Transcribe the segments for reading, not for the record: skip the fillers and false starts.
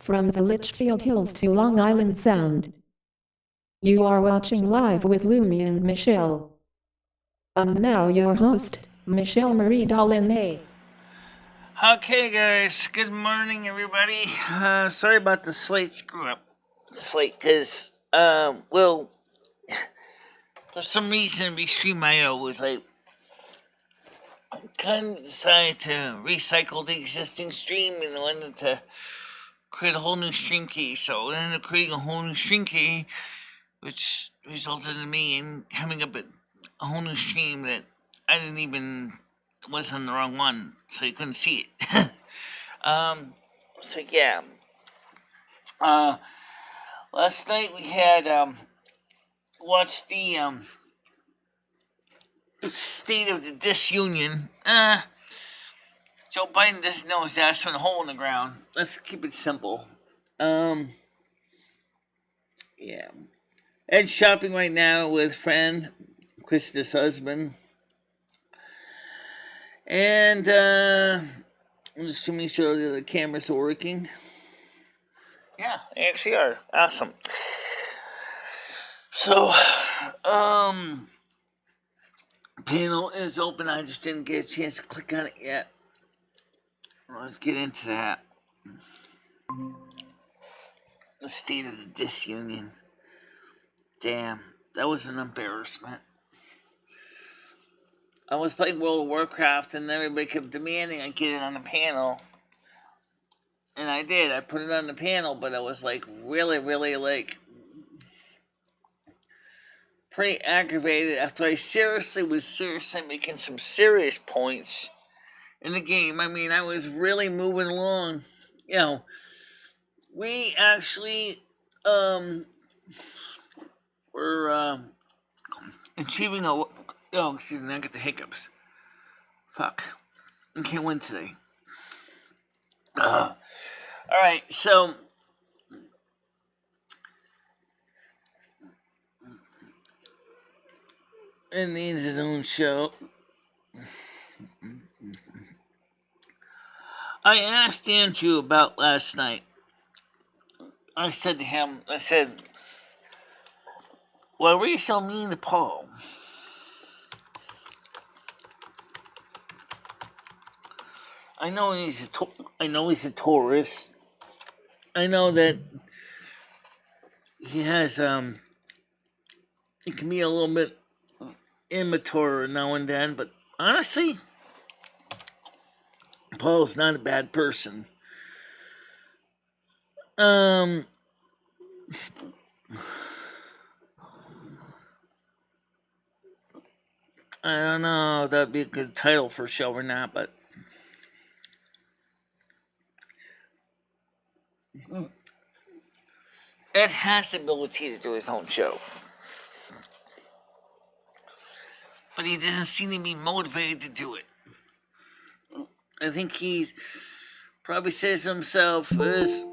from the Litchfield Hills to Long Island Sound. You are watching Live with Lumi and Michelle. And now your host, MicheleMarieDalene. Okay, guys. Good morning, everybody. Sorry about the slight screw up. Because, for some reason, Restream.io was like, kind of decided to recycle the existing stream and wanted to create a whole new stream key. So I ended up creating a whole new stream key, which resulted in me having a whole new stream that I didn't even was on the wrong one, so you couldn't see it. So yeah. Last night we had watched the State of the Disunion. Joe Biden doesn't know his ass from a hole in the ground. Let's keep it simple. Yeah. Ed's shopping right now with friend, Krista's husband. And just to make sure that the cameras are working. Yeah, they actually are. Awesome. So, panel is open. I just didn't get a chance to click on it yet. Let's get into that. The State of the Disunion. Damn, that was an embarrassment. I was playing World of Warcraft and everybody kept demanding I get it on the panel. And I did. I put it on the panel, but I was like really, pretty aggravated after I was making some serious points in the game. I mean, I was really moving along. You know, we actually were achieving a... Oh, excuse me, I got the hiccups. Fuck. I can't win today. Alright, so... It needs his own show. I asked Andrew about last night. I said to him, why were you so mean to Paul? I know he's a Taurus. I know that he has he can be a little bit immature now and then, but honestly, Paul's not a bad person. I don't know if that'd be a good title for a show or not, but Ed has the ability to do his own show. But he doesn't seem to be motivated to do it. I think he probably says to himself, what's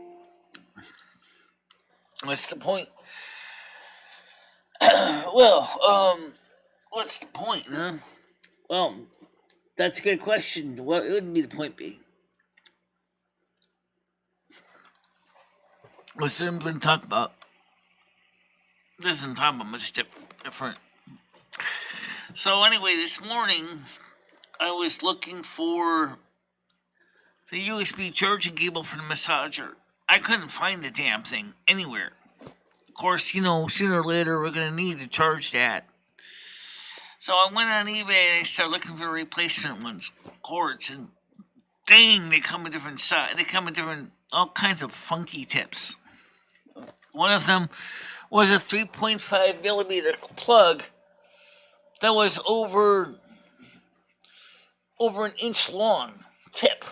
the point? What's the point, huh? Well, that's a good question. What would be the point be? What's there been talk about? Doesn't talk about much different. So anyway, this morning I was looking for the USB charging cable for the massager. I couldn't find the damn thing anywhere. Of course, you know, sooner or later we're going to need to charge that. So I went on eBay and I started looking for replacement cords, and dang, they come in different size. They come in all kinds of funky tips. One of them was a 3.5 millimeter plug that was over an inch long tip.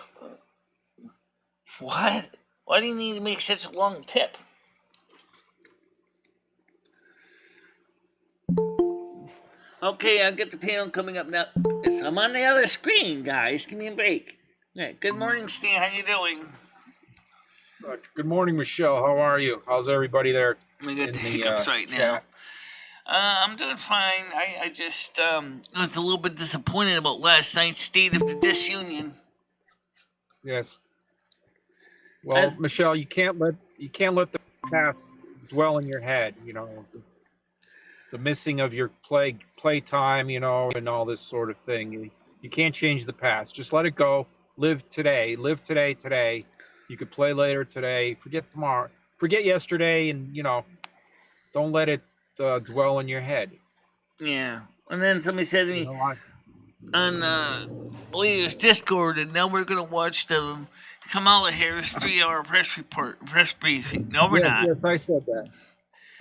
What? Why do you need to make such a long tip? Okay, I'll get the panel coming up now. I'm on the other screen, guys. Give me a break. Right. Good morning, Stan. How you doing? Good morning, Michelle. How are you? How's everybody there? We got the hiccups right now. I'm doing fine. I just was a little bit disappointed about last night's State of the Disunion. Yes. Well, Michelle, you can't let the past dwell in your head. The missing of your play time, and all this sort of thing. You can't change the past. Just let it go. Live today. Live today. Today. You could play later today. Forget tomorrow. Forget yesterday, and don't let it dwell in your head. Yeah. And then somebody said to me on, I believe it was Discord, and now we're gonna watch the Kamala Harris 3-hour press briefing. No, we're not. Yes, I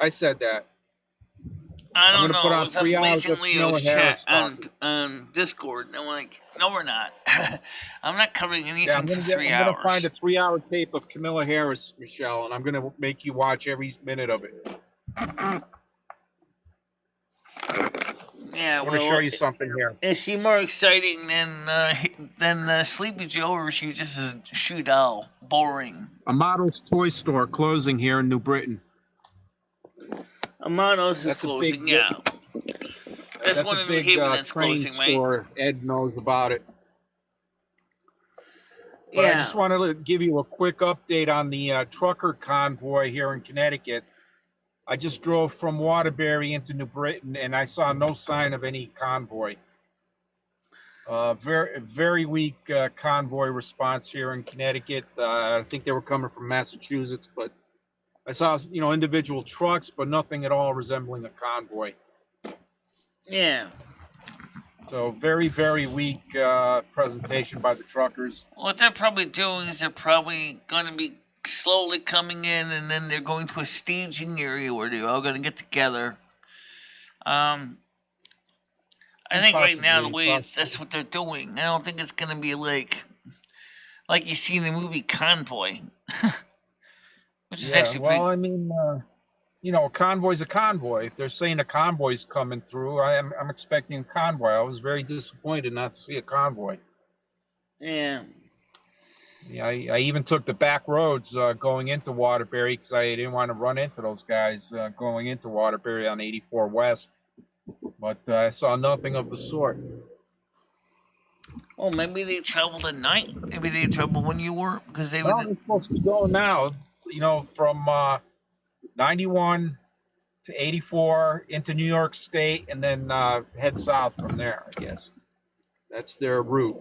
said that. I don't I'm know. put It on was 3 on hours Lacey of Leo's Camilla chat Harris on Discord, and I'm like, no, we're not. I'm not covering anything Yeah, for 3 I'm hours. gonna find a 3-hour tape of Camilla Harris, Michelle, and I'm gonna make you watch every minute of it. Yeah, I'm gonna show you something here. Is she more exciting than Sleepy Joe, or is she just a shoe doll? Boring. Amato's toy store closing here in New Britain. Amato's is closing, yeah. That's one a in big New Haven that's train closing, store. right? Ed knows about it. But Yeah. I just wanted to give you a quick update on the trucker convoy here in Connecticut. I just drove from Waterbury into New Britain, and I saw no sign of any convoy. Very weak convoy response here in Connecticut. I think they were coming from Massachusetts, but I saw individual trucks, but nothing at all resembling a convoy. Yeah. So very, very weak presentation by the truckers. What they're probably doing is they're probably going to be slowly coming in, and then they're going to a staging area where they're all going to get together. I think right now the way that's what they're doing. I don't think it's going to be like you see in the movie Convoy, which is actually pretty. Well, I mean, a convoy's a convoy. If they're saying a convoy's coming through, I'm expecting a convoy. I was very disappointed not to see a convoy. Yeah. Yeah, I even took the back roads going into Waterbury because I didn't want to run into those guys going into Waterbury on 84 West. But I saw nothing of the sort. Well, maybe they traveled at night. Maybe they traveled when you were, because they Well, they're supposed to go now, from 91 to 84 into New York State, and then head south from there, I guess. That's their route.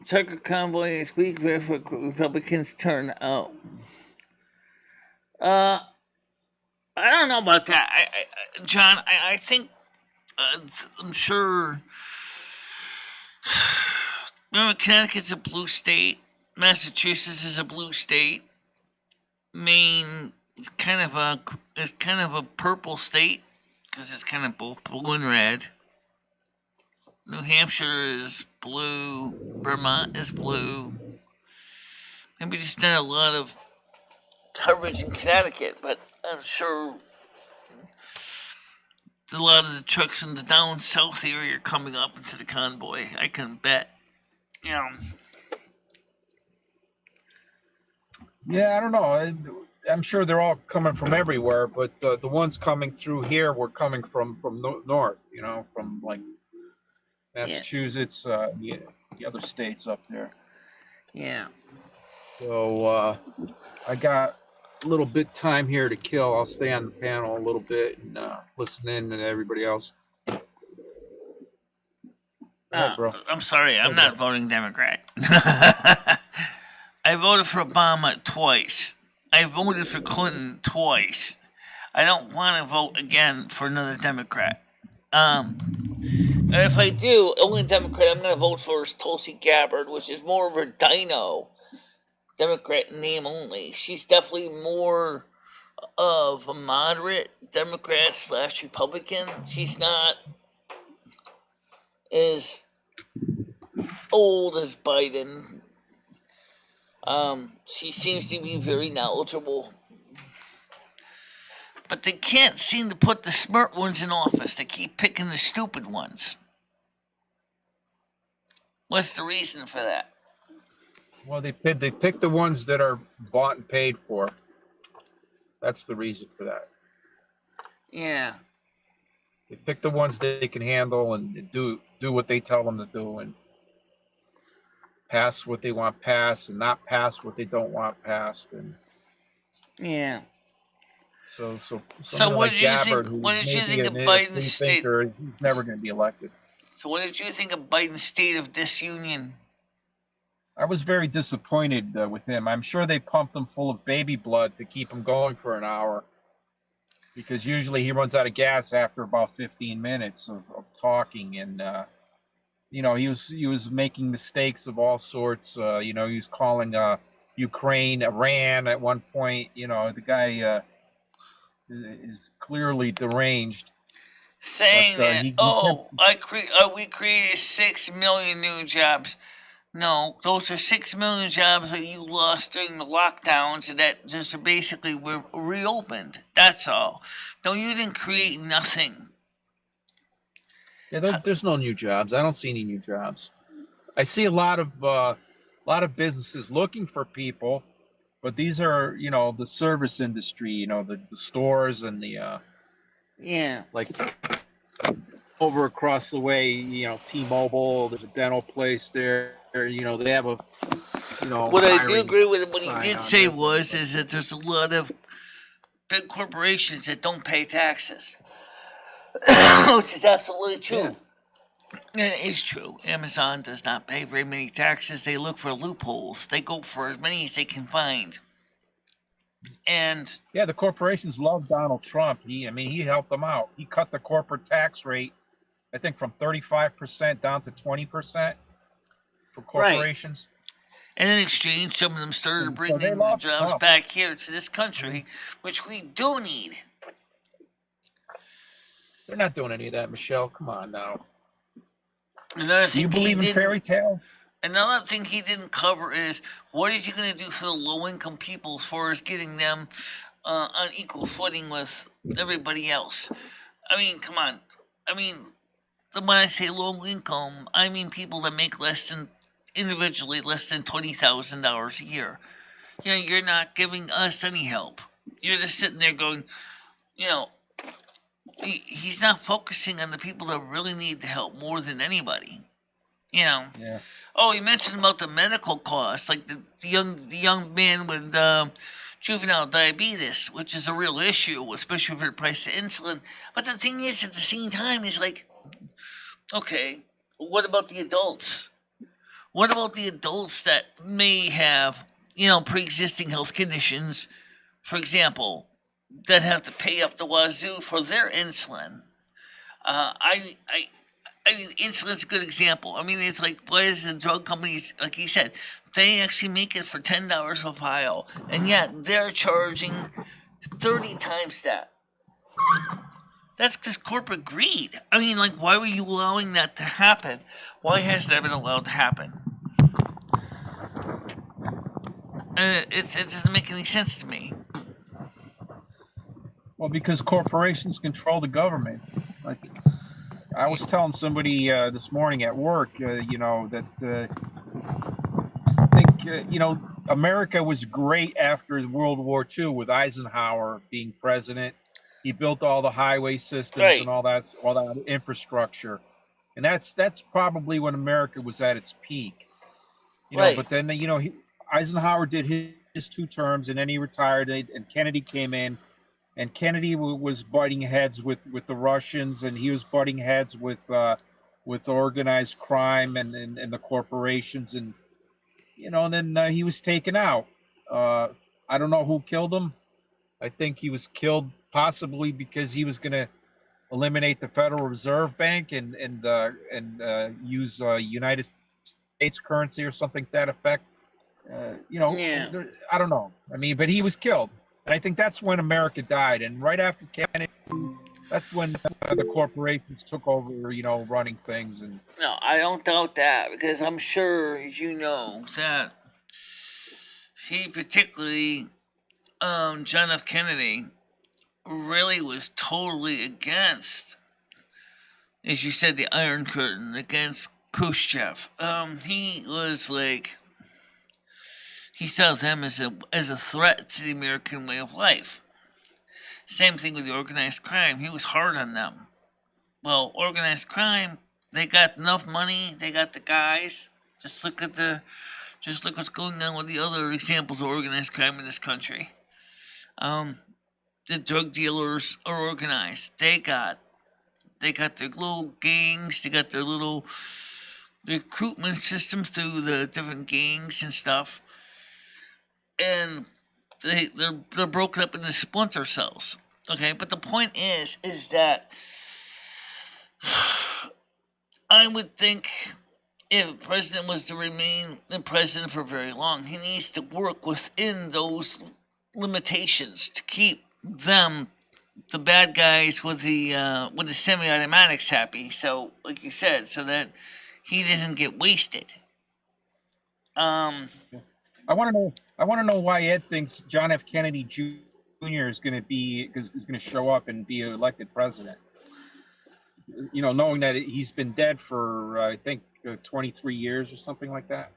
Trucker convoy is weak for Republicans turn out. I don't know about that. John, I think I'm sure. Remember, Connecticut's a blue state. Massachusetts is a blue state. Maine is kind of a purple state because it's kind of both blue and red. New Hampshire is blue. Vermont is blue. Maybe just not a lot of coverage in Connecticut, but I'm sure a lot of the trucks in the down south area are coming up into the convoy. I can bet. Yeah, I don't know. I'm sure they're all coming from everywhere, but the ones coming through here were coming from north, from like Massachusetts, the other states up there. Yeah. So I got a little bit time here to kill. I'll stay on the panel a little bit and listen in to everybody else. Bro. I'm sorry, I'm not voting Democrat. I voted for Obama twice. I voted for Clinton twice. I don't want to vote again for another Democrat. If I do, only Democrat I'm going to vote for is Tulsi Gabbard, which is more of a dino Democrat name only. She's definitely more of a moderate Democrat / Republican. She's not as old as Biden. She seems to be very knowledgeable. But they can't seem to put the smart ones in office. They keep picking the stupid ones. What's the reason for that? Well, they pick the ones that are bought and paid for. That's the reason for that. Yeah. They pick the ones they can handle and do what they tell them to do. And pass what they want passed and not pass what they don't want passed, and Yeah. so So someone what like did you think? Gabbard, who What did you may be think of a Biden's free state? thinker, he's never going to be elected. So what did you think of Biden's state of disunion? I was very disappointed with him. I'm sure they pumped him full of baby blood to keep him going for an hour, because usually he runs out of gas after about 15 minutes of talking. And you know, he was making mistakes of all sorts. You know, he was calling Ukraine Iran at one point. You know, the guy is clearly deranged. Saying But, that we created 6 million new jobs. No, those are 6 million jobs that you lost during the lockdowns that just basically were reopened. That's all. No, you didn't create nothing. Yeah, there's no new jobs. I don't see any new jobs. I see a lot of businesses looking for people, but these are, you know, the service industry, you know, the stores and the Yeah. like over across the way, you know, T-Mobile, there's a dental place there. You know, they have a, you know, what I do hiring agree with what he sign did on say there. is that there's a lot of big corporations that don't pay taxes, which is absolutely true. Yeah. It is true. Amazon does not pay very many taxes. They look for loopholes. They go for as many as they can find. And yeah, the corporations love Donald Trump. He helped them out. He cut the corporate tax rate, I think, from 35% down to 20% for corporations. And in exchange, some of them started bringing the jobs back here to this country, which we do need. They're not doing any of that, Michelle. Come on now. Another thing do you believe in fairy tale? Another thing he didn't cover is what is he going to do for the low-income people as far as getting them on equal footing with everybody else. I mean, come on. I mean, when I say low income, I mean people that make individually less than $20,000 a year. You know, you're not giving us any help. You're just sitting there going, you know, he's not focusing on the people that really need the help more than anybody. You know. Yeah. Oh, you mentioned about the medical costs, like the young man with juvenile diabetes, which is a real issue, especially for the price of insulin. But the thing is, at the same time, is like, okay, what about the adults? What about the adults that may have, you know, pre-existing health conditions, for example, that have to pay up the wazoo for their insulin? I mean, insulin's a good example. I mean, it's like, why is the drug companies, like he said, they actually make it for $10 a vial, and yet they're charging 30 times that. That's just corporate greed. I mean, like, why were you allowing that to happen? Why has that been allowed to happen? It doesn't make any sense to me. Well, because corporations control the government. Like, I was telling somebody this morning at work, you know, that I think, you know, America was great after World War II with Eisenhower being president. He built all the highway systems and all that infrastructure, and that's probably when America was at its peak. You know, but then, you know, Eisenhower did his 2 terms, and then he retired, and Kennedy came in. And Kennedy was butting heads with the Russians, and he was butting heads with organized crime and the corporations, and you know. And then he was taken out. I don't know who killed him. I think he was killed possibly because he was going to eliminate the Federal Reserve Bank and use United States currency or something to that effect. You know, I don't know. I mean, but he was killed. And I think that's when America died. And right after Kennedy, that's when the corporations took over, you know, running things. And no, I don't doubt that, because I'm sure you know that he, particularly John F. Kennedy, really was totally against, as you said, the Iron Curtain, against Khrushchev. He was like, he saw them as a threat to the American way of life. Same thing with the organized crime. He was hard on them. Well, organized crime, they got enough money, they got the guys, Just look what's going on with the other examples of organized crime in this country. The drug dealers are organized. They got their little gangs. They got their little recruitment systems through the different gangs and stuff, and they're broken up into splinter cells. Okay, but the point is that I would think if a president was to remain the president for very long, he needs to work within those limitations to keep them, the bad guys with the semi-automatics, happy. So, like you said, so that he doesn't get wasted. I want to know why Ed thinks John F. Kennedy Jr. is going to show up and be elected president. You know, knowing that he's been dead for I think 23 years or something like that.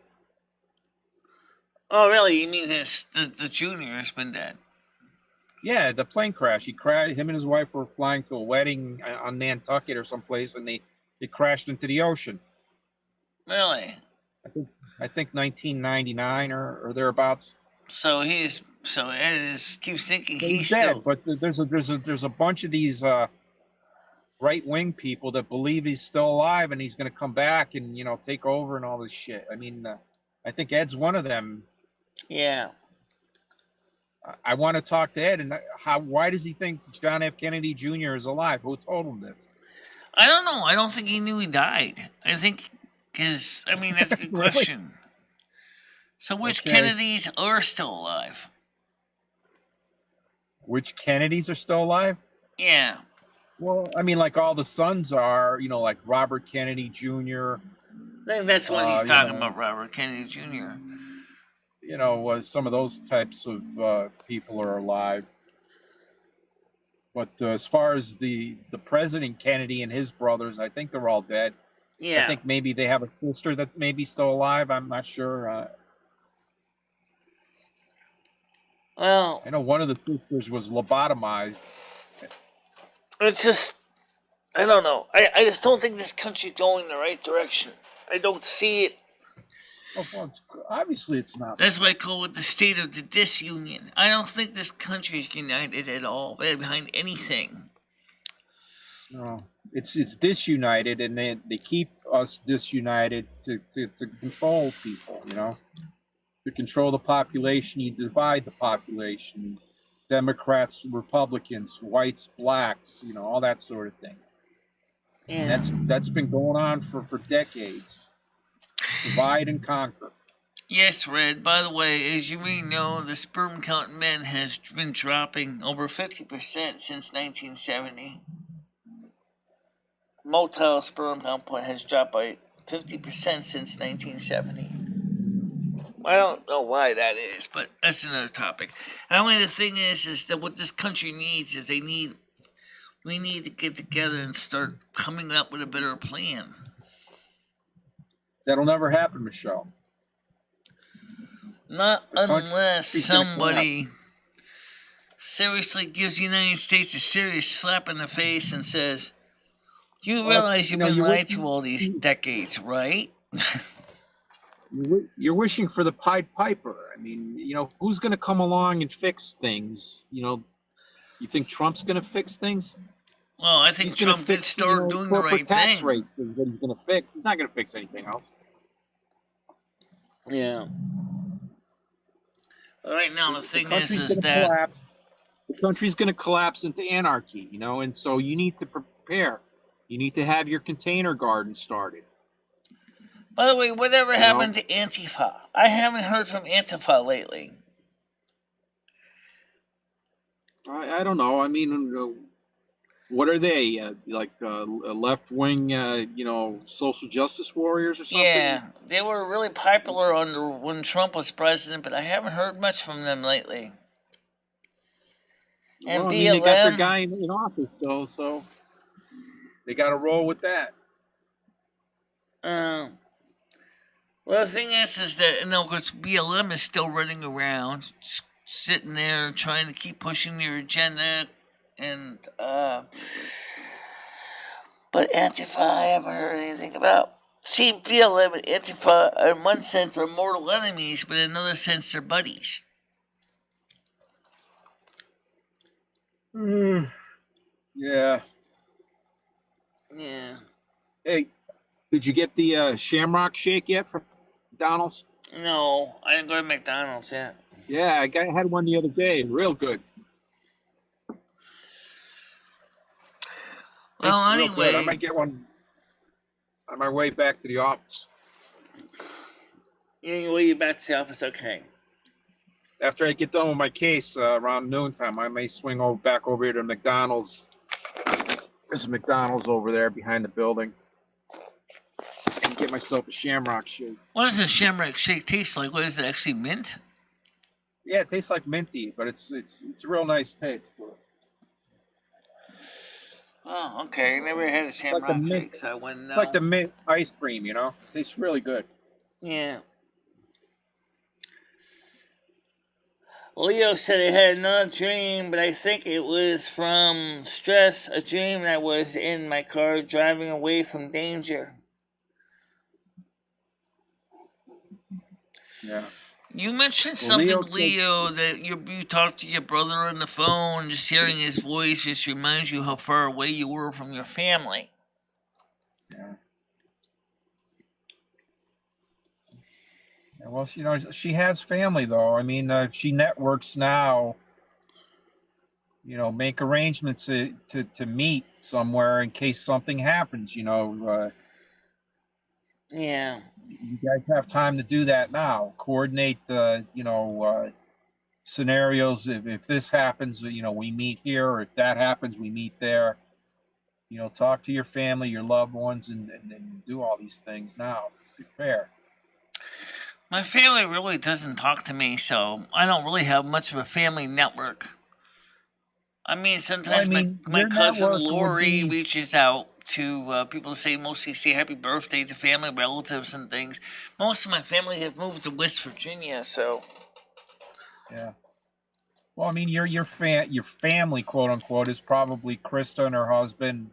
Oh, really? You mean the junior has been dead? Yeah, the plane crash. Him and his wife were flying to a wedding on Nantucket or someplace, and they crashed into the ocean. Really? I think 1999 or thereabouts. So Ed keeps thinking he's dead. still. But there's a bunch of these right-wing people that believe he's still alive and he's going to come back and take over and all this shit. I mean, I think Ed's one of them. Yeah. I want to talk to Ed. And why does he think John F. Kennedy Jr. is alive? Who told him this? I don't know. I don't think he knew he died. I think that's a good Really? question. So which Kennedys are still alive? Which Kennedys are still alive? Yeah. Well, I mean, like all the sons are, like Robert Kennedy Jr. I think that's what he's talking about, Robert Kennedy Jr. Some of those types of people are alive. But as far as the President Kennedy and his brothers, I think they're all dead. Yeah. I think maybe they have a sister that may be still alive. I'm not sure. Well, I know one of the sisters was lobotomized. It's just, I don't know. I just don't think this country's going in the right direction. I don't see it. Well, obviously it's not. That's why I call it the state of the disunion. I don't think this country's united at all behind anything. No, it's disunited, and they keep us disunited to control people. To control the population, you divide the population. Democrats, Republicans, whites, blacks, all that sort of thing. Yeah. And that's been going on for decades. Divide and conquer. Yes, Red. By the way, as you may know, the sperm count in men has been dropping over 50% since 1970. Motile sperm count has dropped by 50% since 1970. I don't know why that is, but that's another topic. Only the thing is that what this country needs is we need to get together and start coming up with a better plan. That'll never happen, Michelle. Not unless somebody seriously gives the United States a serious slap in the face and says, "You realize you've been lied to all these decades, right?" You're wishing for the Pied Piper. I mean, who's going to come along and fix things? You think Trump's going to fix things? Well, I think Trump did start doing the right tax thing. Rate is what he's going to fix. He's not going to fix anything else. Yeah. Right now, the thing is that the country's going to collapse into anarchy, and so you need to prepare. You need to have your container garden started. By the way, whatever happened to Antifa? I haven't heard from Antifa lately. I don't know. I mean, what are they? Like left-wing, social justice warriors or something? Yeah, they were really popular when Trump was president, but I haven't heard much from them lately. And BLM, they got their guy in office, though, so they got to roll with that. Well, the thing is that, of course, BLM is still running around, sitting there trying to keep pushing their agenda, and, but Antifa I haven't heard anything about. See, BLM and Antifa, in one sense, are mortal enemies, but in another sense, they're buddies. Yeah. Yeah. Hey, did you get the Shamrock Shake yet from McDonald's? No, I didn't go to McDonald's yet. Yeah, I had one the other day. Real good. Well, Tastes real good. I anyway. might get one on my way back to the office. You way back to the office, okay. After I get done with my case around noontime, I may swing back over here to McDonald's. There's a McDonald's over there behind the building. And get myself a Shamrock Shake. What does a Shamrock Shake taste like? What is it, actually mint? Yeah, it tastes like minty, but it's a real nice taste. Oh, okay. I never had a Shamrock Shake, so I wouldn't know. It's like the mint ice cream, you know? It tastes really good. Yeah. Leo said he had another dream, but I think it was from stress, a dream that was in my car driving away from danger. Yeah. You mentioned something, Leo, that you talked to your brother on the phone, and just hearing his voice just reminds you how far away you were from your family. Yeah. Yeah, well, you know, she has family, though. I mean, she networks now, you know, make arrangements to meet somewhere in case something happens, you know. Yeah. You guys have time to do that now. Coordinate the, you know, scenarios. If this happens, you know, we meet here. Or if that happens, we meet there. You know, talk to your family, your loved ones, and do all these things now. Prepare. My family really doesn't talk to me, so I don't really have much of a family network. I mean, sometimes my cousin Lori reaches out to people to mostly say happy birthday to family, relatives, and things. Most of my family have moved to West Virginia, so. Yeah. Well, I mean, your family, quote unquote, is probably Krista and her husband.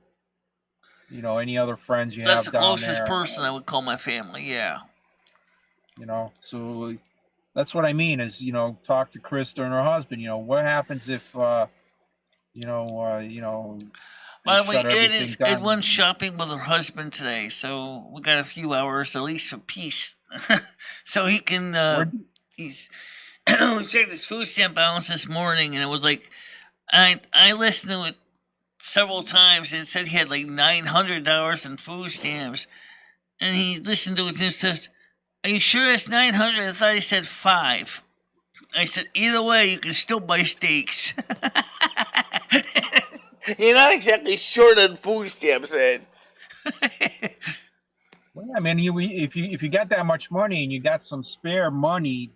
You know, any other friends you have down there. That's the closest person I would call my family. Yeah. You know, so that's what I mean is, you know, talk to Krista and her husband. You know, what happens if, you know. By the way, Ed went shopping with her husband today, so we got a few hours at least of peace, so he can. He's we checked his food stamp balance this morning, and it was like I listened to it several times, and it said he had like $900 in food stamps, and he listened to it and says, "Are you sure it's 900? I thought he said 5." I said, "Either way, you can still buy steaks." You're not exactly short on food stamps, Ed. Well, I mean, if you got that much money and you got some spare money,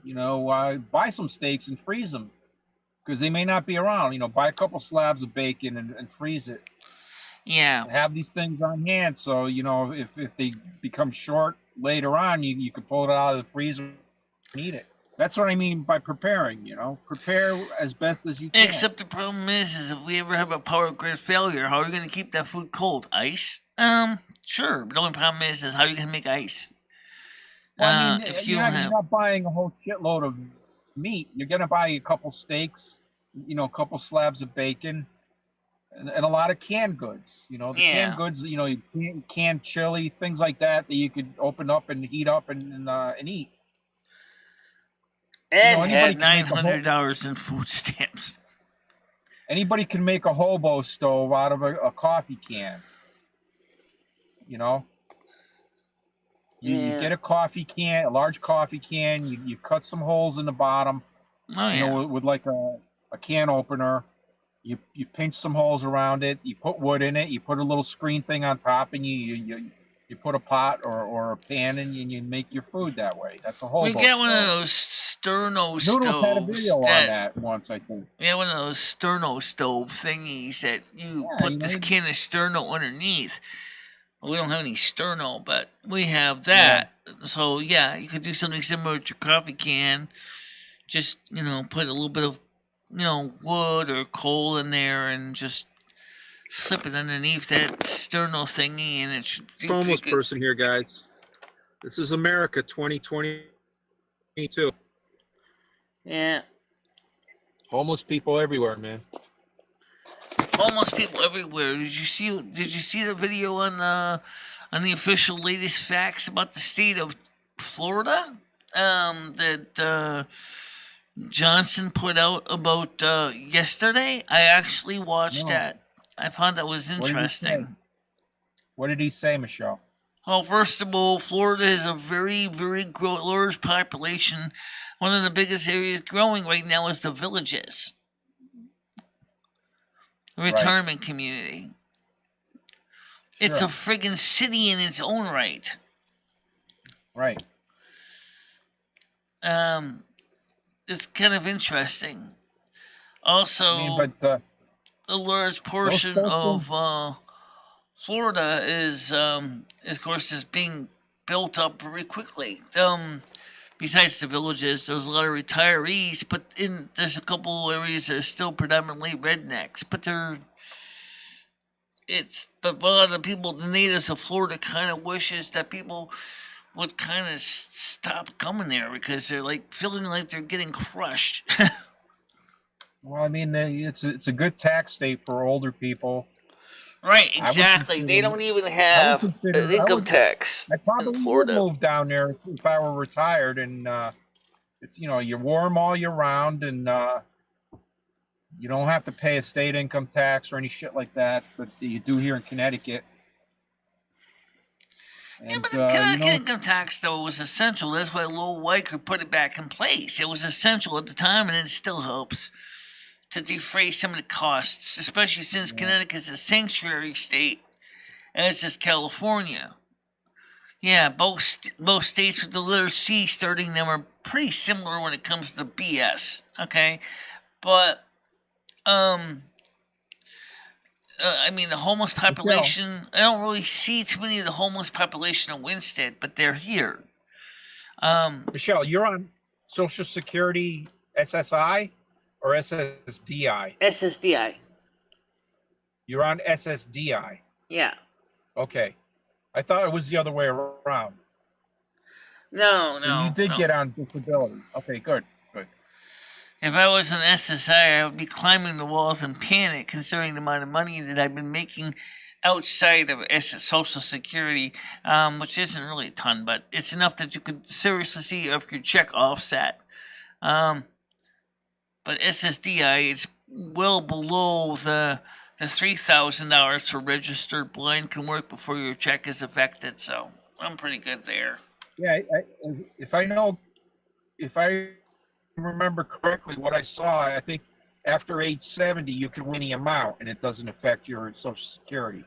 you know, buy some steaks and freeze them because they may not be around. You know, buy a couple slabs of bacon and freeze it. Yeah. Have these things on hand so, you know, if they become short later on, you can pull it out of the freezer and eat it. That's what I mean by preparing, you know. Prepare as best as you can. Except the problem is if we ever have a power grid failure, how are you going to keep that food cold? Ice? Sure. But the only problem is how are you going to make ice? Well, I mean, you're not buying a whole shitload of meat. You're going to buy a couple steaks, you know, a couple slabs of bacon, and a lot of canned goods. You know, the canned goods, you know, canned chili, things like that you could open up and heat up and eat. Ed had $900 in food stamps. Anybody can make a hobo stove out of a coffee can. You know? You get a coffee can, a large coffee can, you cut some holes in the bottom, you know, with like a can opener. You pinch some holes around it, you put wood in it, you put a little screen thing on top, and you put a pot or a pan in, and you make your food that way. That's a hobo We got one of those sterno stoves. Noodles had a video on that once, I think. Yeah, one of those sterno stove thingies that you put this can of sterno underneath. Well, we don't have any sterno, but we have that. Yeah. So, yeah, you could do something similar to your coffee can. Just, you know, put a little bit of, you know, wood or coal in there and just slip it underneath that sternal thingy, and it should do Homeless pretty good. person here, guys. This is America 2022. Yeah, Homeless people everywhere, man. homeless people everywhere. Did you see the video on the official latest facts about the state of Florida? That Johnson put out about yesterday. I actually watched that. I found that was interesting. What did he say, Michelle? Well, first of all, Florida has a very, very large population. One of the biggest areas growing right now is the villages. Retirement community. It's a friggin' city in its own right. Right. It's kind of interesting. Also, a large portion of Florida is, of course, is being built up very quickly. Besides the villages, there's a lot of retirees, but there's a couple areas that are still predominantly rednecks. But a lot of the people, the natives of Florida, kind of wishes that people would kind of stop coming there because they're like feeling like they're getting crushed. Well, I mean, it's a good tax state for older people. Right, exactly. They don't even have an income tax. I probably would move down there if I were retired, and it's you're warm all year round, and you don't have to pay a state income tax or any shit like that, but you do here in Connecticut. And, yeah, but the Connecticut income tax, though, was essential. That's why Lowell Weicker put it back in place. It was essential at the time, and it still helps to defray some of the costs, especially since Connecticut is a sanctuary state, as is California. Yeah, both states with the letter C starting them are pretty similar when it comes to BS. Okay, but I mean, the homeless population, I don't really see too many of the homeless population in Winstead, but they're here. Michelle, you're on Social Security SSI or SSDI? SSDI. You're on SSDI? Yeah. Okay. I thought it was the other way around. No. So you did get on disability. Okay, good. If I was an SSI, I would be climbing the walls in panic, considering the amount of money that I've been making outside of Social Security, which isn't really a ton, but it's enough that you could seriously see if your check offset. But SSDI is well below the $3,000 for registered blind can work before your check is affected, so I'm pretty good there. Yeah, if I remember correctly, what I saw, I think after age 70 you can win the amount and it doesn't affect your Social Security.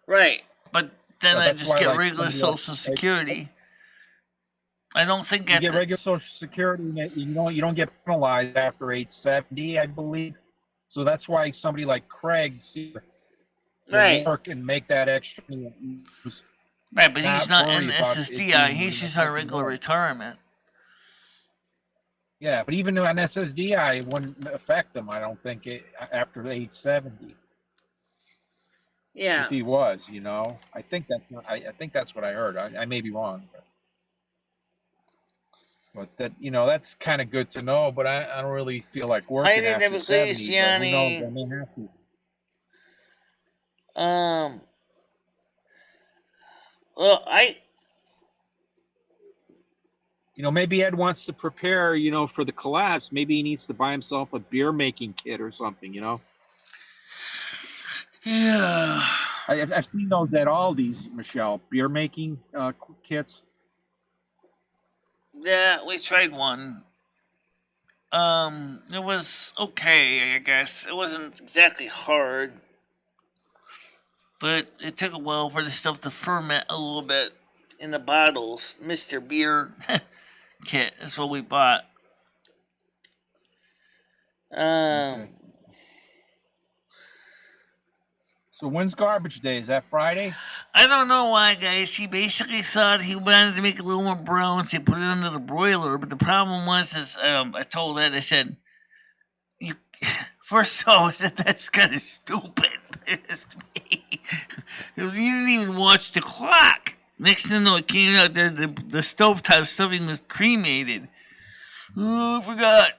Right, but then I just get regular Social Security. I don't think you get regular Social Security, and you don't get penalized after age 70, I believe. So that's why somebody like Craig work and make that extra. Right, but he's not in the SSDI. He's just on regular retirement. Yeah, but even on SSDI, it wouldn't affect him, I don't think, after age 70. Yeah. If he was, I think that's what I heard. I may be wrong. But that, that's kind of good to know, but I don't really feel like working after 70. Gianni. But who knows, I may have to. Well, maybe Ed wants to prepare, for the collapse. Maybe he needs to buy himself a beer making kit or something, Yeah. I've seen those at Aldi's, Michelle. Beer making kits. Yeah, we tried one. It was okay, I guess. It wasn't exactly hard, but it took a while for the stuff to ferment a little bit in the bottles. Mr. Beer kit is what we bought. Okay. So when's garbage day? Is that Friday? I don't know why, guys. He basically thought he wanted to make it a little more brown, so he put it under the broiler. But the problem was, I told Ed, I said, first of all, I said, that's kind of stupid. You didn't even watch the clock. Next thing you know, it came out there, the stovetop stuffing was cremated. Oh, I forgot.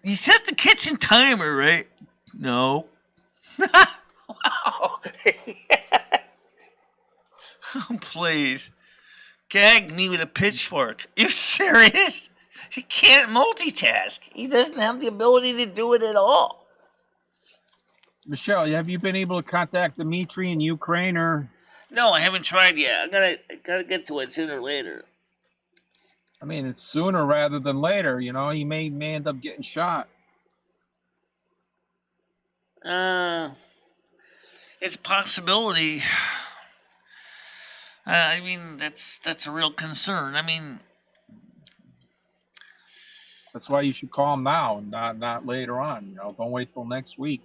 You set the kitchen timer, right? No. Wow. Oh, please. Gag me with a pitchfork. You serious? He can't multitask. He doesn't have the ability to do it at all. Michelle, have you been able to contact Dmitry in Ukraine or? No, I haven't tried yet. I gotta get to it sooner or later. I mean, it's sooner rather than later. You know, he may end up getting shot. It's a possibility. I mean, that's a real concern. I mean, that's why you should call him now, not later on. You know, don't wait till next week.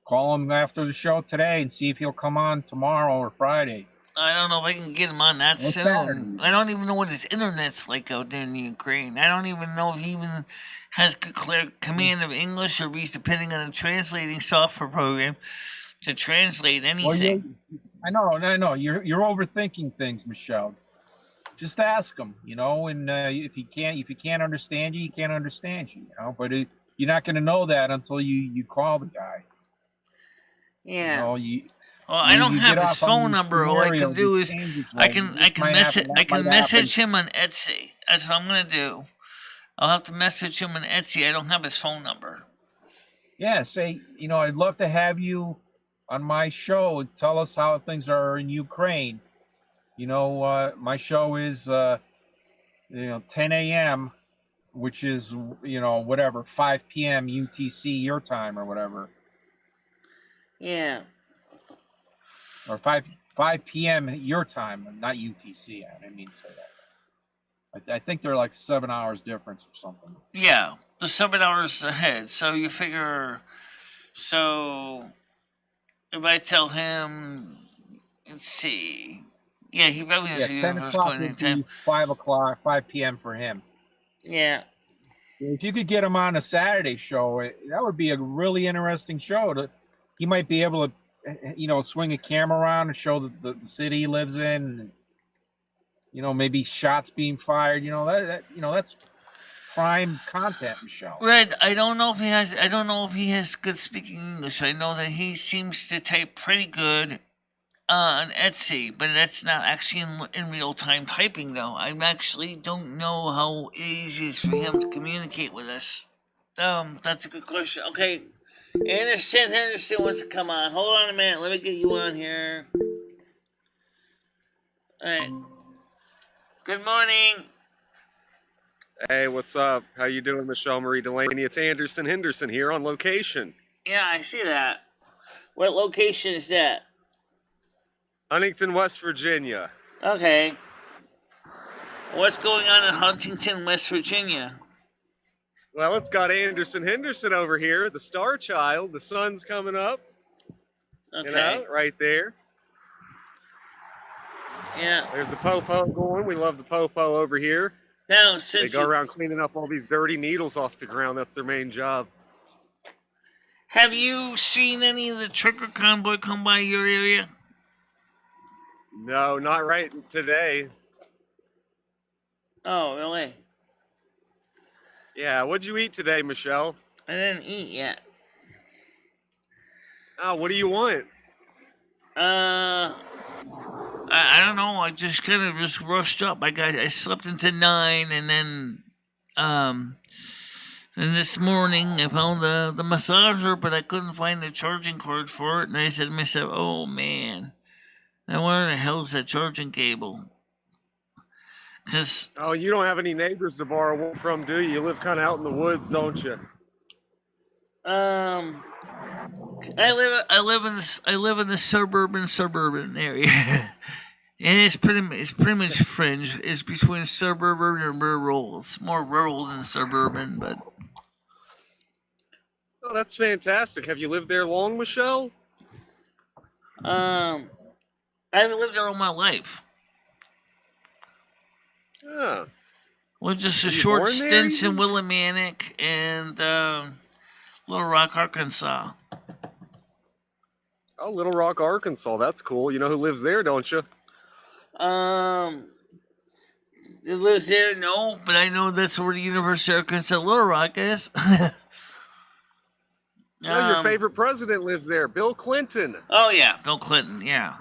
Call him after the show today and see if he'll come on tomorrow or Friday. I don't know if I can get him on that soon. Saturday. I don't even know what his internet's like out there in the Ukraine. I don't even know if he even has clear command of English, or if he's depending on a translating software program to translate anything. Well, I know. You're overthinking things, Michelle. Just ask him, you know. And if he can't understand you, he can't understand you, you know. But you're not going to know that until you call the guy. Yeah. You know, well, I don't have his phone number. All I can do is I can message him on Etsy. That's what I'm gonna do. I'll have to message him on Etsy. I don't have his phone number. Yeah, say, you know, I'd love to have you on my show and tell us how things are in Ukraine. You know, my show is 10 a.m., which is, you know, whatever, 5 p.m. UTC your time or whatever. Yeah. Or 5 p.m. your time, not UTC. I didn't mean to say that. I think they're like 7 hours difference or something. Yeah, they're 7 hours ahead. So you figure, so if I tell him, let's see. Yeah, he probably has 10 o'clock would be 5 p.m. for him. Yeah. If you could get him on a Saturday show, that would be a really interesting show. He might be able to, you know, swing a camera around and show the city he lives in. And, you know, maybe shots being fired. You know, that's prime content, Michelle. Red, I don't know if he has good speaking English. I know that he seems to type pretty good on Etsy, but that's not actually in real time typing, though. I actually don't know how easy it is for him to communicate with us. That's a good question. Okay, Henderson wants to come on. Hold on a minute. Let me get you on here. All right. Good morning. Hey, what's up? How you doing, MicheleMarieDalene? It's Anderson Henderson here on location. Yeah, I see that. What location is that? Huntington, West Virginia. Okay. What's going on in Huntington, West Virginia? Well, it's got Anderson Henderson over here, the star child. The sun's coming up. Okay. You know, right there. Yeah. There's the po-po going. We love the po-po over here. Now, they go around cleaning up all these dirty needles off the ground. That's their main job. Have you seen any of the trucker convoy come by your area? No, not right today. Oh, really? Yeah, what'd you eat today, Michelle? I didn't eat yet. Oh, what do you want? I don't know. I just kind of just rushed up. I slept until 9, and then and this morning I found the massager, but I couldn't find the charging cord for it. And I said to myself, "Oh man, now where the hell's that charging cable?" Oh, you don't have any neighbors to borrow one from, do you? You live kind of out in the woods, don't you? I live in the suburban area, and it's pretty much fringe. It's between suburban and rural. It's more rural than suburban, but. Oh, that's fantastic. Have you lived there long, Michelle? I haven't lived there all my life. Yeah. Well, just a short stints in Willimantic and Little Rock, Arkansas. Oh, Little Rock, Arkansas. That's cool. You know who lives there, don't you? It lives there, no, but I know that's where the University of Arkansas Little Rock is. No, your favorite president lives there, Bill Clinton. Oh yeah, Bill Clinton. Yeah,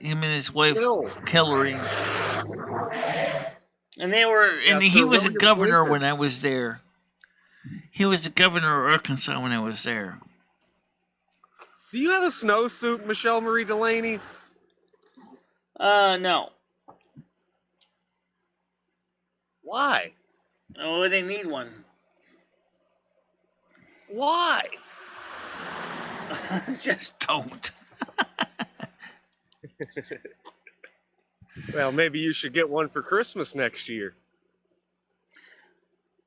him and his wife Hillary. And they were, and he was a governor when I was there. He was the governor of Arkansas when I was there. Do you have a snowsuit, MicheleMarieDalene? No. Why? Oh, they need one. Why? Just don't. Well, maybe you should get one for Christmas next year.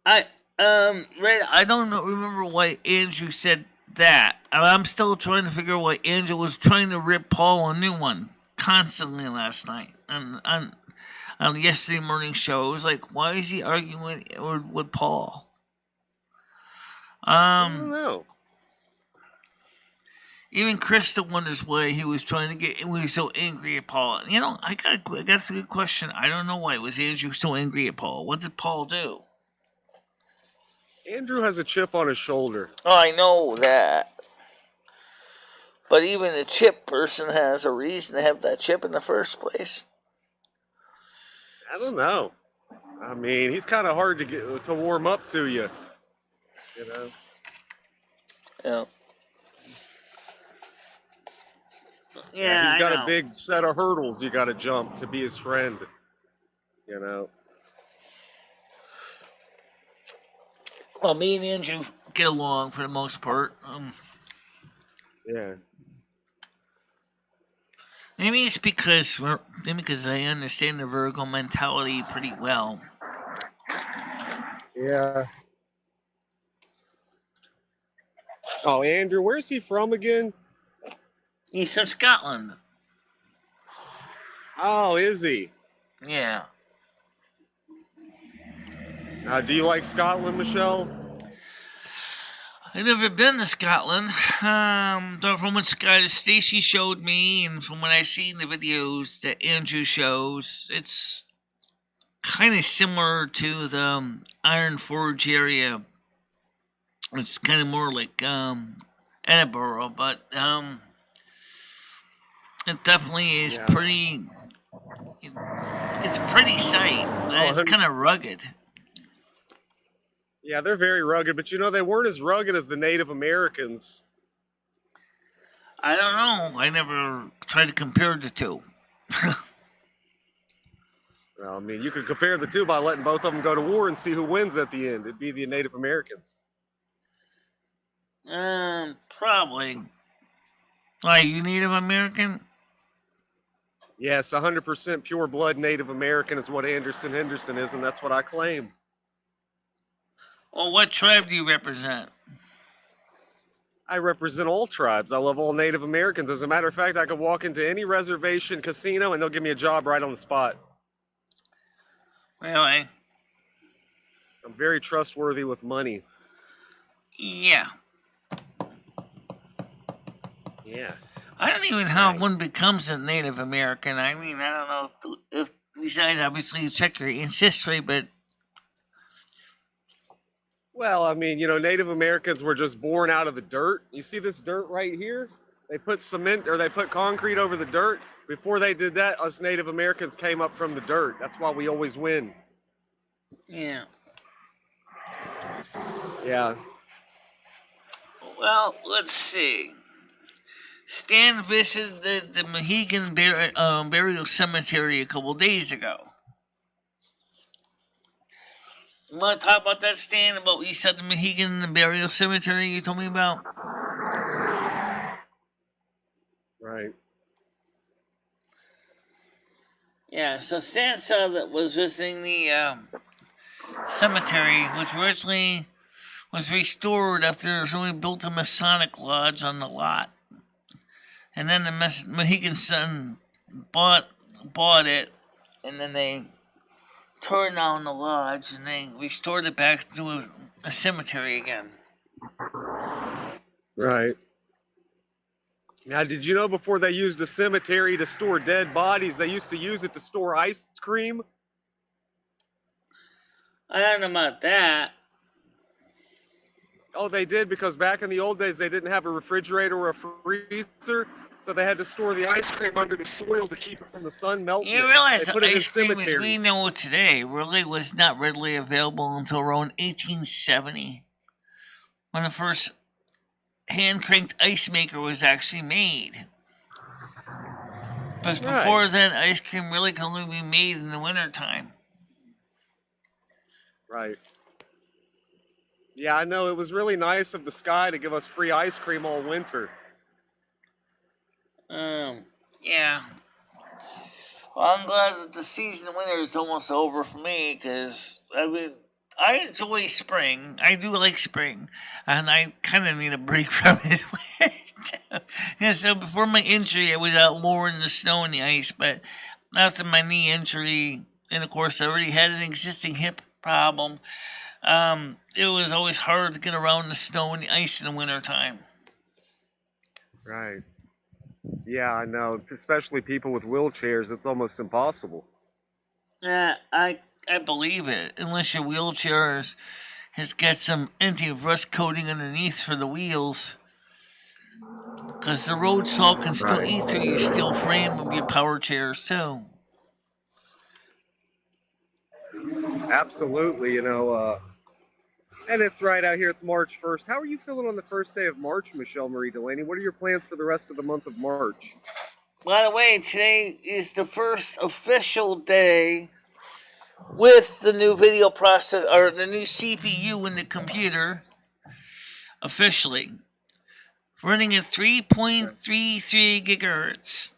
Red, I don't remember why Andrew said that. I'm still trying to figure out why Andrew was trying to rip Paul a new one constantly last night on yesterday morning show. It was like, why is he arguing with Paul? I don't know. Even Krista wonders why he was trying to get. He was so angry at Paul. You know, that's a good question. I don't know why was Andrew so angry at Paul. What did Paul do? Andrew has a chip on his shoulder. Oh, I know that. But even a chip person has a reason to have that chip in the first place. I don't know. I mean, he's kind of hard to warm up to you. You know. Yeah. Yeah, he's got a big set of hurdles you got to jump to be his friend. You know. Well, me and Andrew get along for the most part. Yeah. Maybe it's because I understand the Virgo mentality pretty well. Yeah. Oh, Andrew, where's he from again? He's from Scotland. Oh, is he? Yeah. Do you like Scotland, Michelle? I've never been to Scotland. From what Stacey showed me, and from what I've seen the videos that Andrew shows, it's kind of similar to the Iron Forge area. It's kind of more like Edinburgh, but it definitely is pretty. It's a pretty sight. It's kind of rugged. Yeah, they're very rugged, but you know, they weren't as rugged as the Native Americans. I don't know. I never tried to compare the two. Well, I mean, you could compare the two by letting both of them go to war and see who wins at the end. It'd be the Native Americans. Probably. Are you Native American? Yes, 100% pure blood Native American is what Anderson Henderson is, and that's what I claim. Well, what tribe do you represent? I represent all tribes. I love all Native Americans. As a matter of fact, I could walk into any reservation casino and they'll give me a job right on the spot. Really? I'm very trustworthy with money. Yeah. Yeah. I don't even know how one becomes a Native American. I mean, I don't know if besides obviously you check your ancestry, but well, I mean, you know, Native Americans were just born out of the dirt. You see this dirt right here? They put cement or they put concrete over the dirt. Before they did that, us Native Americans came up from the dirt. That's why we always win. Yeah. Yeah. Well, let's see. Stan visited the Mohegan Burial Cemetery a couple days ago. You want to talk about that, Stan? About what you said the Mohegan Burial Cemetery you told me about? Right. Yeah, so Stan saw that was visiting the cemetery, which originally was restored after somebody built a Masonic lodge on the lot. And then the Mohegan Sun bought it, and then they tore down the lodge, and they restored it back to a cemetery again. Right. Now, did you know before they used a cemetery to store dead bodies, they used to use it to store ice cream? I don't know about that. Oh, they did, because back in the old days, they didn't have a refrigerator or a freezer, so they had to store the ice cream under the soil to keep it from the sun melting. You realize They that put it in ice cream as we cemeteries. know it today really was not readily available until around 1870, when the first hand-cranked ice maker was actually made. But before then, ice cream really could only be made in the wintertime. Right. Yeah, I know. It was really nice of the sky to give us free ice cream all winter. Yeah. Well, I'm glad that the season of winter is almost over for me, because, I mean, I enjoy spring. I do like spring, and I kind of need a break from it. Yeah, so before my injury, I was out lowering the snow and the ice, but after my knee injury, and of course I already had an existing hip problem, it was always hard to get around the snow and the ice in the wintertime. Right. Yeah, I know. Especially people with wheelchairs, it's almost impossible. Yeah, I believe it. Unless your wheelchair has got some anti-rust coating underneath for the wheels. Because the road salt can still eat through your steel frame of your power chairs, too. Absolutely, and it's right out here. It's March 1st. How are you feeling on the first day of March, MicheleMarieDalene? What are your plans for the rest of the month of March? By the way, today is the first official day with the new video process, or the new CPU in the computer, officially. Running at 3.33 gigahertz.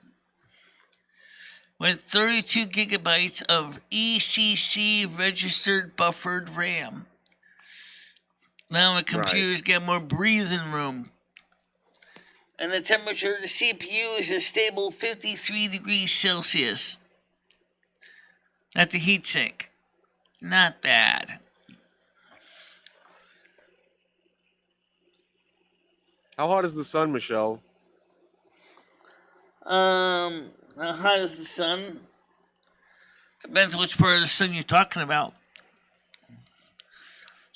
With 32 gigabytes of ECC registered buffered RAM. Now the computer's got more breathing room. And the temperature of the CPU is a stable 53 degrees Celsius. At the heatsink. Not bad. How hot is the sun, Michelle? How hot is the sun? Depends which part of the sun you're talking about.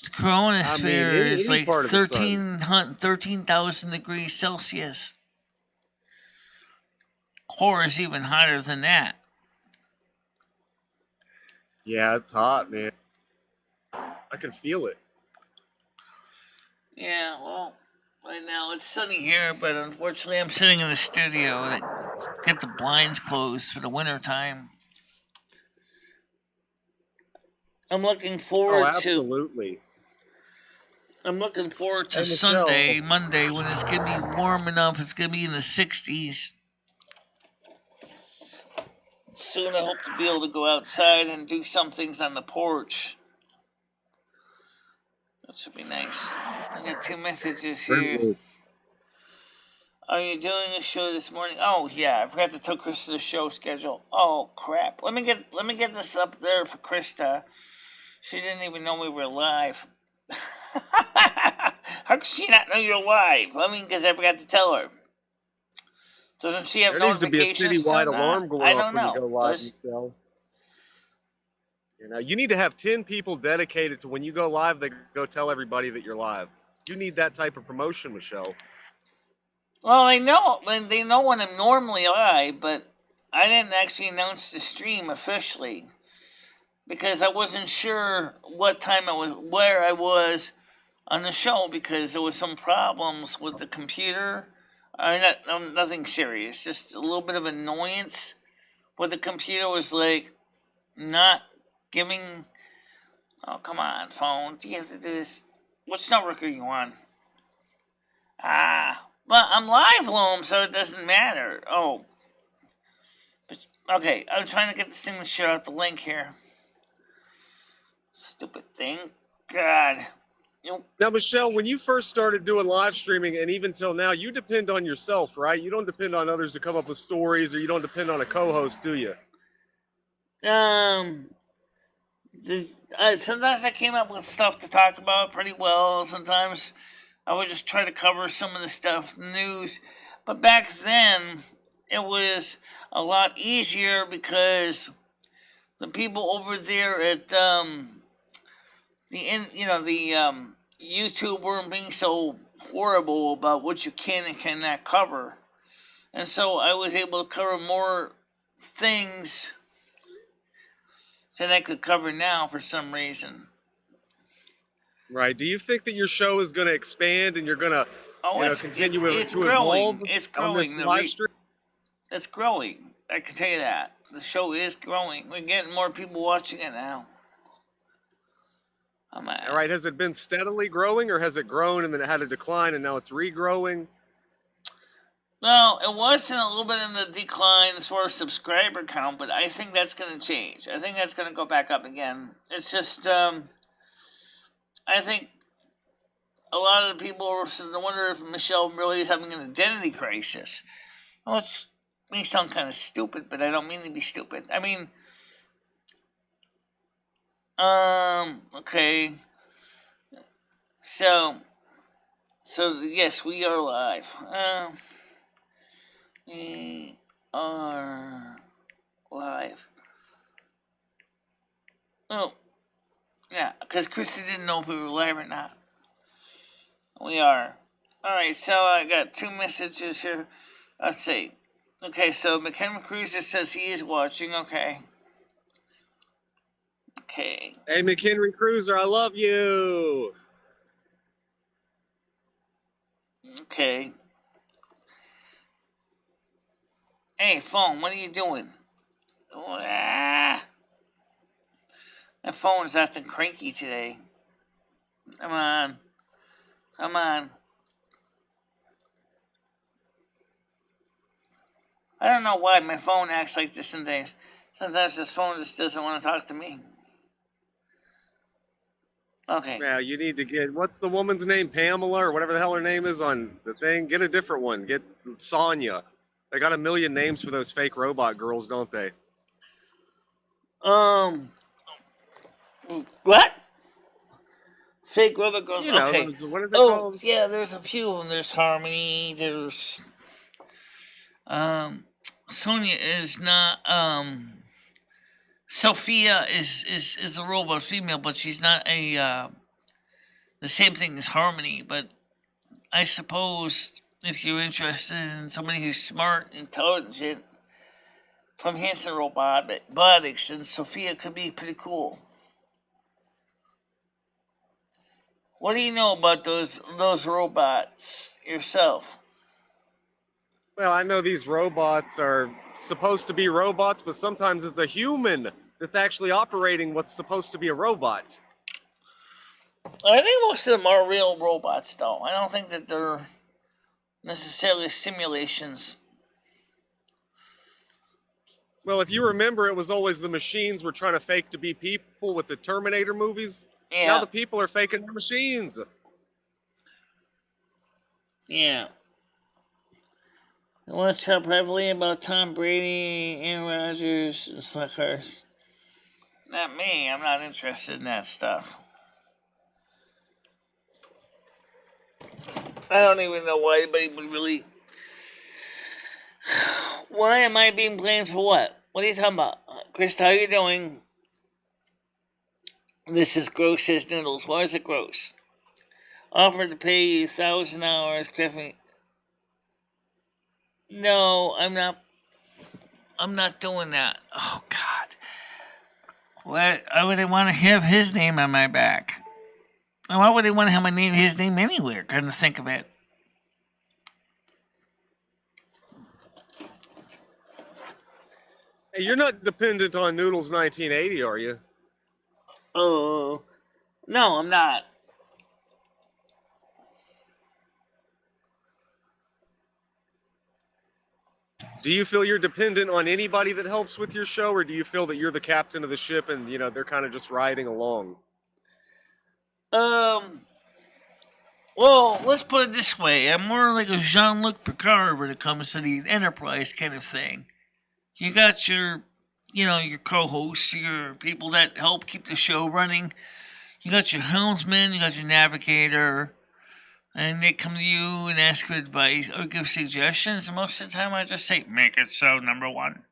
The chromosphere is like 13,000 degrees Celsius. Core is even hotter than that. Yeah, it's hot, man. I can feel it. Yeah, well, right now it's sunny here, but unfortunately I'm sitting in the studio and get the blinds closed for the winter time. I'm looking forward absolutely. I'm looking forward to Sunday, Monday, when it's going to be warm enough. It's going to be in the 60s. Soon I hope to be able to go outside and do some things on the porch. That should be nice. I got 2 messages here. Are you doing a show this morning? Oh, yeah. I forgot to tell Krista the show schedule. Oh, crap. Let me get this up there for Krista. She didn't even know we were live. How could she not know you're live? I mean, because I forgot to tell her. Doesn't she have notifications? There needs to be a citywide alarm going off when you go live, Michelle. You need to have 10 people dedicated to when you go live, they go tell everybody that you're live. You need that type of promotion, Michelle. Well, they know when I'm normally live, but I didn't actually announce the stream officially. Because I wasn't sure what time where I was on the show, because there was some problems with the computer. Nothing serious, just a little bit of annoyance where the computer was like not giving. Oh, come on, phone. Do you have to do this? What network are you on? But I'm live, Loam, so it doesn't matter. Oh. Okay, I'm trying to get this thing to share out the link here. Stupid thing. God. Now, Michelle, when you first started doing live streaming, and even till now, you depend on yourself, right? You don't depend on others to come up with stories, or you don't depend on a co-host, do you? Sometimes I came up with stuff to talk about pretty well. Sometimes I would just try to cover some of the stuff, news. But back then, it was a lot easier because the people over there at YouTube weren't being so horrible about what you can and cannot cover, and so I was able to cover more things than I could cover now for some reason. Right. Do you think that your show is going to expand and you're going to continue it's to growing. evolve It's on growing. this live stream? It's growing. I can tell you that. The show is growing. We're getting more people watching it now. All right. Has it been steadily growing, or has it grown and then it had a decline and now it's regrowing? Well, it wasn't a little bit in the decline as far as subscriber count, but I think that's going to change. I think that's going to go back up again. It's just, I think a lot of the people are wonder if Michelle really is having an identity crisis. Well, it may sound kind of stupid, but I don't mean to be stupid. I mean, okay. So yes, we are live. We are live. Oh, yeah, because Chrissy didn't know if we were live or not. We are. Alright, so I got 2 messages here. Let's see. Okay, so McKenna Cruiser says he is watching. Okay. Okay. Hey, McHenry Cruiser, I love you. Okay. Hey, phone, what are you doing? My phone is acting cranky today. Come on. Come on. I don't know why my phone acts like this some days. Sometimes this phone just doesn't want to talk to me. Okay. Yeah, you need to get, what's the woman's name? Pamela or whatever the hell her name is on the thing? Get a different one. Get Sonya. They got a million names for those fake robot girls, don't they? What? Fake robot girls? You know, okay. What is it called? Oh, yeah, there's a few of them. There's Harmony, there's... Sonia is not, Sophia is a robot female, but she's not the same thing as Harmony, but I suppose if you're interested in somebody who's smart, intelligent, from Hanson Robotics, then Sophia could be pretty cool. What do you know about those robots yourself? Well, I know these robots are supposed to be robots, but sometimes it's a human that's actually operating what's supposed to be a robot. I think most of them are real robots, though. I don't think that they're necessarily simulations. Well, if you remember, it was always the machines were trying to fake to be people with the Terminator movies. Yeah. Now the people are faking their machines. Yeah. Let's talk heavily about Tom Brady, Aaron Rodgers, and Sluckers. Not me. I'm not interested in that stuff. I don't even know why anybody would really... Why am I being blamed for what? What are you talking about? Chris, how are you doing? This is gross as noodles. Why is it gross? Offered to pay you $1,000, Griffin. No, I'm not doing that. Oh, God. Why would they want to have his name on my back? And why would they want to have his name anywhere? Couldn't think of it. Hey, you're not dependent on Noodles 1980, are you? Oh, no, I'm not. Do you feel you're dependent on anybody that helps with your show, or do you feel that you're the captain of the ship and, they're kind of just riding along? Well, let's put it this way. I'm more like a Jean-Luc Picard when it comes to the Enterprise kind of thing. You got your co-hosts, your people that help keep the show running. You got your helmsman, you got your navigator, and they come to you and ask for advice or give suggestions, and most of the time I just say, make it so, number one.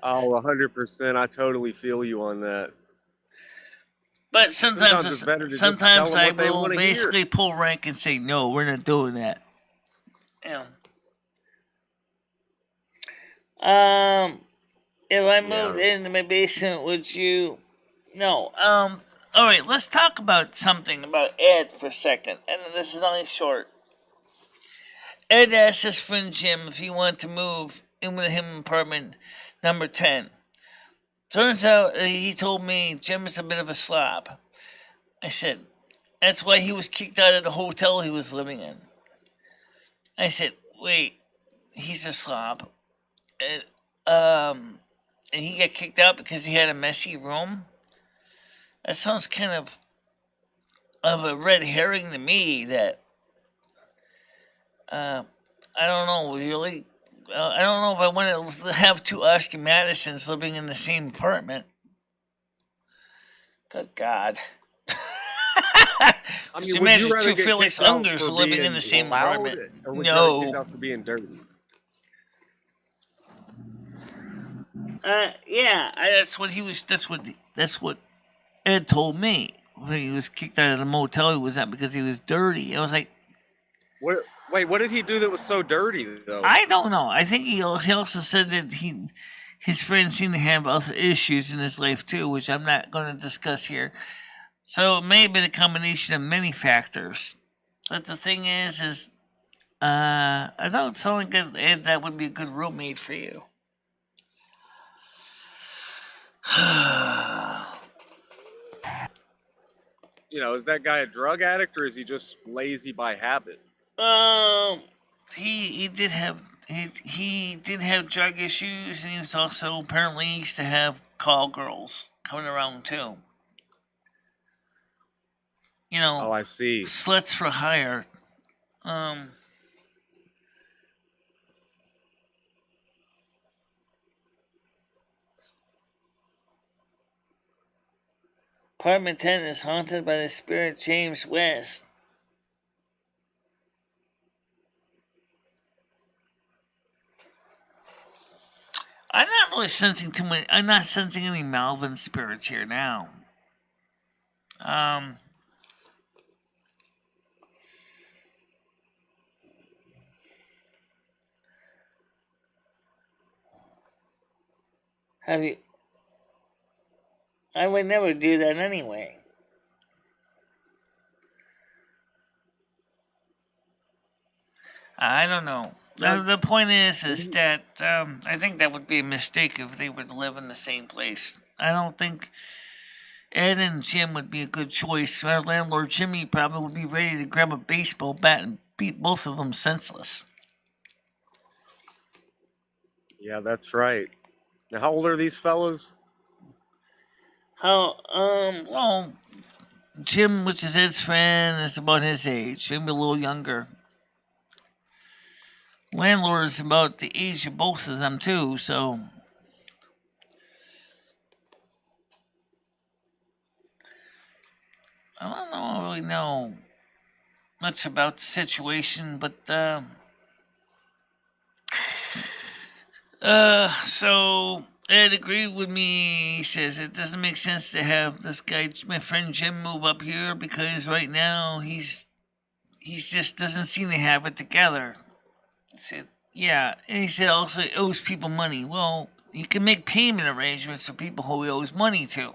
Oh, 100%. I totally feel you on that. But sometimes it's better to just tell sometimes them I what they will wanna basically hear. pull rank and say, no, we're not doing that. Yeah. If I moved into my basement, would you? No. All right. Let's talk about something about Ed for a second, and this is only short. Ed asked his friend Jim if he wanted to move in with him in apartment number 10. Turns out he told me Jim is a bit of a slob. I said, that's why he was kicked out of the hotel he was living in. I said, wait, he's a slob. And he got kicked out because he had a messy room? That sounds kind of a red herring to me that, I don't know, really. I don't know if I want to have two Oscar Madisons living in the same apartment. Good God. I Just mean, would you imagine rather two get Felix kicked out Ungers for living in being the same loud, apartment. or would you rather get kicked No. out for being dirty? Yeah, that's what he was. That's what Ed told me when he was kicked out of the motel he was at because he was dirty. I was like, Wait, what did he do that was so dirty, though? I don't know. I think he also said that his friends seem to have other issues in his life too, which I'm not going to discuss here. So it may have been a combination of many factors. But the thing is, I don't sound like Ed, that would be a good roommate for you. Is that guy a drug addict, or is he just lazy by habit? He did have drug issues, and he was also apparently used to have call girls coming around too. Oh, I see. Sluts for hire. Apartment 10 is haunted by the spirit James West. I'm not really sensing too many. I'm not sensing any Malvin spirits here now. Have you? I would never do that anyway. I don't know. The point is that I think that would be a mistake if they would live in the same place. I don't think Ed and Jim would be a good choice. Our landlord Jimmy probably would be ready to grab a baseball bat and beat both of them senseless. Yeah, that's right. Now, how old are these fellas? Well, Jim, which is Ed's friend, is about his age, maybe a little younger. Landlord is about the age of both of them too, so I don't really know much about the situation, but so Ed agreed with me. He says it doesn't make sense to have this guy, my friend Jim, move up here because right now he's just doesn't seem to have it together. I said, yeah, and he said also he owes people money. Well, you can make payment arrangements for people who he owes money to.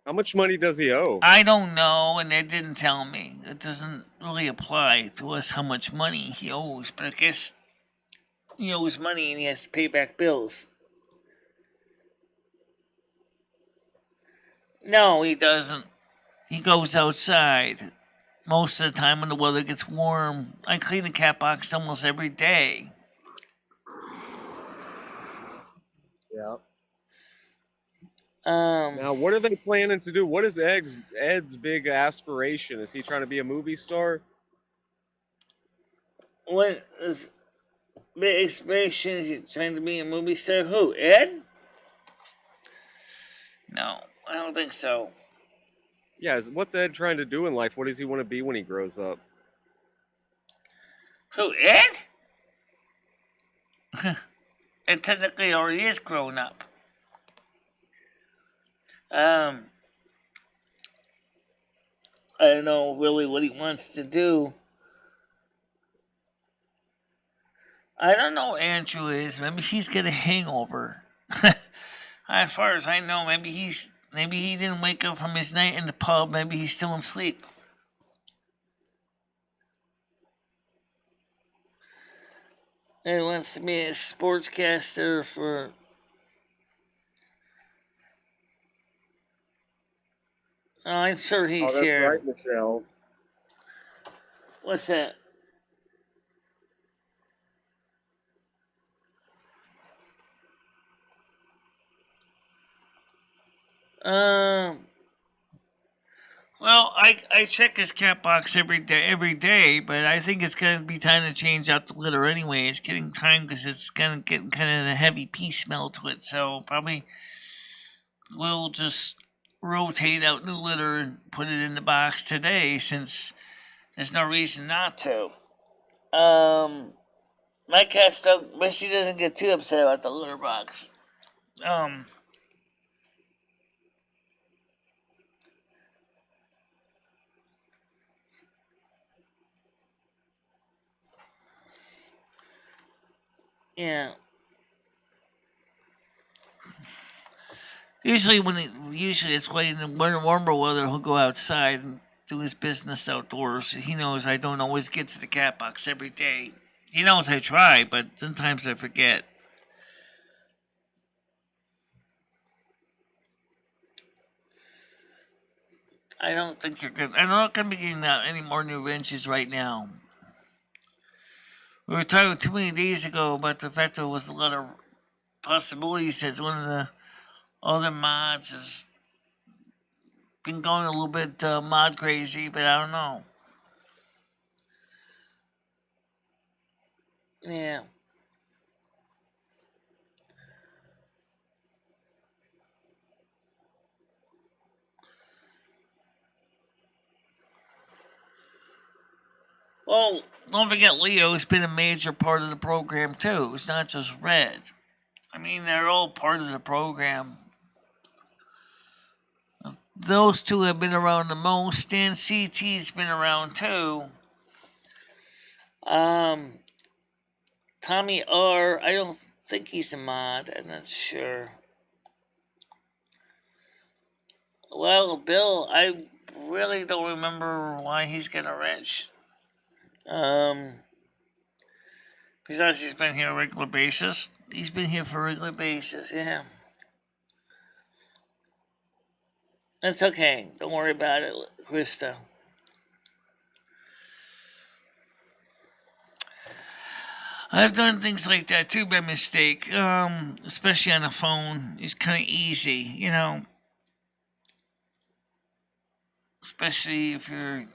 How much money does he owe? I don't know, and they didn't tell me. It doesn't really apply to us how much money he owes, but I guess he owes money and he has to pay back bills. No, he doesn't. He goes outside. Most of the time when the weather gets warm, I clean the cat box almost every day. Yeah. Now, what are they planning to do? What is Ed's big aspiration? Is he trying to be a movie star? What is the aspiration? Is he trying to be a movie star? Who, Ed? No. I don't think so. Yeah, what's Ed trying to do in life? What does he want to be when he grows up? Who, Ed? It technically already is grown up. I don't know really what he wants to do. I don't know. Andrew is. Maybe he's got a hangover. As far as I know, maybe he didn't wake up from his night in the pub. Maybe he's still asleep. And he wants to be a sportscaster for. Oh, I'm sure he's that's here. right, Michelle. What's that? Well, I check his cat box every day, but I think it's gonna be time to change out the litter anyway. It's getting time because it's gonna get kind of a heavy pee smell to it. So probably we'll just rotate out new litter and put it in the box today, since there's no reason not to. My cat but she doesn't get too upset about the litter box. Yeah. Usually it's when in the warmer weather he'll go outside and do his business outdoors. He knows I don't always get to the cat box every day. He knows I try, but sometimes I forget. I don't think you're good. I'm not going to be getting out any more new wrenches right now. We were talking too many days ago about the fact there was a lot of possibilities that one of the other mods has been going a little bit mod crazy, but I don't know. Yeah. Well, don't forget Leo's been a major part of the program too. It's not just Red. I mean, they're all part of the program. Those two have been around the most, and CT's been around too. Tommy R, I don't think he's a mod. I'm not sure. Well, Bill, I really don't remember why he's got a wrench. Besides he's been here on a regular basis. He's been here for a regular basis, yeah. That's okay. Don't worry about it, Krista. I've done things like that too by mistake, especially on the phone. It's kind of easy, you know. Especially if you're.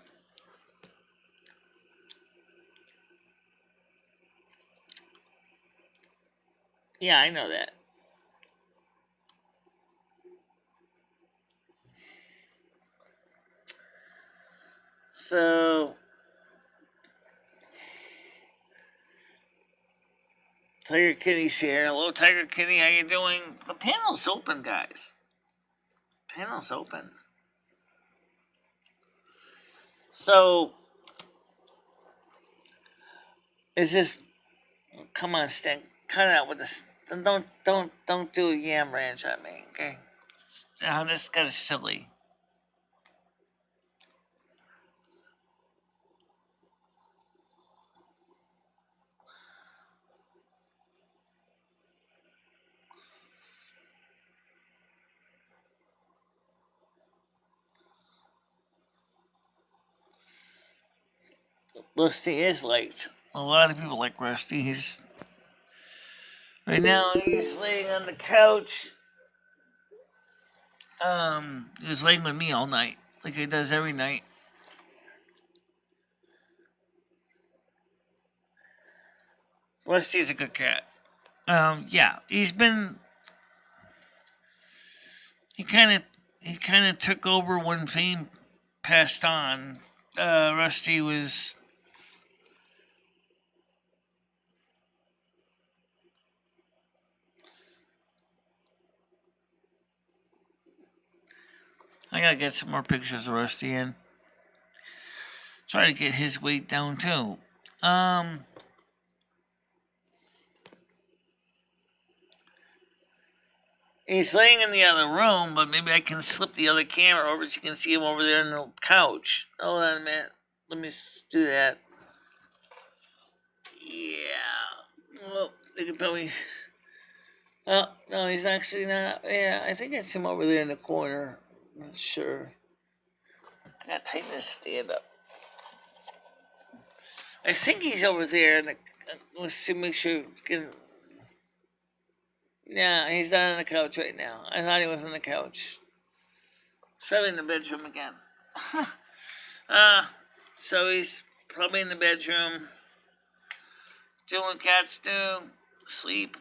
Yeah, I know that. So, Tiger Kitty's here. Hello, Tiger Kitty. How you doing? The panel's open, guys. Panel's open. So, is this? Come on, Stan. Cut it out with this. Don't do a yam ranch on me, okay? This kind of silly. Rusty is liked. A lot of people like Rusty. Right now he's laying on the couch. He was laying with me all night, like he does every night. Rusty's a good cat. Yeah, he kind of he kind of took over when Fame passed on. Rusty was. I gotta get some more pictures of Rusty in. Try to get his weight down too. He's laying in the other room, but maybe I can slip the other camera over so you can see him over there on the couch. Hold on a minute. Let me do that. Yeah. Well, they could probably. Oh, no, he's actually not. Yeah, I think I see him over there in the corner. I'm not sure. I gotta tighten this stand up. I think he's over there. Let's see, make sure. Yeah, he's not on the couch right now. I thought he was on the couch. He's probably in the bedroom again. So he's probably in the bedroom doing what cats do, sleep.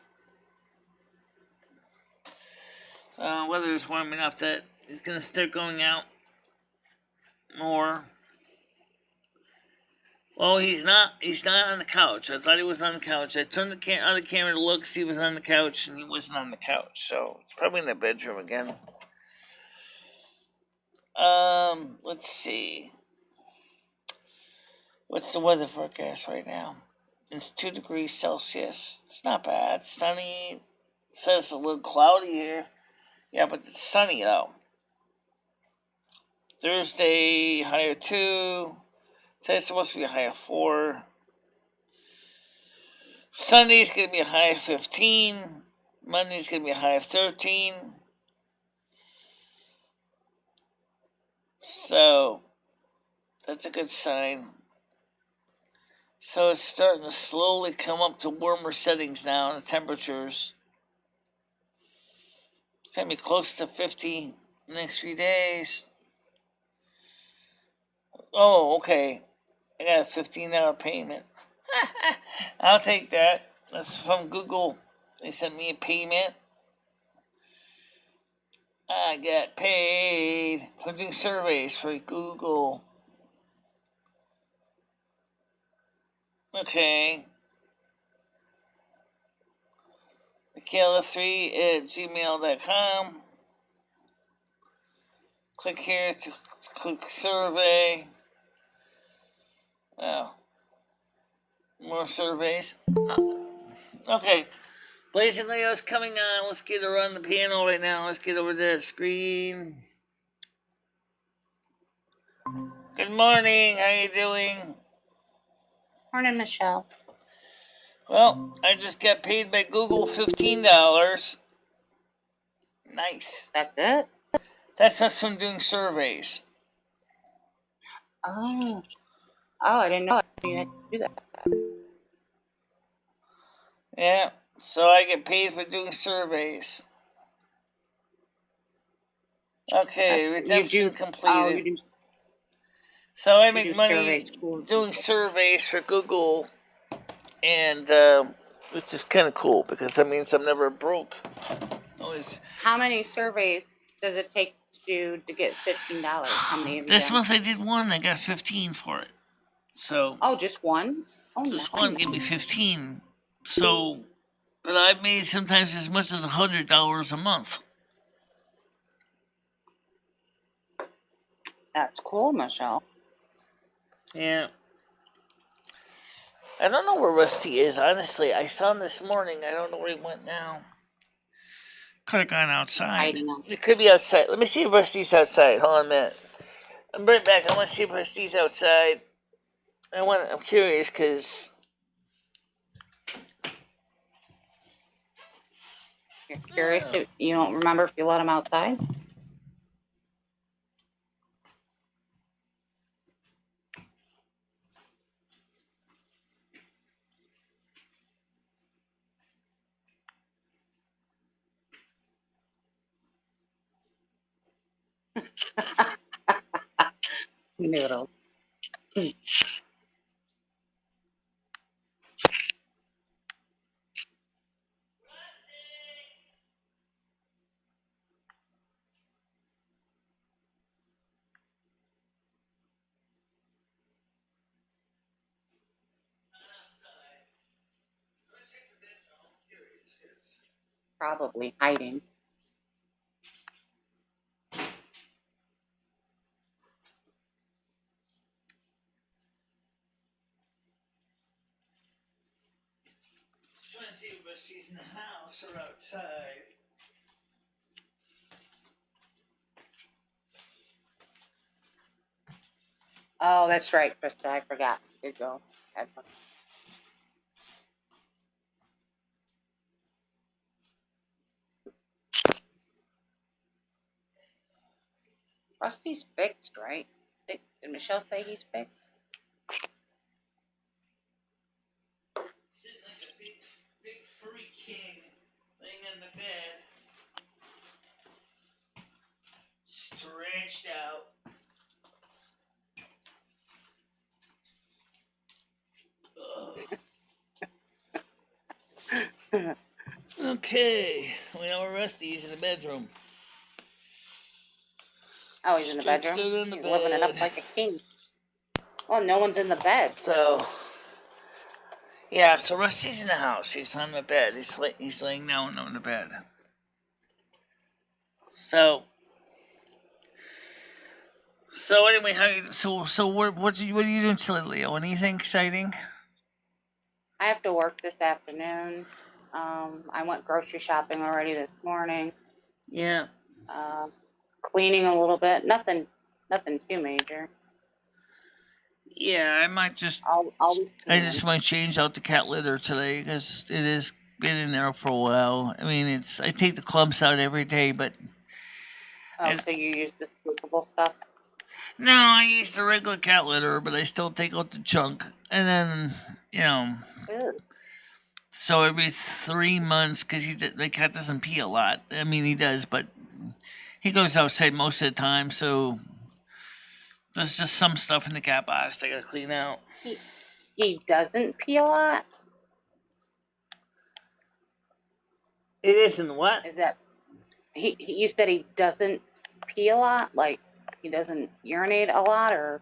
Weather is warm enough that he's gonna start going out more. Well, he's not. He's not on the couch. I thought he was on the couch. I turned the other camera to look, see he was on the couch, and he wasn't on the couch. So it's probably in the bedroom again. Let's see. What's the weather forecast right now? It's 2 degrees Celsius. It's not bad. It's sunny. It says it's a little cloudy here. Yeah, but it's sunny though. Thursday, high of 2. Today's supposed to be a high of 4. Sunday's going to be a high of 15. Monday's going to be a high of 13. So, that's a good sign. So it's starting to slowly come up to warmer settings now, the temperatures. It's going to be close to 50 the next few days. Oh, okay. I got a $15 payment. I'll take that. That's from Google. They sent me a payment. I got paid for doing surveys for Google. Okay. Michele3@gmail.com. Click here to click survey. Oh. More surveys. Okay. Blazing Leo's coming on. Let's get her on the piano right now. Let's get over to that screen. Good morning. How you doing? Morning, Michelle. Well, I just got paid by Google $15. Nice. That's it? That's us from doing surveys. Oh, I didn't know you had to do that. Yeah, so I get paid for doing surveys. Okay, redemption completed. So I make money doing surveys for Google, and which is kind of cool because that means I'm never broke. How many surveys does it take to get $15? How many? This month I did one. I got 15 for it. So. Oh, just one? Oh, just one gave me 15. So, but I've made sometimes as much as $100 a month. That's cool, Michelle. Yeah. I don't know where Rusty is, honestly. I saw him this morning. I don't know where he went now. Could have gone outside. It could be outside. Let me see if Rusty's outside. Hold on a minute. I'm right back. I want to see if Rusty's outside. I'm curious because... You're curious if you don't remember if you let him outside? Noodles. probably hiding. Just trying to see if Rusty's in the house or outside. Oh, that's right, Krista. I forgot. Did go. Rusty's fixed, right? Did Michelle say he's fixed? Sitting like a big furry king, laying on the bed, stretched out. Okay, we know where Rusty's in the bedroom. Oh, he's in the bedroom? Stretched out in the He's living it up bed. like a king. Well, no one's in the bed. So, yeah, so Rusty's in the house. He's on the bed. He's laying down on the bed. So anyway, what are you doing today, Leo? Anything exciting? I have to work this afternoon. I went grocery shopping already this morning. Yeah. Cleaning a little bit. Nothing too major. Yeah, I might just. I just might change out the cat litter today because it has been in there for a while. I mean, I take the clumps out every day, but. Oh, so you use the scoopable stuff? No, I use the regular cat litter, but I still take out the chunk, and then Ew. So every 3 months, because the cat doesn't pee a lot. I mean, he does, but he goes outside most of the time, so there's just some stuff in the cat box I gotta clean out. He doesn't pee a lot? It isn't what? Is that you said he doesn't pee a lot? Like he doesn't urinate a lot, or?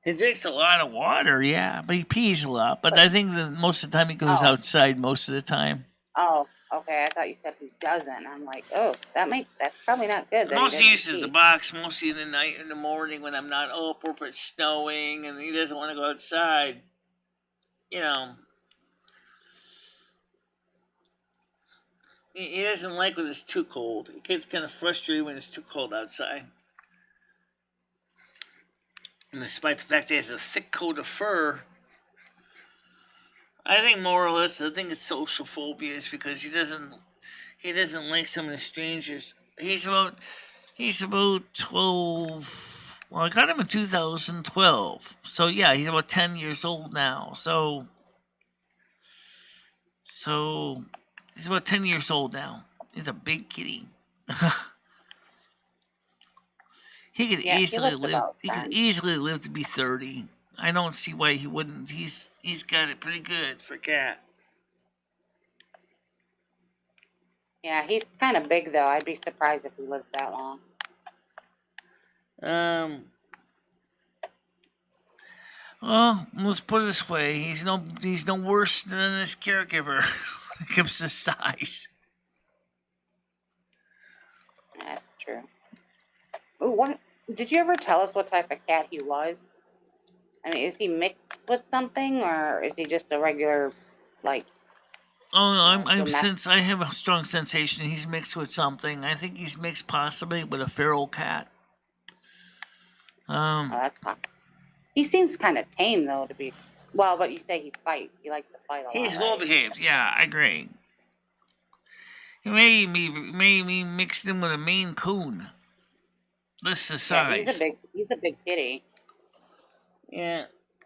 He drinks a lot of water, yeah, but he pees a lot. But I think that most of the time he goes outside most of the time. Oh, okay. I thought you said he doesn't. I'm like, oh, that's probably not good. Most he uses the box mostly in the night, in the morning when I'm not up, or if it's snowing and he doesn't want to go outside. He doesn't like when it's too cold. He gets kind of frustrated when it's too cold outside. And despite the fact that he has a thick coat of fur, I think more or less, I think it's social phobia is because he doesn't like some of the strangers. He's about 12. Well, I got him in 2012. So yeah, he's about 10 years old now. So he's about 10 years old now. He's a big kitty. He could easily live to be 30. I don't see why he wouldn't. He's got it pretty good for a cat. Yeah, he's kind of big though. I'd be surprised if he lived that long. Well, let's put it this way: he's no worse than his caregiver when it comes to size. That's true. Ooh, what did you ever tell us what type of cat he was? I mean, is he mixed with something, or is he just a regular, like? Oh no, I have a strong sensation he's mixed with something. I think he's mixed possibly with a feral cat. Oh, that's fine. He seems kind of tame though, to be. Well, but you say he fights. He likes to fight a lot. He's well behaved. Yeah, I agree. He may be mixed in with a Maine Coon. This is the size. Yeah, he's a big kitty. Yeah.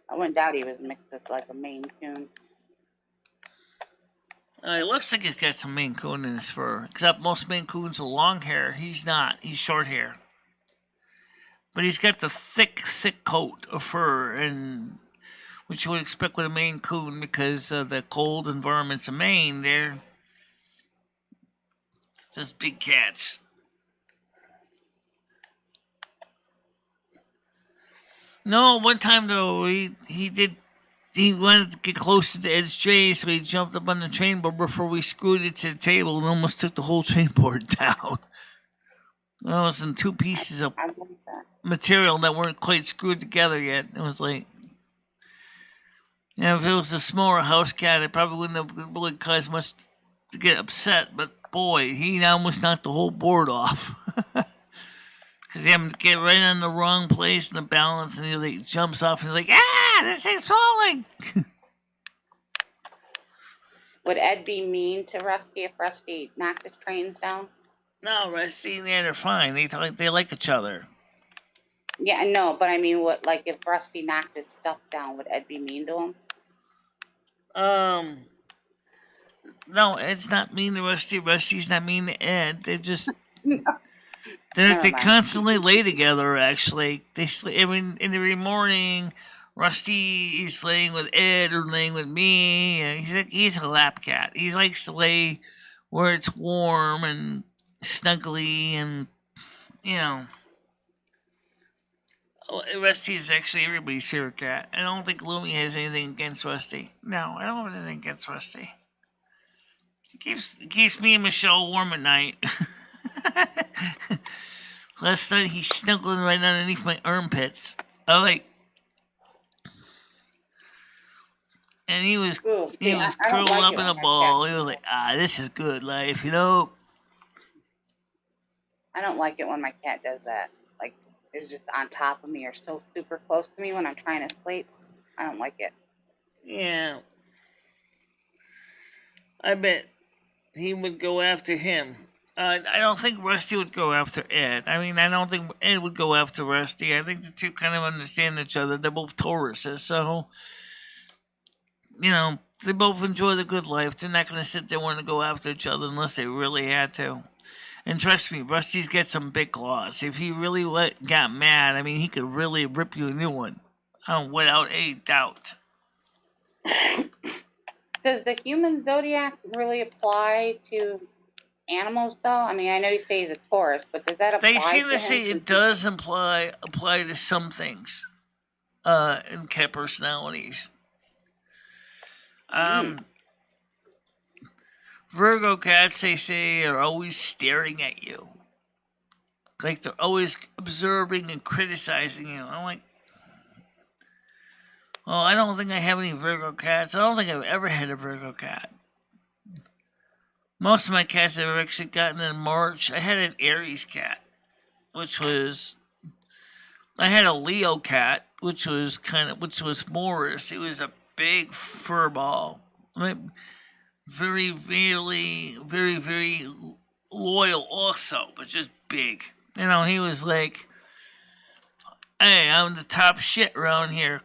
I wouldn't doubt he was mixed with like a Maine Coon. It looks like he's got some Maine Coon in his fur. Except most Maine Coons are long hair. He's not. He's short hair. But he's got the thick coat of fur, and which you would expect with a Maine Coon because of the cold environments of Maine. They're just big cats. No, one time though he he wanted to get closer to Ed's tray, so he jumped up on the train board before we screwed it to the table and almost took the whole train board down. That was in two pieces of I believe that. material that weren't quite screwed together yet. It was like, if it was a smaller house cat, it probably wouldn't have really caused much to get upset. But boy, he almost knocked the whole board off. Because he happened to get right on the wrong place in the balance, and he like jumps off and he's like, this thing's falling. Would Ed be mean to Rusty if Rusty knocked his trains down? No, Rusty and Ed are fine. They like each other. Yeah, I know, but I mean, if Rusty knocked his stuff down, would Ed be mean to him? No, Ed's not mean to Rusty. Rusty's not mean to Ed. They're just they Never mind. constantly lay together. Actually, they sleep every morning. Rusty is laying with Ed or laying with me. And he's a lap cat. He likes to lay where it's warm and snuggly, and Rusty is actually everybody's favorite cat. I don't think Lumi has anything against Rusty. No, I don't have anything against Rusty. It keeps me and Michelle warm at night. Last night he's snuggling right underneath my armpits. And he was Ooh, he see, was I don't curled like up it in a when my ball. cat- He was like, this is good life, I don't like it when my cat does that. Like, is just on top of me or so super close to me when I'm trying to sleep. I don't like it. Yeah. I bet he would go after him. I don't think Rusty would go after Ed. I mean, I don't think Ed would go after Rusty. I think the two kind of understand each other. They're both Tauruses, so, they both enjoy the good life. They're not going to sit there wanting to go after each other unless they really had to. And trust me, Rusty's got some big claws. If he really got mad, I mean, he could really rip you a new one. Without a doubt. Does the human zodiac really apply to animals, though? I mean, I know you say he's a Taurus, but does that apply They seem to to him? say it does apply to some things in cat personalities. Virgo cats, they say, are always staring at you. Like they're always observing and criticizing you. I'm like, well, I don't think I have any Virgo cats. I don't think I've ever had a Virgo cat. Most of my cats I've actually gotten in March. I had an Aries cat, I had a Leo cat, which was Morris. It was a big fur ball. Very, very, very, very loyal also, but just big. He was like, hey, I'm the top shit around here.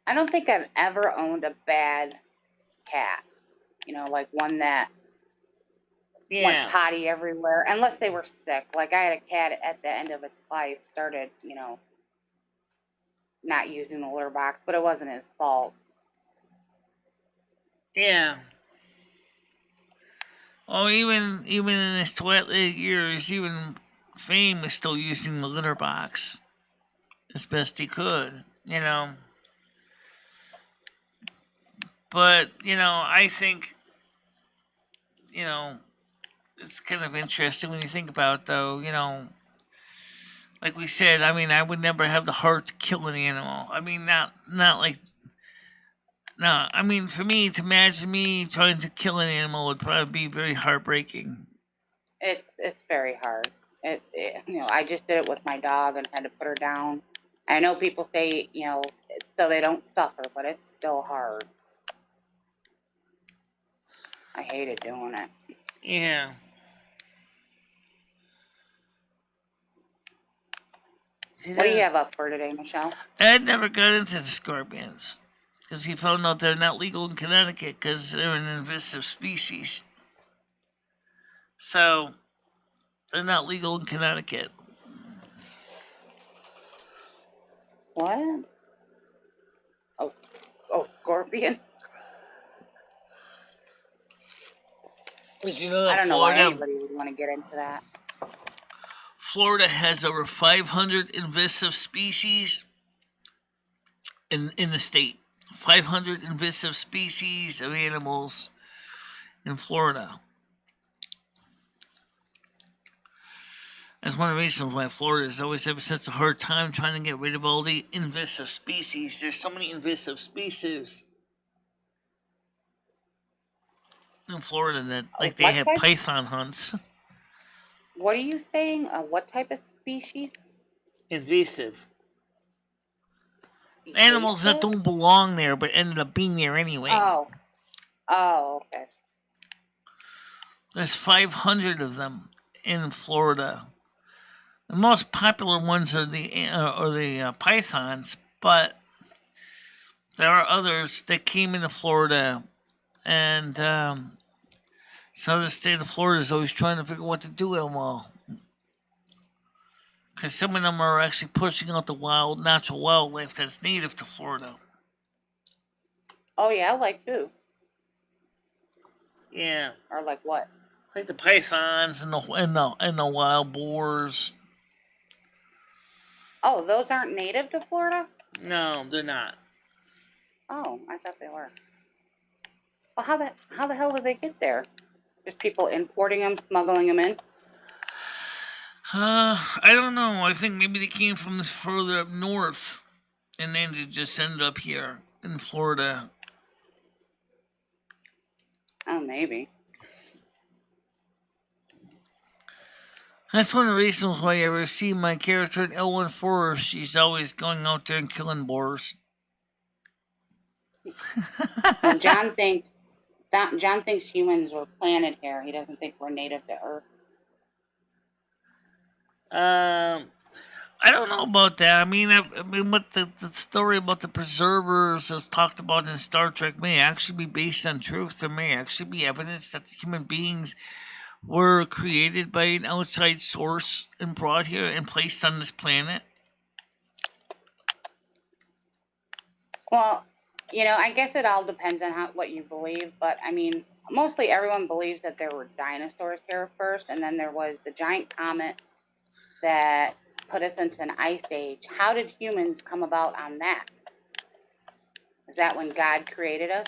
I don't think I've ever owned a bad cat. Like one that went potty everywhere, unless they were sick. Like I had a cat at the end of its life started, not using the litter box, but it wasn't his fault. Yeah. Oh, even in his twilight years, even Fame was still using the litter box as best he could, But, I think, it's kind of interesting when you think about it, though, like we said, I mean, I would never have the heart to kill an animal. I mean, not like, no, I mean, for me, to imagine me trying to kill an animal would probably be very heartbreaking. It's very hard. I just did it with my dog and had to put her down. I know people say, so they don't suffer, but it's still hard. I hated doing it. Yeah. What do you have up for today, Michelle? Ed never got into the scorpions because he found out they're not legal in Connecticut because they're an invasive species. So, they're not legal in Connecticut. What? Oh, scorpion? But you know that I don't know why Florida, anybody would want to get into that. Florida has over 500 invasive species, in the state. 500 invasive species of animals in Florida. That's one of the reasons why Florida has always had such a hard time trying to get rid of all the invasive species. There's so many invasive species in Florida that, like, they have python hunts. What are you saying? What type of species? Invasive. Animals that don't belong there but ended up being there anyway. Oh, okay. There's 500 of them in Florida. The most popular ones are the pythons, but there are others that came into Florida, and so the state of Florida is always trying to figure out what to do with them all. Because some of them are actually pushing out the natural wildlife that's native to Florida. Oh yeah, like who? Yeah. Or like what? Like the pythons and the wild boars. Oh, those aren't native to Florida? No, they're not. Oh, I thought they were. Well, how the hell did they get there? Just people importing them, smuggling them in? I don't know. I think maybe they came from further up north, and then they just ended up here in Florida. Oh, maybe. That's one of the reasons why I ever see my character in L14. She's always going out there and killing boars. Well, John thinks humans were planted here. He doesn't think we're native to Earth. I don't know about that. I mean, what the story about the preservers as talked about in Star Trek may actually be based on truth. There may actually be evidence that human beings were created by an outside source and brought here and placed on this planet. Well, I guess it all depends on what you believe, but I mean, mostly everyone believes that there were dinosaurs here first, and then there was the giant comet that put us into an ice age. How did humans come about on that? Is that when God created us?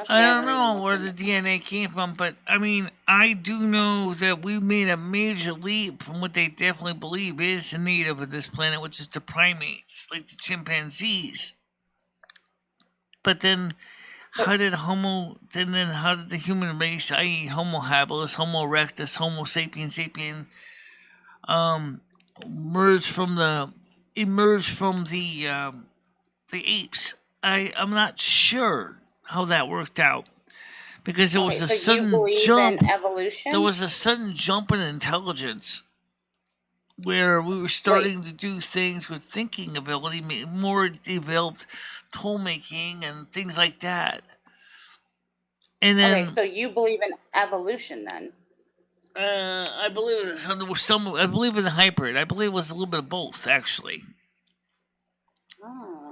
I don't know where the DNA came from, but I mean, I do know that we made a major leap from what they definitely believe is native of this planet, which is the primates, like the chimpanzees. But then, how did the human race, i.e., Homo habilis, Homo erectus, Homo sapiens sapien, emerge from the apes? I'm not sure how that worked out, because there was a sudden jump. There was a sudden jump in intelligence, where we were starting to do things with thinking ability, more developed tool making and things like that. And then, so you believe in evolution then? I believe I believe in the hybrid. I believe it was a little bit of both, actually. Oh.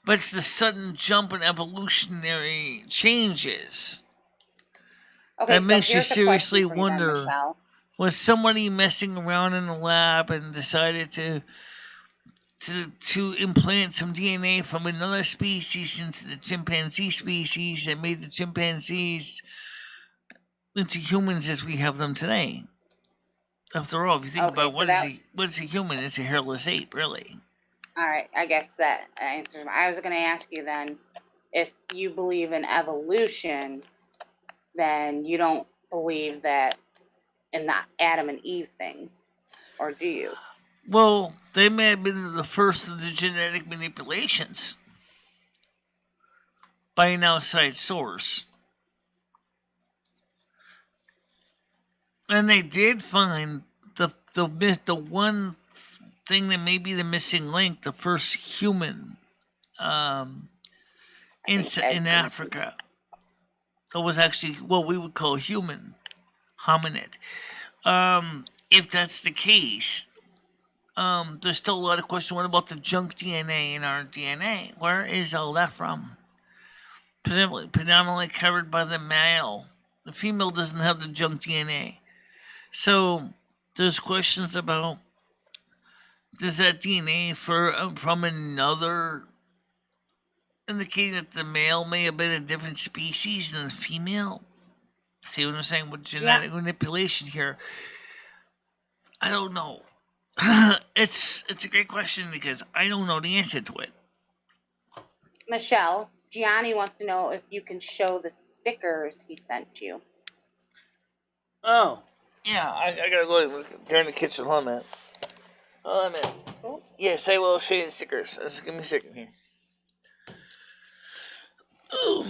But it's the sudden jump in evolutionary changes that makes you seriously wonder, was somebody messing around in the lab and decided to implant some DNA from another species into the chimpanzee species that made the chimpanzees into humans as we have them today? After all, if you think about what is a human, it's a hairless ape, really. All right, I guess that answers. I was going to ask you then, if you believe in evolution, then you don't believe that in the Adam and Eve thing, or do you? Well, they may have been the first of the genetic manipulations by an outside source. And they did find the one thing that may be the missing link, the first human in Africa. That was actually what we would call human, hominid. If that's the case, there's still a lot of questions. What about the junk DNA in our DNA? Where is all that from? Predominantly covered by the male. The female doesn't have the junk DNA. So there's questions about does that DNA from another indicating that the male may have been a different species than the female? See what I'm saying with genetic manipulation here? I don't know. It's a great question because I don't know the answer to it. Michelle, Gianni wants to know if you can show the stickers he sent you. Oh, yeah, I gotta go during the kitchen. Hold on a minute. Hold on a minute. Cool. Yes, I will show you the stickers. Just give me a second here. Ooh.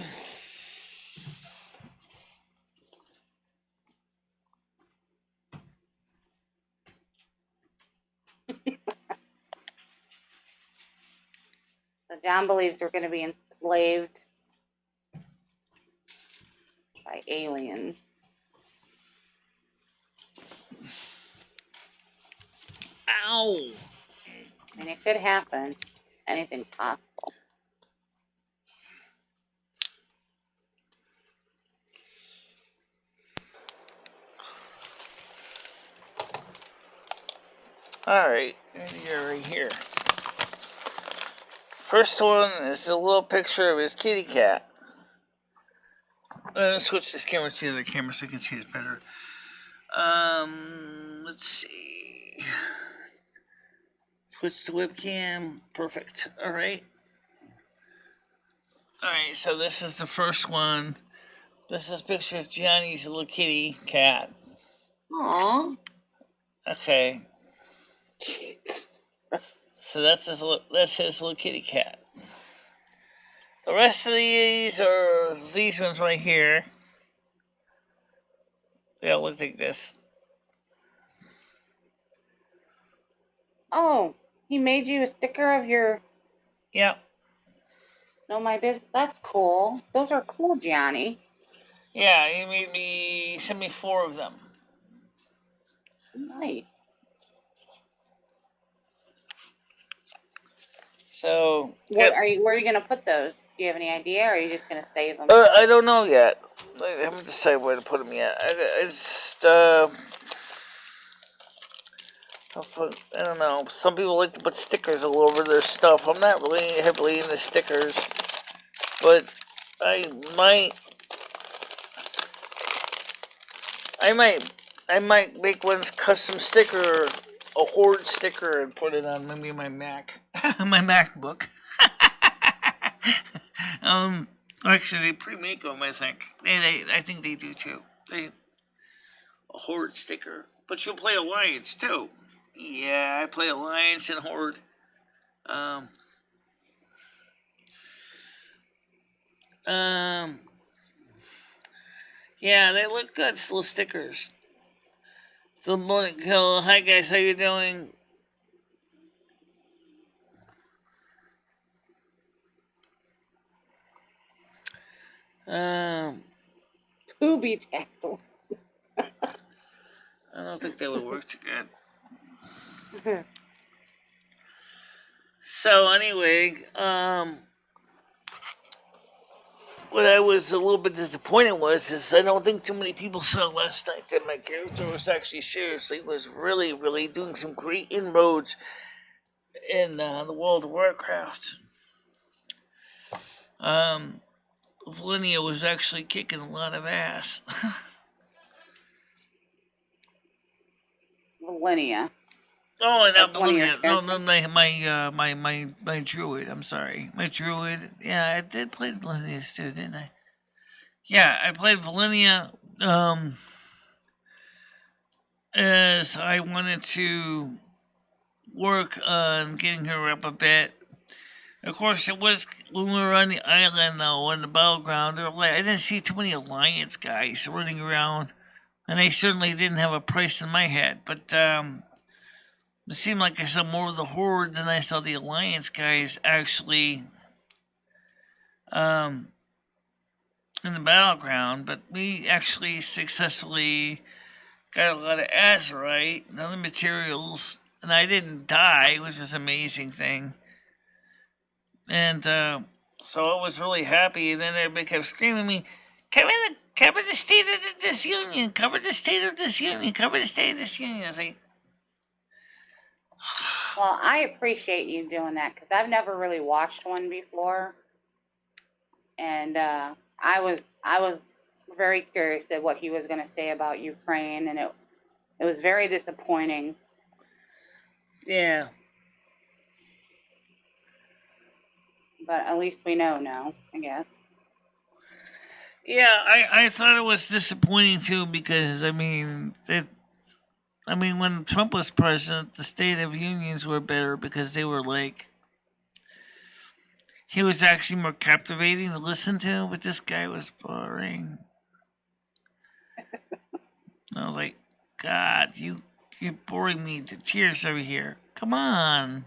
So John believes we're going to be enslaved by aliens. Ow! And it could happen. Anything's possible. Alright, you're right here. First one is a little picture of his kitty cat. Let's switch this camera to the other camera so you can see it better. Let's see. Switch to webcam. Perfect. Alright. Alright, so this is the first one. This is a picture of Gianni's little kitty cat. Aww. Okay. So that's his little kitty cat. The rest of these are these ones right here. They all look like this. Oh, he made you a sticker of your Yep. Know My Business. That's cool. Those are cool, Gianni. Yeah, he sent me 4 of them. Nice. So Where are you gonna put those? Do you have any idea, or are you just gonna save them? I don't know yet. I haven't decided where to put them yet. I just I don't know. Some people like to put stickers all over their stuff. I'm not really heavily into stickers, but I might make one custom sticker, a horde sticker, and put it on maybe my Mac, my MacBook. Actually, they pre-make them. I think I think they do too. A horde sticker, but you'll play Alliance too. Yeah, I play Alliance and Horde. Yeah, they look good. Little stickers. So, hi guys, how you doing? Booby tackle. I don't think that would work too good. So anyway, what I was a little bit disappointed is I don't think too many people saw last night that my character was actually really doing some great inroads in the World of Warcraft. Valenia was actually kicking a lot of ass. Valenia. Oh, not Valenia. No, my druid. I'm sorry, my druid. Yeah, I did play Valenia too, didn't I? Yeah, I played Valenia. As I wanted to work on getting her up a bit. Of course, it was when we were on the island, though, on the battleground. I didn't see too many Alliance guys running around, and they certainly didn't have a price in my head. But it seemed like I saw more of the Horde than I saw the Alliance guys actually in the battleground. But we actually successfully got a lot of azurite and other materials, and I didn't die, which was an amazing thing. And so I was really happy, and then everybody kept screaming at me, cover the state of this union, cover the state of this union, cover the state of this union. I was like, Well, I appreciate you doing that because I've never really watched one before, and I was very curious at what he was going to say about Ukraine, and it was very disappointing. Yeah. But at least we know now, I guess. Yeah, I thought it was disappointing too because when Trump was president, the State of Unions were better because they were like he was actually more captivating to listen to, but this guy was boring. I was like, God, you're boring me to tears over here. Come on.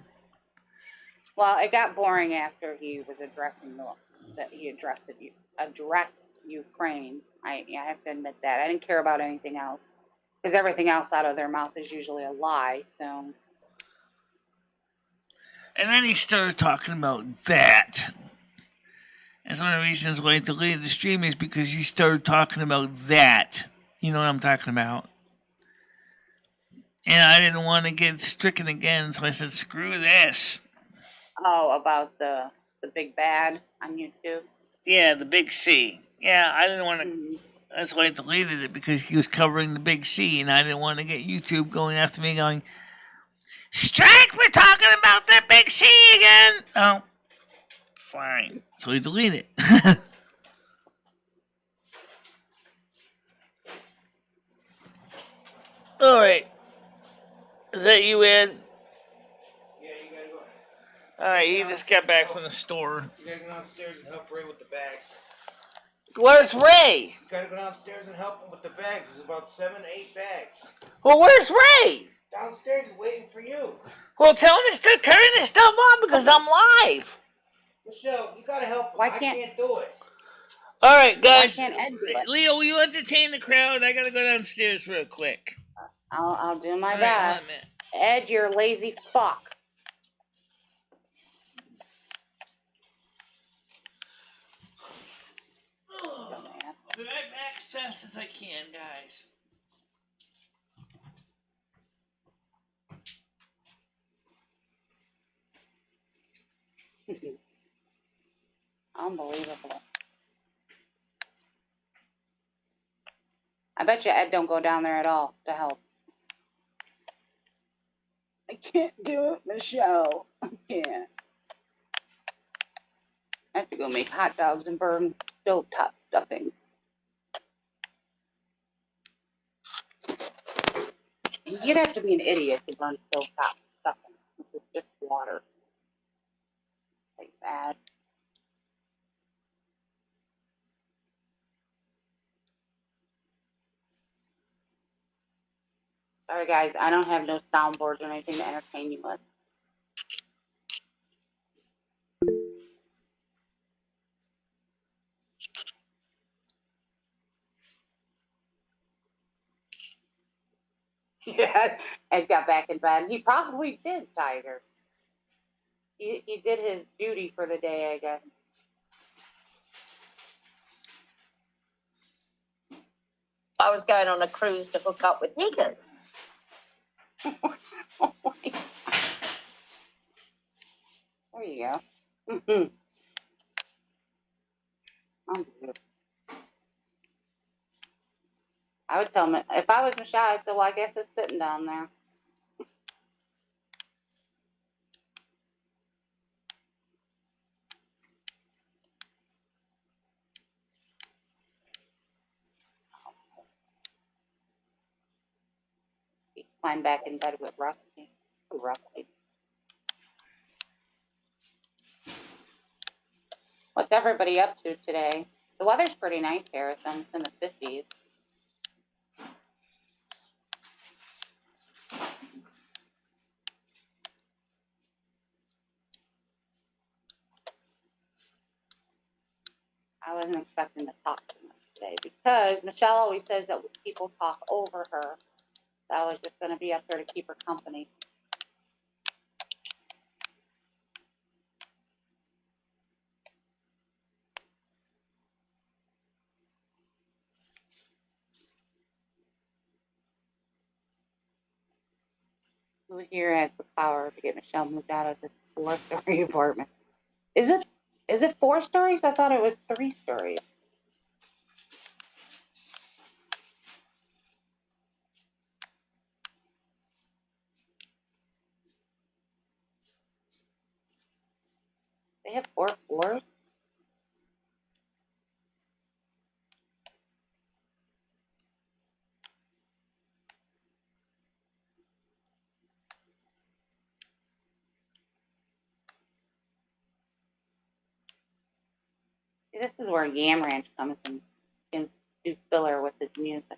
Well, it got boring after he was addressed Ukraine. I have to admit that. I didn't care about anything else because everything else out of their mouth is usually a lie. So. And then he started talking about that. That's one of the reasons why I deleted the stream is because he started talking about that. You know what I'm talking about. And I didn't want to get stricken again, so I said, screw this. Oh, about the big bad on YouTube? Yeah, the big C. Yeah, I didn't want to... Mm-hmm. That's why I deleted it, because he was covering the big C, and I didn't want to get YouTube going after me going, Strike, we're talking about the big C again! Oh, fine. So he deleted it. All right. Is that you, Ed? Yeah, you gotta go. All right, he just got back from the store. You gotta go downstairs and help Ray with the bags. Where's Ray? You gotta go downstairs and help him with the bags. There's about 7, 8 bags. Well, where's Ray? Downstairs, he's waiting for you. Well, tell him to start carrying this stuff on because I'm live. Michelle, you gotta help him. Why I can't- can't do it. All right, guys. Why can't Ed do it? Leo, will you entertain the crowd? I gotta go downstairs real quick. I'll do my All right, best. hold on a minute. Ed, you're a lazy fuck. I'll be right back as fast as I can, guys. Unbelievable. I bet you Ed don't go down there at all to help. I can't do it, Michelle. I can't. I have to go make hot dogs and burn stovetop stuffing. You'd have to be an idiot to burn stovetop stuffing. It's just water. Like that. Sorry guys, I don't have no soundboards or anything to entertain you with. Yeah, Ed got back in bed. He probably did, Tiger. He did his duty for the day, I guess. I was going on a cruise to hook up with niggas. There you go. I would tell him, if I was Michelle, I'd say, well, I guess it's sitting down there. He climbed back in bed with Rusty. Rusty. What's everybody up to today? The weather's pretty nice here. It's in the 50s. I wasn't expecting to talk too much today because Michelle always says that people talk over her. So I was just going to be up there to keep her company. Who here has the power to get Michelle moved out of this 4-story apartment? Is it 4 stories? I thought it was 3 stories. They have 4 floors? See, this is where Yam Ranch comes and can do filler with his music.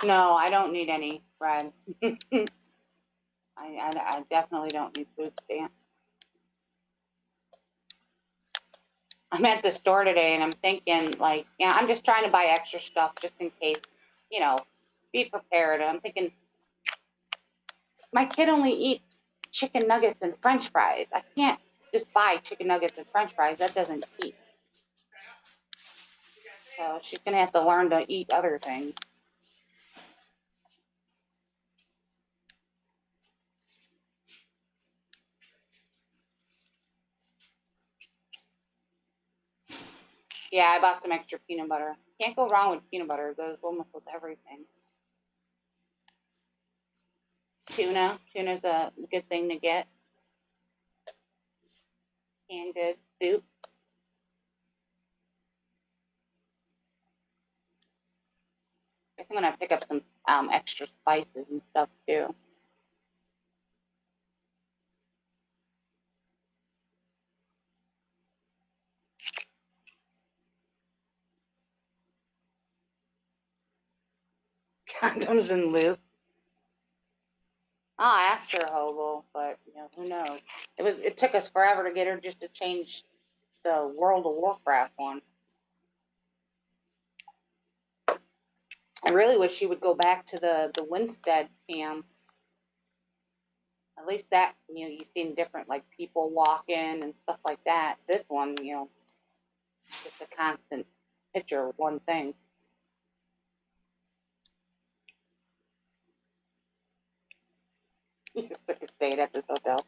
No, I don't need any bread. I definitely don't need food stamps. I'm at the store today and I'm thinking, like, yeah, I'm just trying to buy extra stuff just in case, you know, be prepared. And I'm thinking, my kid only eats chicken nuggets and French fries. I can't just buy chicken nuggets and French fries. That doesn't eat. So she's going to have to learn to eat other things. Yeah, I bought some extra peanut butter. Can't go wrong with peanut butter. It goes almost with everything. Tuna. Tuna's a good thing to get. Canned good soup. I guess I'm going to pick up some extra spices and stuff too. Condoms and lube. I asked her, Hobo, but you know, who knows? It took us forever to get her just to change the World of Warcraft one. I really wish she would go back to the Winstead cam. At least that, you know, you've seen different, like, people walking and stuff like that. This one, you know, just a constant picture of one thing. You just took a stayed at this hotel.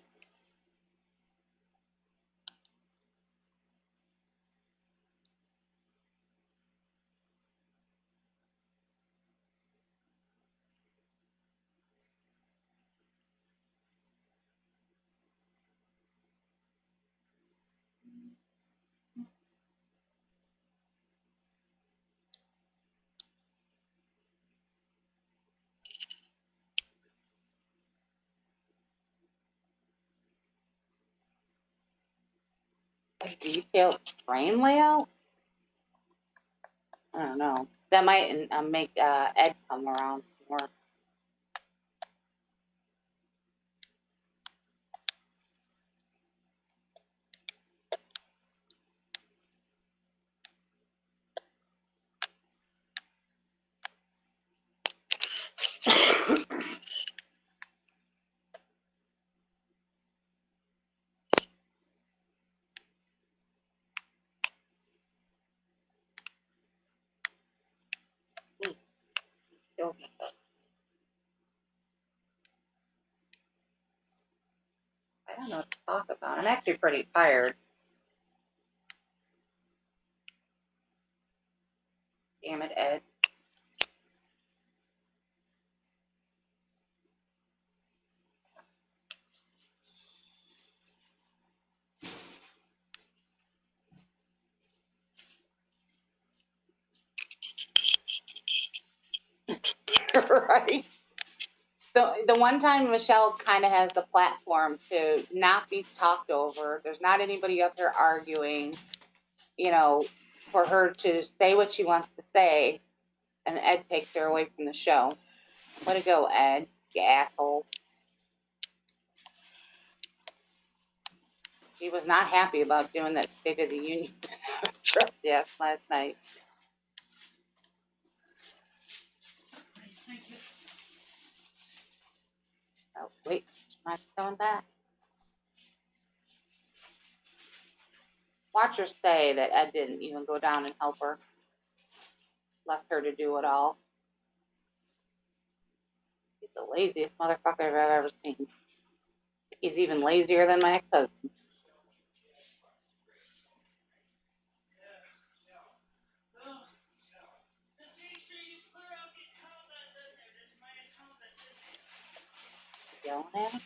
A detailed train layout? I don't know. That might make Ed come around more. I don't know what to talk about. I'm actually pretty tired. Damn it, Ed. Right? So the one time Michelle kind of has the platform to not be talked over, there's not anybody up here arguing, you know, for her to say what she wants to say, and Ed takes her away from the show. Way to go, Ed. You asshole. He was not happy about doing that State of the Union address last night. Oh, wait, I'm going back. Watch her say that Ed didn't even go down and help her. Left her to do it all. He's the laziest motherfucker I've ever seen. He's even lazier than my ex-husband. Yelling at him?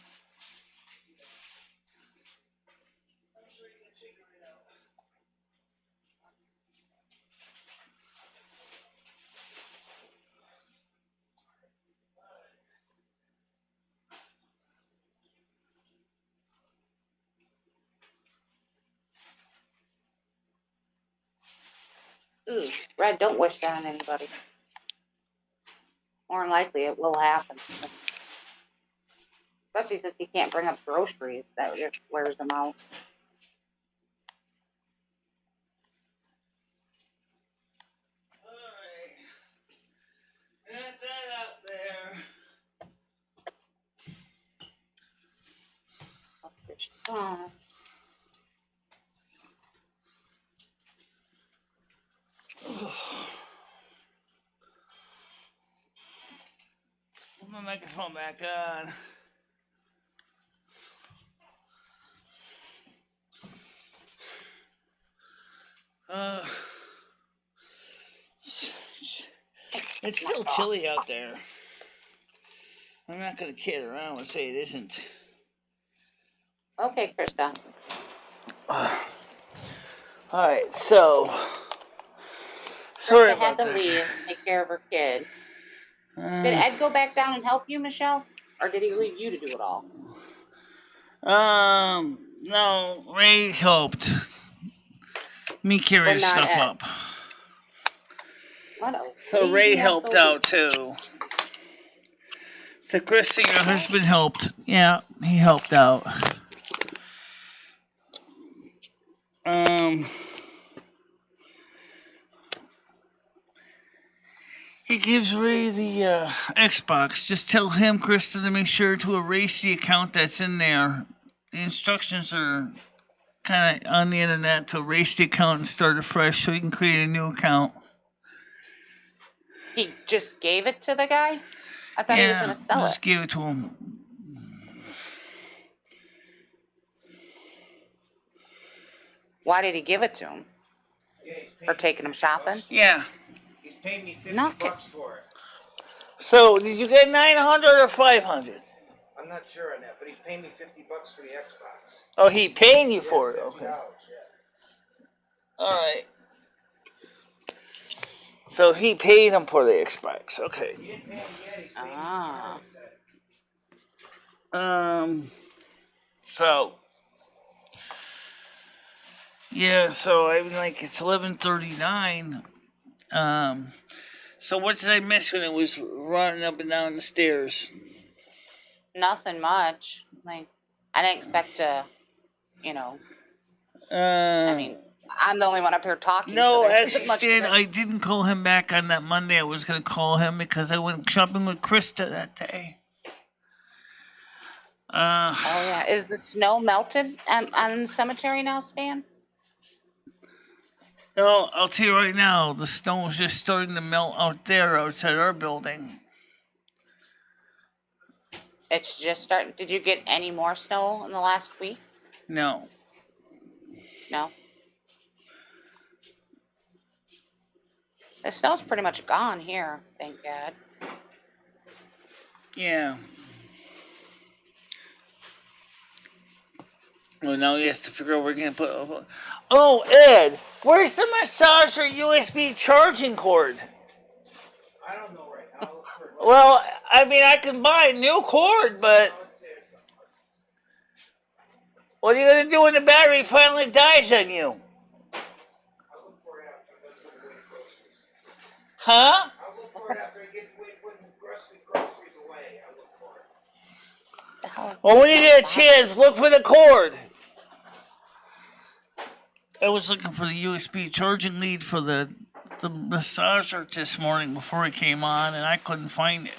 Ooh, Red, don't wish that on anybody. More than likely, it will happen. Especially since he can't bring up groceries. That just wears him out. Alright. Got that out there. Put my microphone back on. It's still chilly out there. I'm not going to kid around and say it isn't. Okay, Krista. Alright, so... Sorry Krista had about to that. leave, take care of her kid. Did Ed go back down and help you, Michelle? Or did he leave you to do it all? No, Ray helped me carry stuff Ed. up. So lazy Ray helped out too. So Christy, your husband helped. Yeah, he helped out. He gives Ray the Xbox. Just tell him, Krista, to make sure to erase the account that's in there. The instructions are kind of on the internet to erase the account and start afresh so you can create a new account. He just gave it to the guy? I thought he was going to sell it. Just gave it to him. Why did he give it to him? For taking him shopping? Yeah. He's paying me $50 for it. So, did you get 900 or 500? I'm not sure on that, but he's paying me $50 for the Xbox. Oh, he paying you for it? Okay. Yeah. Alright. So he paid him for the Xbox. Okay. He didn't pay him yet. He's paying me. So. Yeah, so I'm like, it's 11:39. So what did I miss when it was running up and down the stairs? Nothing much. Like, I didn't expect to, I mean, I'm the only one up here talking. No, so actually, Stan, I didn't call him back on that Monday. I was going to call him because I went shopping with Krista that day. Oh, yeah. Is the snow melted on the cemetery now, Stan? No, I'll tell you right now, the snow is just starting to melt out there outside our building. It's just starting. Did you get any more snow in the last week? No. No? The snow's pretty much gone here, thank God. Yeah. Well, now he has to figure out where we're going to put... Oh, Ed! Where's the massager USB charging cord? I don't know right now. Well, I mean, I can buy a new cord, but... What are you going to do when the battery finally dies on you? I'll look for it after I put away the groceries. Huh? I'll look for it after I get putting groceries away. I'll look for hell? Well, when you get a chance, look for the cord. I was looking for the USB charging lead for the massager this morning before it came on, and I couldn't find it.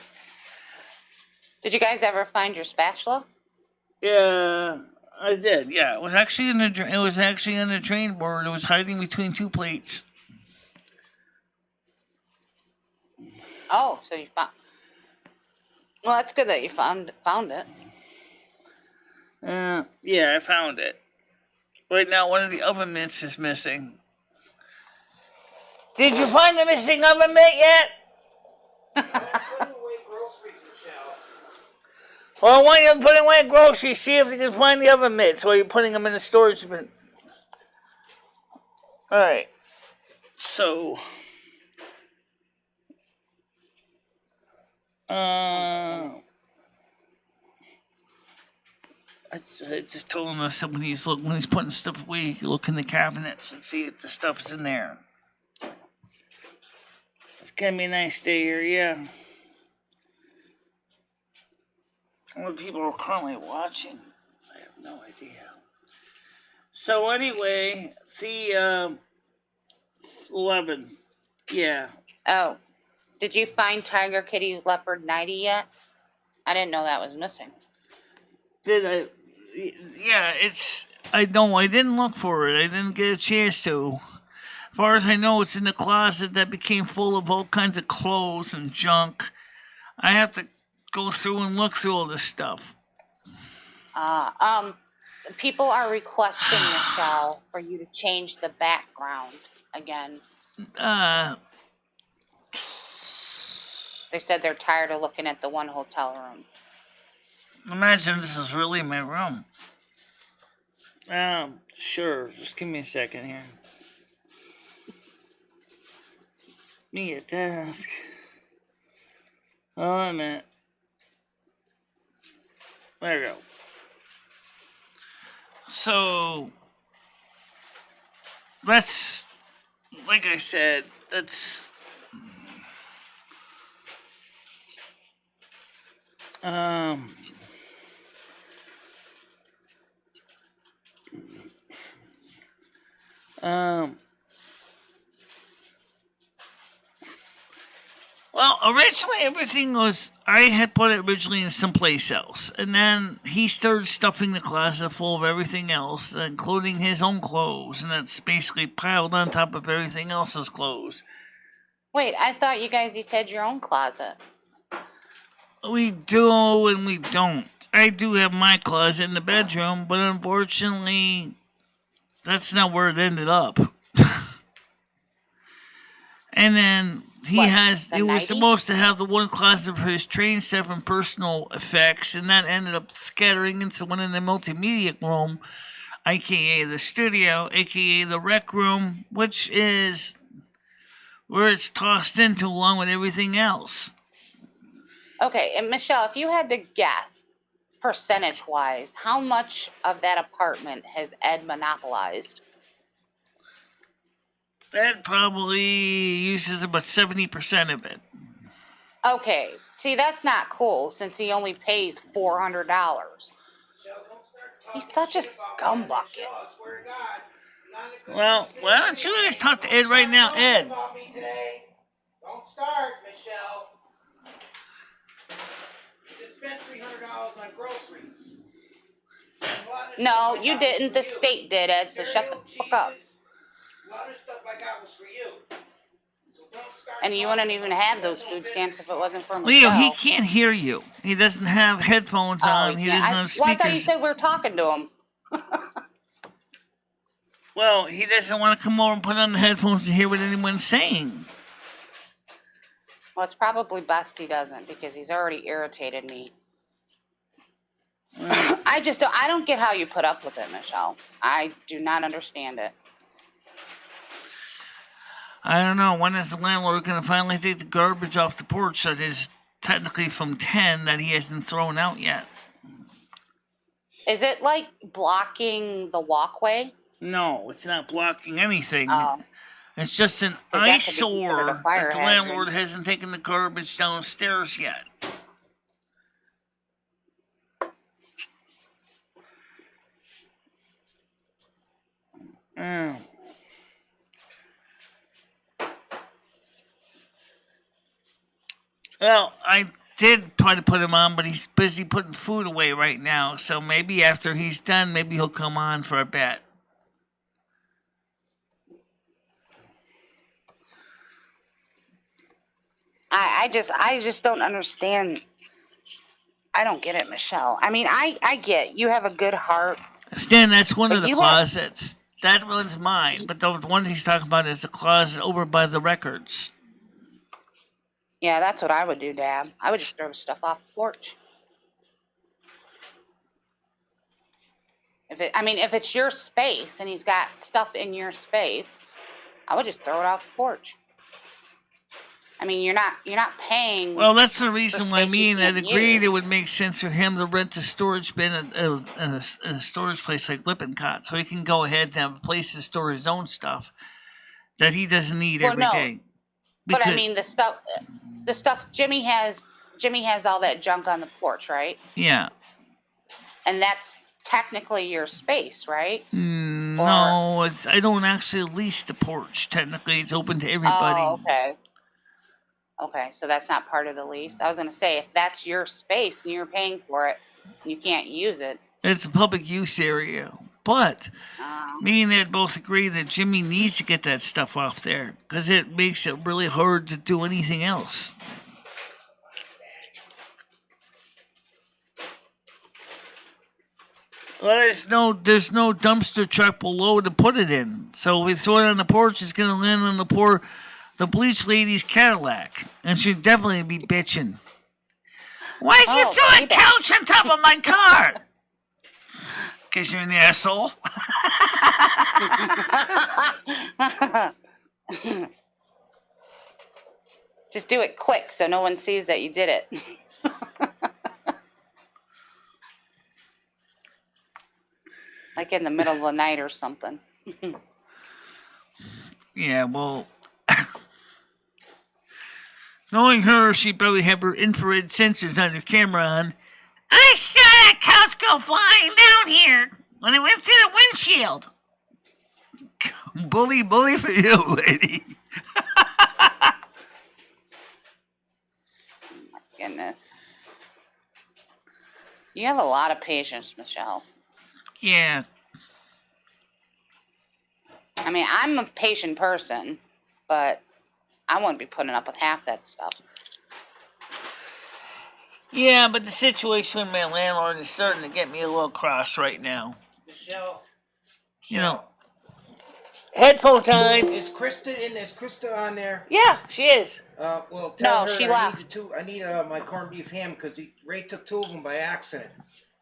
Did you guys ever find your spatula? Yeah, I did. Yeah, it was actually in the drain board. It was hiding between two plates. Oh, so you found. Well, that's good that you found it. Yeah, I found it. Right now, one of the oven mitts is missing. Did you find the missing oven mitt yet? Well, when you're putting away groceries, see if you can find the oven mitts while you're putting them in the storage bin. Alright. So. I just told him that when he's putting stuff away, he can look in the cabinets and see if the stuff's in there. It's gonna be a nice day here, yeah. What people are currently watching, I have no idea. So anyway, the 11, yeah. Oh, did you find Tiger Kitty's leopard nightie yet? I didn't know that was missing. Did I? Yeah, I didn't look for it. I didn't get a chance to. As far as I know, it's in the closet that became full of all kinds of clothes and junk. I have to go through and look through all this stuff. People are requesting, Michelle, for you to change the background again. They said they're tired of looking at the one hotel room. Imagine this is really my room. Sure. Just give me a second here. Me at desk. Oh, a minute. There we go. So, that's, like I said, that's, well, originally everything I had put it originally in someplace else. And then he started stuffing the closet full of everything else, including his own clothes. And that's basically piled on top of everything else's clothes. Wait, I thought you guys each had your own closet. We do and we don't. I do have my closet in the bedroom, but unfortunately, that's not where it ended up. And then he was supposed to have the one closet for his train stuff and personal effects, and that ended up scattering into one in the multimedia room, aka the studio, aka the rec room, which is where it's tossed into along with everything else. Okay, and Michelle, if you had to guess, percentage-wise, how much of that apartment has Ed monopolized? Ed probably uses about 70% of it. Okay, see, that's not cool, since he only pays $400. He's such a scumbucket. Well, why don't you guys talk to Ed right now, Ed? Don't start, Michelle. You just spent $300 on groceries. No, you didn't. The state did, Ed, so shut the fuck up. A lot of stuff I got was for you. So don't start. And you wouldn't even have those food stamps if it wasn't for Leo, Michelle. he can't hear you. He doesn't have headphones on. He doesn't have speakers. Well, I thought you said we were talking to him. Well, he doesn't want to come over and put on the headphones to hear what anyone's saying. Well, it's probably best he doesn't, because he's already irritated me. I don't get how you put up with it, Michelle. I do not understand it. I don't know. When is the landlord going to finally take the garbage off the porch that is technically from 10 that he hasn't thrown out yet? Is it like blocking the walkway? No, it's not blocking anything. Oh. It's just an eyesore that the landlord hasn't taken the garbage downstairs yet. Well, I did try to put him on, but he's busy putting food away right now. So maybe after he's done, maybe he'll come on for a bit. I just don't understand. I don't get it, Michelle. I mean, I get you have a good heart. Stan, that's one of the closets. That one's mine, but the one he's talking about is the closet over by the records. Yeah, that's what I would do, Dad. I would just throw the stuff off the porch. If it's your space and he's got stuff in your space, I would just throw it off the porch. I mean, you're not paying. Well, that's the reason why me and Ed agreed it would make sense for him to rent a storage bin in a storage place like Lippincott, so he can go ahead and have a place to store his own stuff that he doesn't need every day. But I mean, the stuff Jimmy has all that junk on the porch, right? Yeah. And that's technically your space, right? No, I don't actually lease the porch. Technically, it's open to everybody. Oh, okay. Okay, so that's not part of the lease. I was going to say, if that's your space and you're paying for it, you can't use it. It's a public use area. But me and Ed both agree that Jimmy needs to get that stuff off there because it makes it really hard to do anything else. Well, there's no dumpster truck below to put it in. So we throw it on the porch, it's going to land on the bleach lady's Cadillac. And she'd definitely be bitching. Why'd you throw a couch on top of my car? Because you're an asshole. Just do it quick so no one sees that you did it. Like in the middle of the night or something. Yeah, well, knowing her, she'd probably have her infrared sensors on her camera on. I saw that couch go flying down here when it went through the windshield. Bully for you, lady. Oh my goodness. You have a lot of patience, Michelle. Yeah. I mean, I'm a patient person, but I wouldn't be putting up with half that stuff. Yeah, but the situation with my landlord is starting to get me a little cross right now. Michelle. You know. Headphone time. Is Krista on there? Yeah, she is. Well, tell her she I left. I need my corned beef ham because Ray took two of them by accident.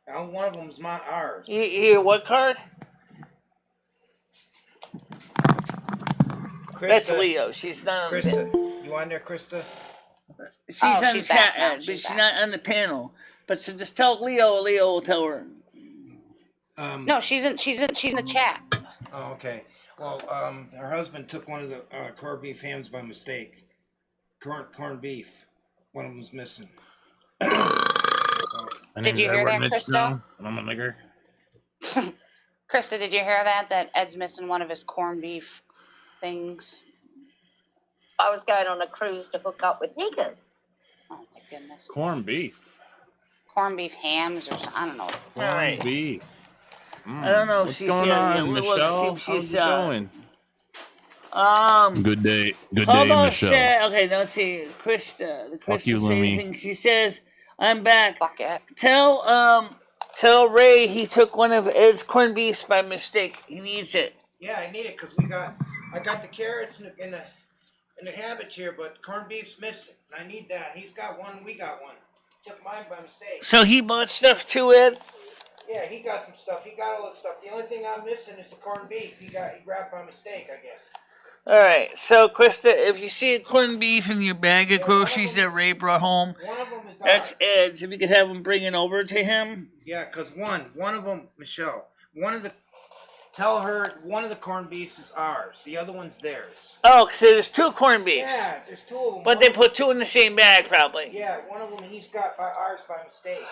One of them's ours. You hear what card? Krista, that's Leo. She's not on Krista, you on there, Krista? She's on the chat, but she's not on the panel. But so just tell Leo. Leo will tell her. No, she's in the chat. Oh, okay. Well, her husband took one of the corned beef hams by mistake. Corned beef. One of them's missing. Did you hear that, Krista? I'm a nigger. Krista, did you hear that? That Ed's missing one of his corned beef things. I was going on a cruise to hook up with niggers. Oh my goodness. Corned beef. Corned beef hams or something. I don't know. Corned beef. I don't know if What's she's going on, Michelle? How's it going? Good day. Good hold day, on, Michelle. Okay, now let's see. Krista. The Fuck you, Krista Lumi. thing. She says, I'm back. Fuck it. Tell Ray he took one of Ed's corned beefs by mistake. He needs it. Yeah, I need it because I got the carrots in the habit here, but corned beef's missing. I need that. He's got one. We got one. Took mine by mistake. So he bought stuff too, Ed? Yeah, he got some stuff. He got all that stuff. The only thing I'm missing is the corned beef. He grabbed by mistake, I guess. All right. So Krista, if you see a corned beef in your bag of groceries that Ray brought home, one of them is that's ours. Ed's. If you could have him bring it over to him. Yeah, because one of them, Michelle, tell her one of the corned beefs is ours. The other one's theirs. Oh, so there's two corned beefs. Yeah, there's two of them. But they put two in the same bag, probably. Yeah, one of them he's got ours by mistake.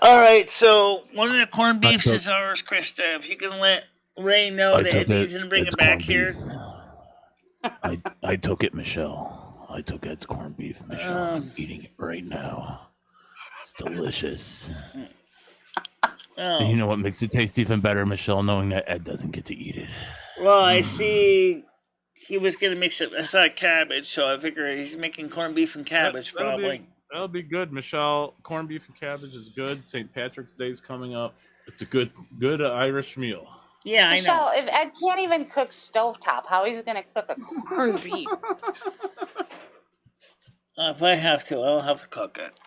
All right, so one of the corned beefs is ours, Krista. If you can let Ray know that took Eddie's it. gonna bring It's it back corned here? beef. I took it, Michelle. I took Ed's corned beef, Michelle. I'm eating it right now. It's delicious. And you know what makes it taste even better, Michelle? Knowing that Ed doesn't get to eat it. Well, I see he was gonna mix it. I saw cabbage, so I figure he's making corned beef and cabbage probably. That'll be good, Michelle. Corned beef and cabbage is good. St. Patrick's Day is coming up. It's a good Irish meal. Yeah, I know. Michelle, if Ed can't even cook stovetop, how is he going to cook a corned beef? If I have to, I'll have to cook it.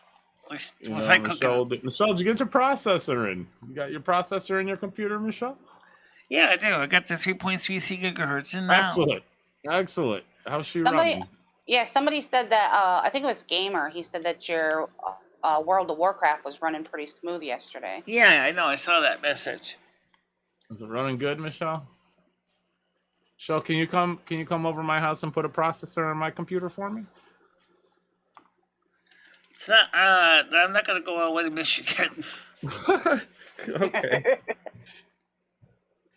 If I cook it. Michelle, did you get your processor in? You got your processor in your computer, Michelle? Yeah, I do. I got the 3.33 gigahertz in now. Excellent. How's she running? Yeah, somebody said that, I think it was Gamer, he said that your World of Warcraft was running pretty smooth yesterday. Yeah, I know. I saw that message. Is it running good, Michelle? Michelle, can you come over my house and put a processor on my computer for me? It's not. I'm not gonna go all the way to Michigan. Okay.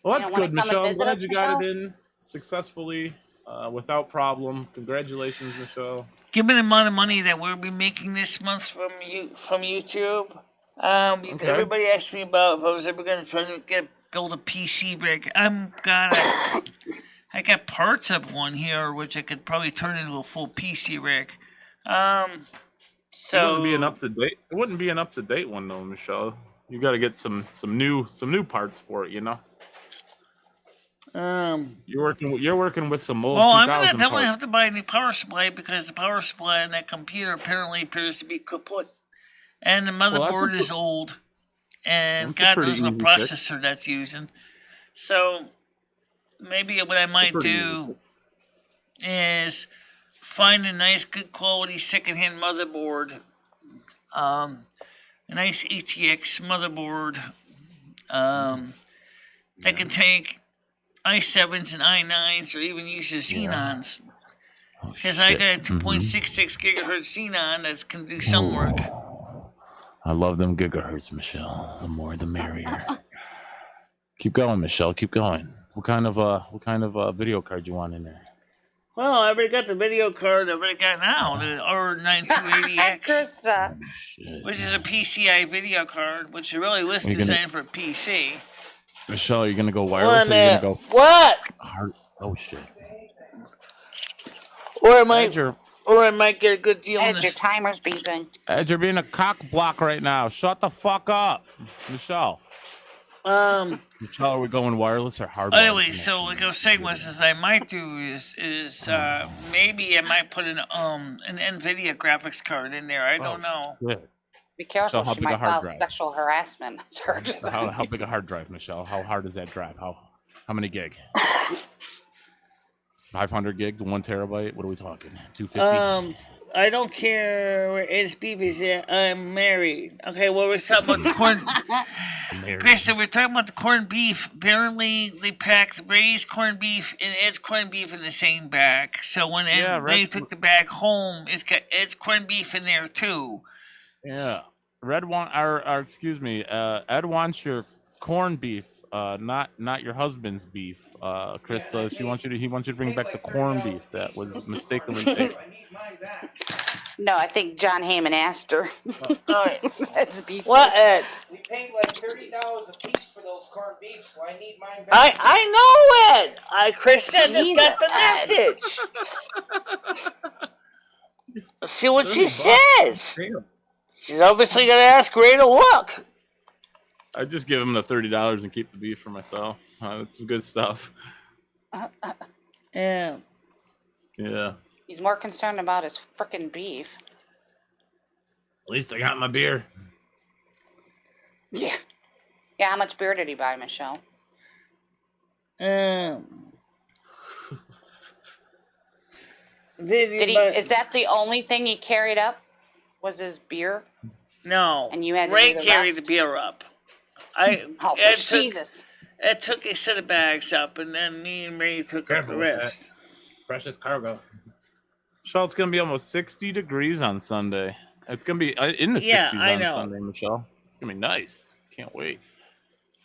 Well, that's good, Michelle. I'm glad you got it in successfully, without problem. Congratulations, Michelle. Given the amount of money that we'll be making this month from YouTube, everybody asked me about if I was ever gonna try to build a PC rig. I got parts of one here, which I could probably turn into a full PC rig. So it wouldn't be an up to date one though, Michelle. You got to get some new parts for it, you know. You're working with some old. I'm gonna definitely have to buy a new power supply because the power supply in that computer apparently appears to be kaput, and the motherboard is old, and God knows what processor that's using. So maybe what I might do is find a nice, good quality secondhand motherboard, a nice ATX motherboard that can take i7s and i9s or even use the Xenons. Because I got a 2.66 gigahertz Xenon that can do some work. I love them gigahertz, Michelle. The more the merrier. Keep going, Michelle. Keep going. What kind of video card you want in there? Well, I already got the video card I already got now, the R9280X, which is a PCI video card, which is really listed designed for a PC. Michelle, you're gonna go wireless or you're gonna go hard? Oh shit! Or I might get a good deal on this. Your timer's beeping. Ed, you're being a cock block right now. Shut the fuck up, Michelle. Michelle, are we going wireless or hardwired? Anyway, so like I was saying I might do is maybe I might put an NVIDIA graphics card in there. I don't know. Good. Be careful, Michelle, she might file sexual harassment charges. How big a hard drive, Michelle? How hard is that drive? How many gig? 500 gig to 1 terabyte? What are we talking? 250? I don't care where Ed's beef is at. I'm married. Okay, well, we're talking about the corn. Chris, so we're talking about the corned beef. Apparently, they packed Ray's corned beef and Ed's corned beef in the same bag. So when Ray took the bag home, it's got Ed's corned beef in there too. Yeah. Ed wants your corned beef, not your husband's beef. Krista, he wants you to bring back the corned beef that was mistakenly taken. No, I think John Heyman asked her. That's beef. What, Ed? We paid like $30 a piece for those corned beef, so I need mine back. I know, Ed. Krista just got the message. Let's see what she says. She's obviously gonna ask Ray to look. I just give him the $30 and keep the beef for myself. That's some good stuff. Yeah. Yeah. He's more concerned about his frickin' beef. At least I got my beer. Yeah. Yeah, how much beer did he buy, Michelle? Is that the only thing he carried up? Was his beer? No. And you had to Ray do the carried rest? the beer up. Jesus. Ed took a set of bags up, and then me and Ray took up the rest. Precious cargo. Michelle, it's going to be almost 60 degrees on Sunday. It's going to be in the 60s on Sunday, Michelle. It's going to be nice. Can't wait.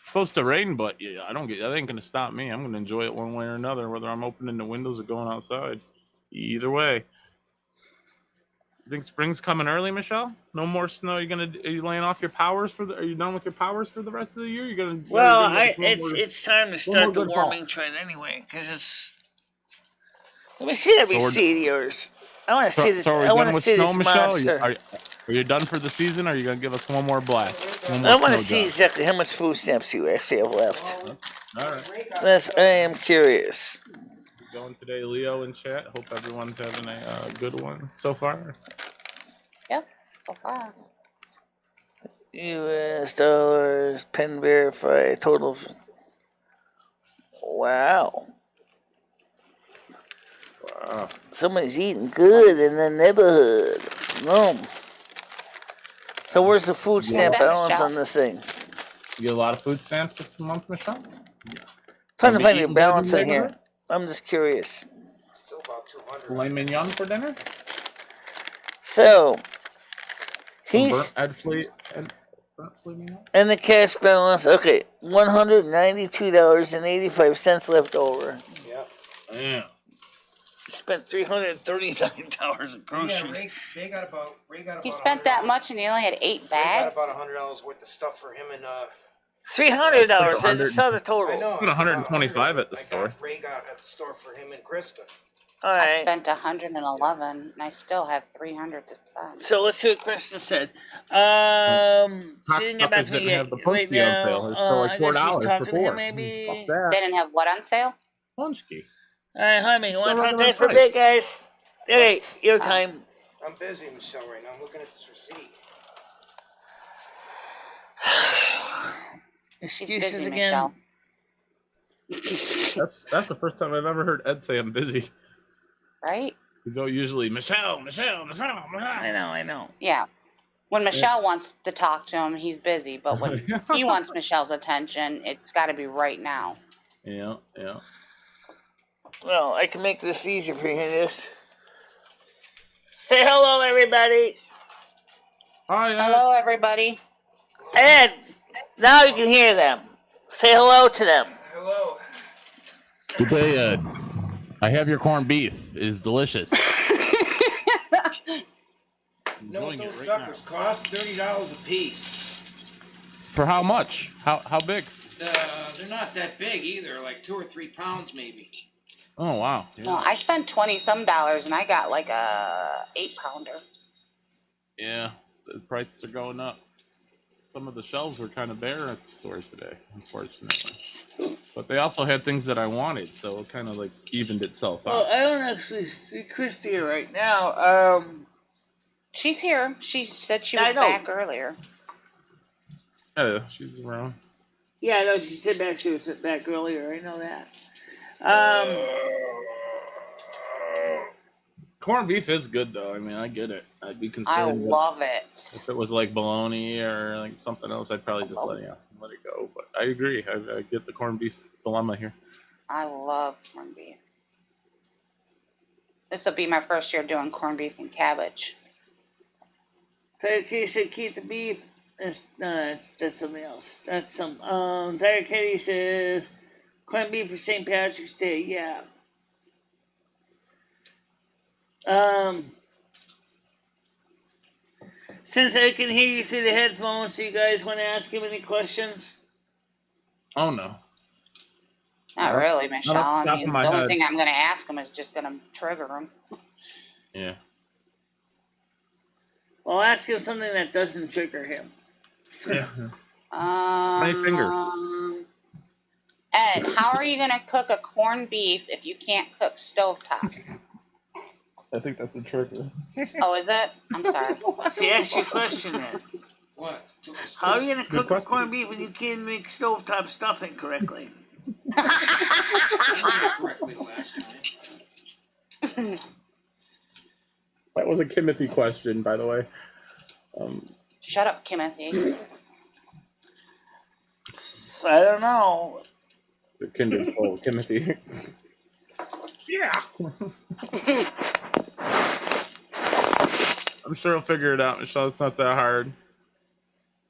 supposed to rain, but yeah, that ain't gonna stop me. I'm gonna enjoy it one way or another, whether I'm opening the windows or going outside. Either way. You think spring's coming early, Michelle? No more snow. Are you laying off your powers are you done with your powers for the rest of the year? You're gonna Well, it's time to start the warming trend anyway, because it's. Let me see that receipt of yours. I want to see this. So are we I want done to with see snow, this Michelle? monster. Are you done for the season? Or are you gonna give us one more blast? I want to see exactly how much food stamps you actually have left. All right. I am curious. Going today, Leo in chat. Hope everyone's having a good one so far. Yep, so far. U.S. dollars, pen verify, total. Wow. Wow. Somebody's eating good in the neighborhood. No. So where's the food stamp balance on this thing? You get a lot of food stamps this month, Michelle? Trying to find your balance in here. I'm just curious. Still about 200. Filet mignon for dinner? So, and the cash balance, okay, $192.85 left over. Yep. Yeah. Spent $339 in groceries. Yeah, Ray got about He spent that much and he only had 8 bags? Ray got about $100 worth of stuff for him and $300. I just saw the total. I know. Put 125 at the store. Ray got at the store for him and Krista. All right. I spent 111 and I still have 300 to spend. So let's see what Krista said. She didn't get back to me yet. Right now, I guess she's talking to him maybe. They didn't have what on sale? Punchki. All right, honey, you want to talk to for a bit, guys? Hey, your time. I'm busy, Michelle, right now. I'm looking at this receipt. Excuses busy, again. That's the first time I've ever heard Ed say I'm busy. Right? He's usually Michelle. I know. Yeah. When Michelle wants to talk to him, he's busy. But when he wants Michelle's attention, it's got to be right now. Yeah. Well, I can make this easier for you. Just say hello, everybody. Hi, Ed. Hello, everybody. Ed, now you can hear them. Say hello to them. Hello. Good day, Ed. I have your corned beef. It is delicious. You know what those suckers cost? $30 a piece. For how much? How big? They're not that big either, like 2 or 3 pounds maybe. Oh, wow. Yeah. Well, I spent $20-some and I got like a 8-pounder. Yeah, the prices are going up. Some of the shelves were kind of bare at the store today, unfortunately. But they also had things that I wanted, so it kind of like evened itself out. Well, I don't actually see Christy here right now. She's here. She said she was back earlier. Yeah, she's around. Yeah, I know she said she was back earlier. I know that. Corned beef is good, though. I mean, I get it. I'd be concerned. I love it. If it was like bologna or like something else, I'd probably just let it go. But I agree. I get the corned beef dilemma here. I love corned beef. This will be my first year doing corned beef and cabbage. Tiger Kitty said keep the beef. That's something else. That's some. Tiger Kitty says corned beef for St. Patrick's Day. Yeah. Since I can hear you through the headphones, do you guys want to ask him any questions? Oh, no. Not really, Michelle. I mean, the only thing I'm going to ask him is just going to trigger him. Yeah. Well, ask him something that doesn't trigger him. Yeah. My fingers. Ed, how are you going to cook a corned beef if you can't cook stovetop? I think that's a trigger. Oh, is it? I'm sorry. See, ask your question then. What? How are you going to cook a corned beef when you can't make stovetop stuffing correctly? Correctly last time. That was a Timothy question, by the way. Shut up, Timothy. I don't know. The kindred soul, Timothy. Yeah. I'm sure he'll figure it out, Michelle. It's not that hard.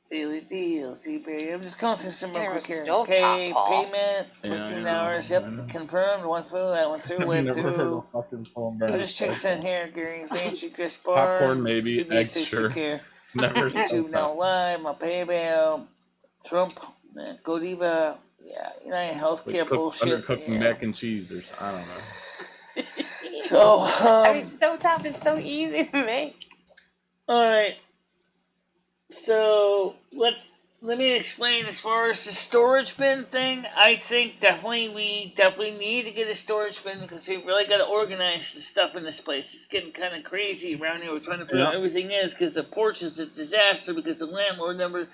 Daily deals, eBay. I'm just going through some real quick here. Stovetop, Okay, Paul. payment, Yeah, 15 I know, hours. I Yep, know. confirmed. One through, that one through, I've went never heard through. of fucking phone I'll bag. just check in here, Gary. Thank you, Chris Popcorn, Barr. maybe. CBS Eggs, Station sure. Care. Never. YouTube now live. My PayPal. Trump. Godiva. Yeah, United Healthcare bullshit. Undercooked Yeah. mac and cheese or something. I don't know. So, I mean, stovetop is so easy to make. alright. So, let me explain as far as the storage bin thing. I think we definitely need to get a storage bin because we really got to organize the stuff in this place. It's getting kind of crazy around here. We're trying to figure out everything is because the porch is a disaster because the landlord never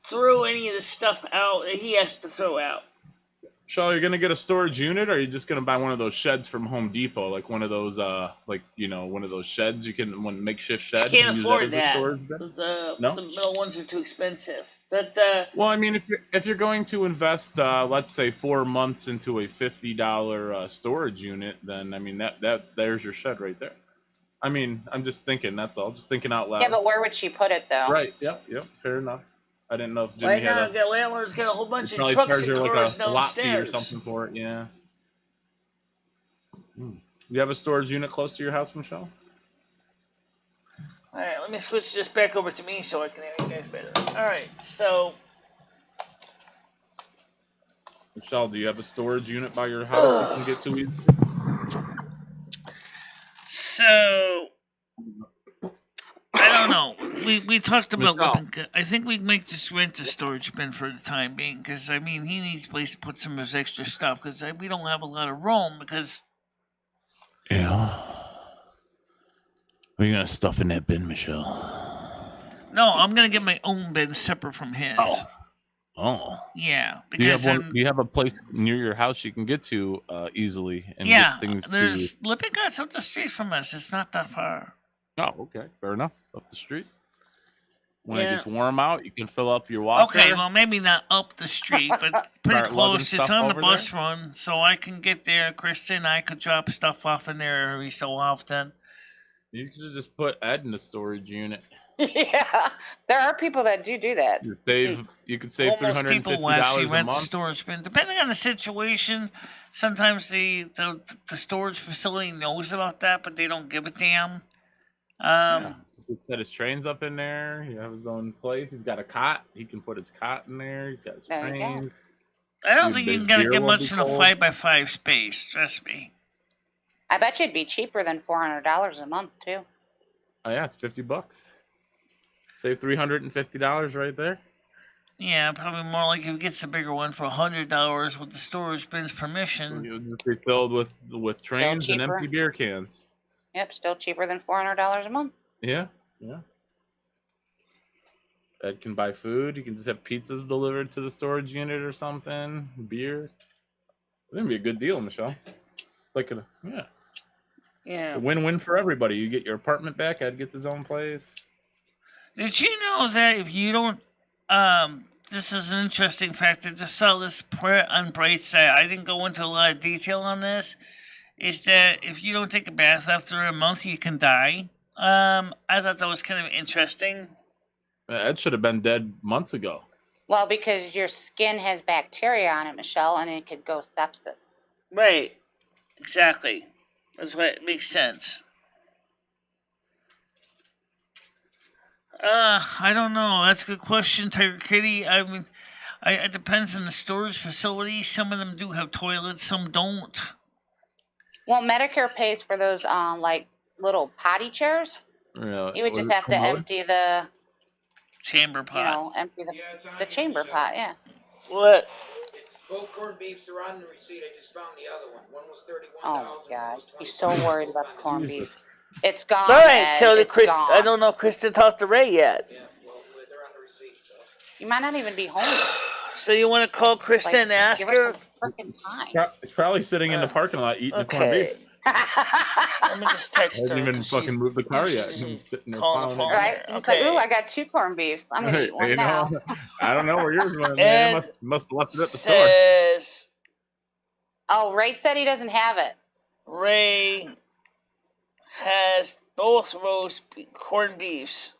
threw any of the stuff out that he has to throw out. Michelle, you're gonna get a storage unit, or are you just gonna buy one of those sheds from Home Depot, like one of those, one of those sheds you can, one makeshift shed? I can't and use afford that. As a storage bin? No? The middle ones are too expensive. Well, I mean, if you're going to invest, let's say 4 months into a $50 storage unit, then I mean there's your shed right there. I mean, I'm just thinking. That's all. Just thinking out loud. Yeah, but where would she put it though? Right. Yep. Fair enough. I didn't know if Jimmy right had now, landlord's got a whole bunch of trucks and like cars a lot fee or downstairs. something for it. Yeah. You have a storage unit close to your house, Michelle? All right, let me switch this back over to me so I can hear you guys better. All right, so Michelle, do you have a storage unit by your house you can get to easily? So I don't know. We talked about Michelle. I think we might just rent a storage bin for the time being because I mean he needs a place to put some of his extra stuff because we don't have a lot of room because. Yeah. What are you gonna stuff in that bin, Michelle? No, I'm gonna get my own bin separate from his. Oh. Yeah. Do you have a place near your house you can get to easily and get things there's Lippincot's up the street from us. It's not that far. Oh, okay. Fair enough. Up the street. When it gets warm out, you can fill up your water. Okay, well, maybe not up the street, but pretty close. It's on the bus run, so I can get there. Krista and I could drop stuff off in there every so often. You could just put Ed in the storage unit. Yeah, there are people that do that. You could save $350 people will actually a rent month. The storage bin. Depending on the situation, sometimes the storage facility knows about that, but they don't give a damn. He set his trains up in there. He has his own place. He's got a cot. He can put his cot in there. He's got his trains. I don't think you're gonna get much in a 5x5 space. Trust me. I bet you it'd be cheaper than $400 a month too. Oh yeah, it's $50. Save $350 right there. Yeah, probably more like if he gets a bigger one for $100 with the storage bin's permission. It would be filled with trains and empty beer cans. Yep, still cheaper than $400 a month. Yeah. Ed can buy food. You can just have pizzas delivered to the storage unit or something. Beer. That'd be a good deal, Michelle. It's like Yeah. It's a win-win for everybody. You get your apartment back. Ed gets his own place. Did you know that if you don't, this is an interesting fact. I just saw this on Brightside. I didn't go into a lot of detail on this. Is that if you don't take a bath after a month, you can die. I thought that was kind of interesting. Ed should have been dead months ago. Well, because your skin has bacteria on it, Michelle, and it could go sepsis. Right. Exactly. That's why it makes sense. I don't know. That's a good question, Tiger Kitty. I mean, it depends on the storage facility. Some of them do have toilets, some don't. Well, Medicare pays for those, like little potty chairs. Yeah. You would just have to empty the chamber pot. You know, empty the chamber pot. Yeah. What? It's both corned beefs are on the receipt. I just found the other one. One was $31,000. Oh my God, he's so worried about the corned beef. It's gone. All right, so gone. I don't know if Krista talked to Ray yet. Yeah, well, they're on the receipt, so. You might not even be home. So you want to call Krista and ask her? Freaking time. It's probably sitting in the parking lot eating the corned beef. Let me just text her. Hasn't even fucking moved the car yet. He's sitting there calling the phone. Right? He's like, ooh, I got 2 corned beefs. I'm gonna eat one now. I don't know where yours went, man. Must have left it at the store. Oh, Ray said he doesn't have it. Ray has both roast corned beefs.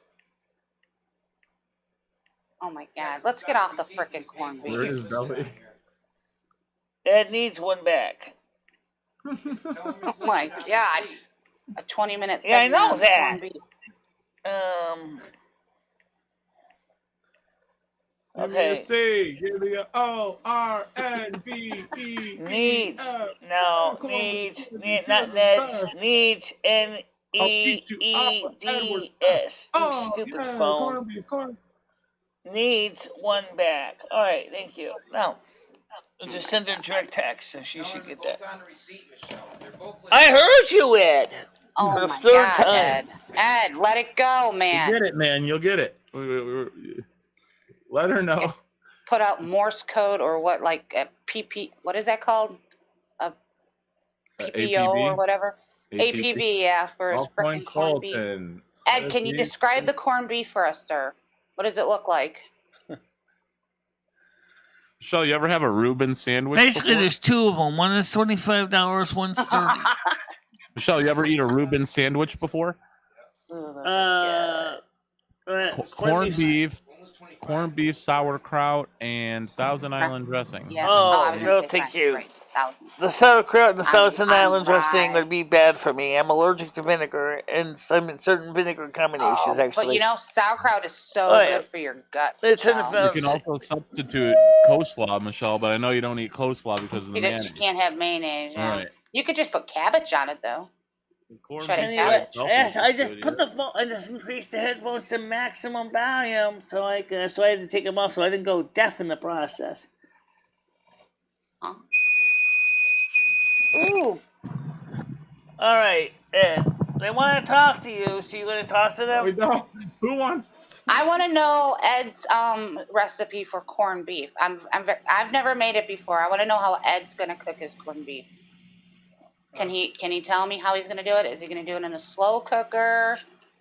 Oh my God! Let's get off the frickin' corned Where beef. is Belly? Ed needs one back. Oh my God! A 20-minute. Yeah, I know that. Corned beef. Okay. Give me a O-R-N-B-E. Needs. No. Needs. Not Neds. Needs. N-E-E-D-S. You stupid phone. Needs one back. All right. Thank you. Now, just send her direct text, so she should get that. I heard you, Ed. Oh for the my third God, time. Ed, let it go, man. You'll get it, man. You'll get it. Let her know. Put out Morse code or what, like a PP, what is that called? A PPO or whatever? APB, yeah, for his frickin' corned beef. Ed, can you describe the corned beef for us, sir? What does it look like? Michelle, you ever have a Reuben sandwich Basically, before? there's two of them. One is $25, one's $30. Michelle, you ever eat a Reuben sandwich before? Corned beef, sauerkraut, and Thousand Island dressing. Yeah. Oh, no, thank you. The sauerkraut and the Thousand Island dressing would be bad for me. I'm allergic to vinegar and certain vinegar combinations, actually. But you know, sauerkraut is so good for your gut. You can also substitute coleslaw, Michelle, but I know you don't eat coleslaw because of the mayonnaise. You can't have mayonnaise. Yeah. Right. You could just put cabbage on it, though. Yes, I just put I just increased the headphones to maximum volume, so I had to take them off, so I didn't go deaf in the process. Huh? Ooh. All right, Ed. They want to talk to you, so you're going to talk to them? We don't. Who wants? I want to know Ed's recipe for corned beef. I've never made it before. I want to know how Ed's going to cook his corned beef. Can he tell me how he's going to do it? Is he going to do it in a slow cooker?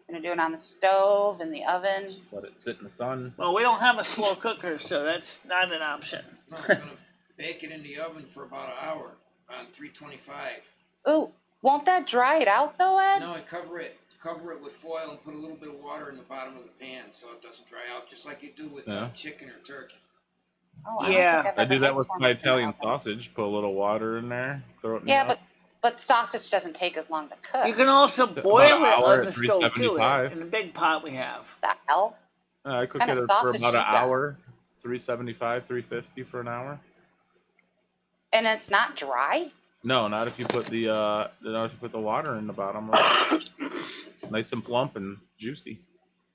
Going to do it on the stove, in the oven? Let it sit in the sun. Well, we don't have a slow cooker, so that's not an option. No, I'm going to bake it in the oven for about an hour on 325. Ooh, won't that dry it out though, Ed? No, I cover it with foil and put a little bit of water in the bottom of the pan so it doesn't dry out, just like you do with chicken or turkey. Oh, I do that with my Italian sausage. Put a little water in there, throw it in the oven. But sausage doesn't take as long to cook. You can also boil it on the stove too, in the big pot we have. The hell? I cook it for about an hour, 375, 350 for an hour. And it's not dry? No, not if you put the water in the bottom. Nice and plump and juicy.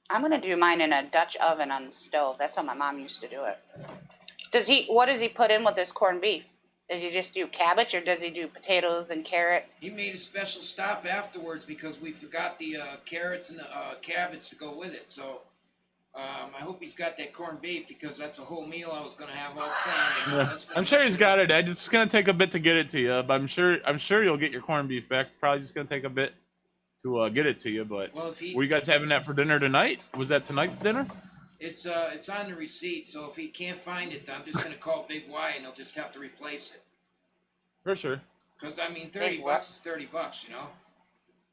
I'm gonna do mine in a Dutch oven on the stove. That's how my mom used to do it. What does he put in with this corned beef? Does he just do cabbage, or does he do potatoes and carrot? He made a special stop afterwards because we forgot the carrots and the cabbage to go with it. So I hope he's got that corned beef because that's a whole meal I was going to have all planned. I'm sure he's got it, Ed. It's going to take a bit to get it to you, but I'm sure you'll get your corned beef back. It's probably just going to take a bit to get it to you. But were you guys having that for dinner tonight? Was that tonight's dinner? It's on the receipt, so if he can't find it, I'm just going to call Big Y and he'll just have to replace it. For sure. Because, I mean, $30 is $30, you know?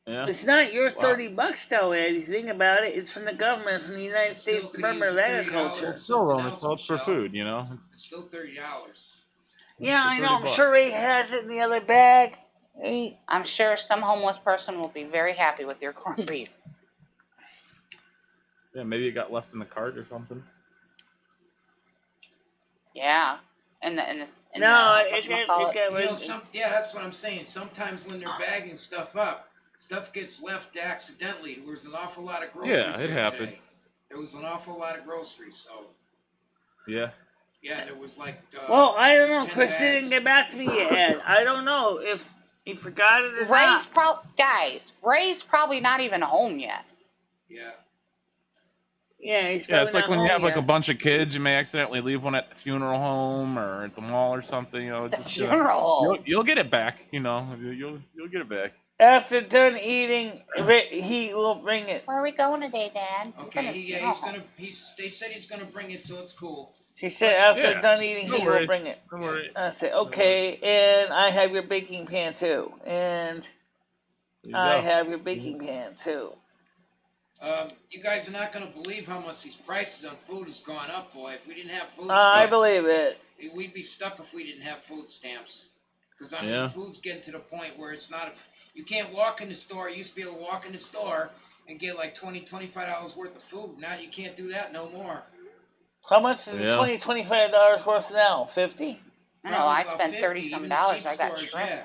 Yeah. It's not your $30 though, Ed. You think about it, it's from the government, from the United States Department of Agriculture. It's still wrong. It's all for food, you know? It's still $30. Yeah, I know. I'm sure he has it in the other bag. I'm sure some homeless person will be very happy with your corned beef. Yeah, maybe it got left in the cart or something. Yeah. That's what I'm saying. Sometimes when they're bagging stuff up, stuff gets left accidentally. There was an awful lot of groceries. Yeah, it happens. Today. There was an awful lot of groceries, so. Yeah. Yeah, there was like. Well, I don't know. Chris didn't get back to me yet. I don't know if he forgot it or not. Ray's probably not even home yet. Yeah. Yeah, it's like when you have like a bunch of kids, you may accidentally leave one at the funeral home or at the mall or something. You know, it's just, you'll get it back. You know, you'll get it back. After done eating, he will bring it. Where are we going today, Dad? Okay, they said he's gonna bring it, so it's cool. She said after done eating, he will bring it. Don't worry. I said okay, and I have your baking pan too, and I have your baking pan too. You guys are not going to believe how much these prices on food has gone up, boy. If we didn't have food I stamps, believe it. we'd be stuck if we didn't have food stamps. Because I mean, Yeah. food's getting to the point where it's not. You can't walk in the store. You used to be able to walk in the store and get like $20, $25 worth of food. Now you can't do that no more. How much is Yeah. the $25 worth now? 50? I know, I Probably spent about 30 50, some even the dollars. cheap I got stores, shrimp. yeah.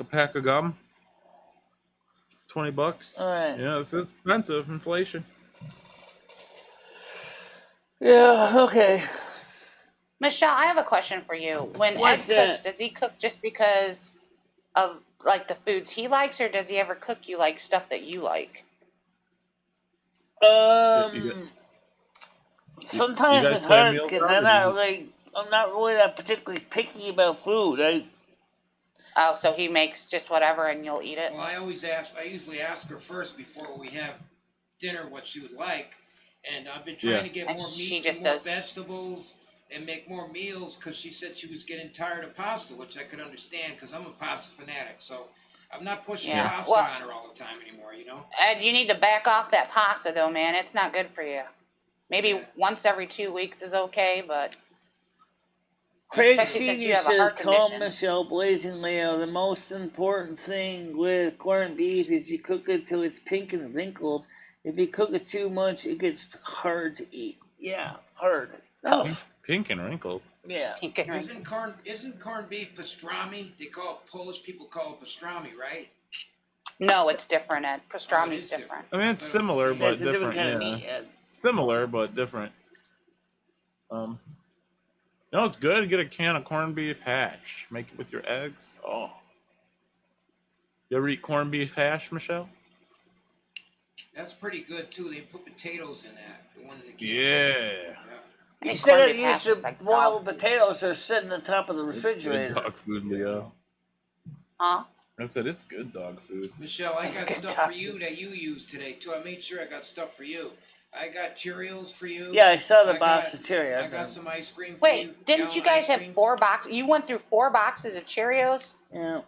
A pack of gum, $20. All right. Yeah, this is expensive. Inflation. Yeah, okay. Michelle, I have a question for you. When What's Ed cooks, that? does he cook just because of like the foods he likes, or does he ever cook you like stuff that you like? Sometimes guys it's plan hard meals because out, or do you- I'm not really that particularly picky about food. Oh, so he makes just whatever and you'll eat it? Well, I usually ask her first before we have dinner what she would like. And I've been trying to get And more she meats just and more does- vegetables and make more meals because she said she was getting tired of pasta, which I could understand because I'm a pasta fanatic. So I'm not pushing Yeah. pasta Well- on her all the time anymore, you know? Ed, you need to back off that pasta though, man. It's not good for you. Maybe Yeah. once every 2 weeks is okay, but Craig Especially since you Senior have a says, heart "Call condition." Michelle Blazing Leo. The most important thing with corned beef is you cook it till it's pink and wrinkled. If you cook it too much, it gets hard to eat. Yeah, hard, tough. Pink and wrinkled. Yeah. pink and red. Isn't corned beef pastrami? They call it, Polish people call it pastrami, right? No, it's different, Ed. Oh, it Pastrami's is different. I mean, it's similar but That's a different different. kind of Yeah, meat. similar but different. No, it's good. Get a can of corned beef hash. Make it with your eggs. Oh, you ever eat corned beef hash, Michelle? That's pretty good too. They put potatoes in that. The one in the can. Yeah. You And still corned gotta beef use hash the is like boiled dog. potatoes that are sitting on top of the Good refrigerator. dog food, Leo. Huh? I said it's good dog food. Michelle, I got Good stuff job. for you that you use today too. I made sure I got stuff for you. I got Cheerios for you. Yeah, I saw the I box got- of Cheerios. I got some ice cream for you. Wait, didn't you gallon guys ice have cream. 4 boxes? You went through 4 boxes of Cheerios? Yeah.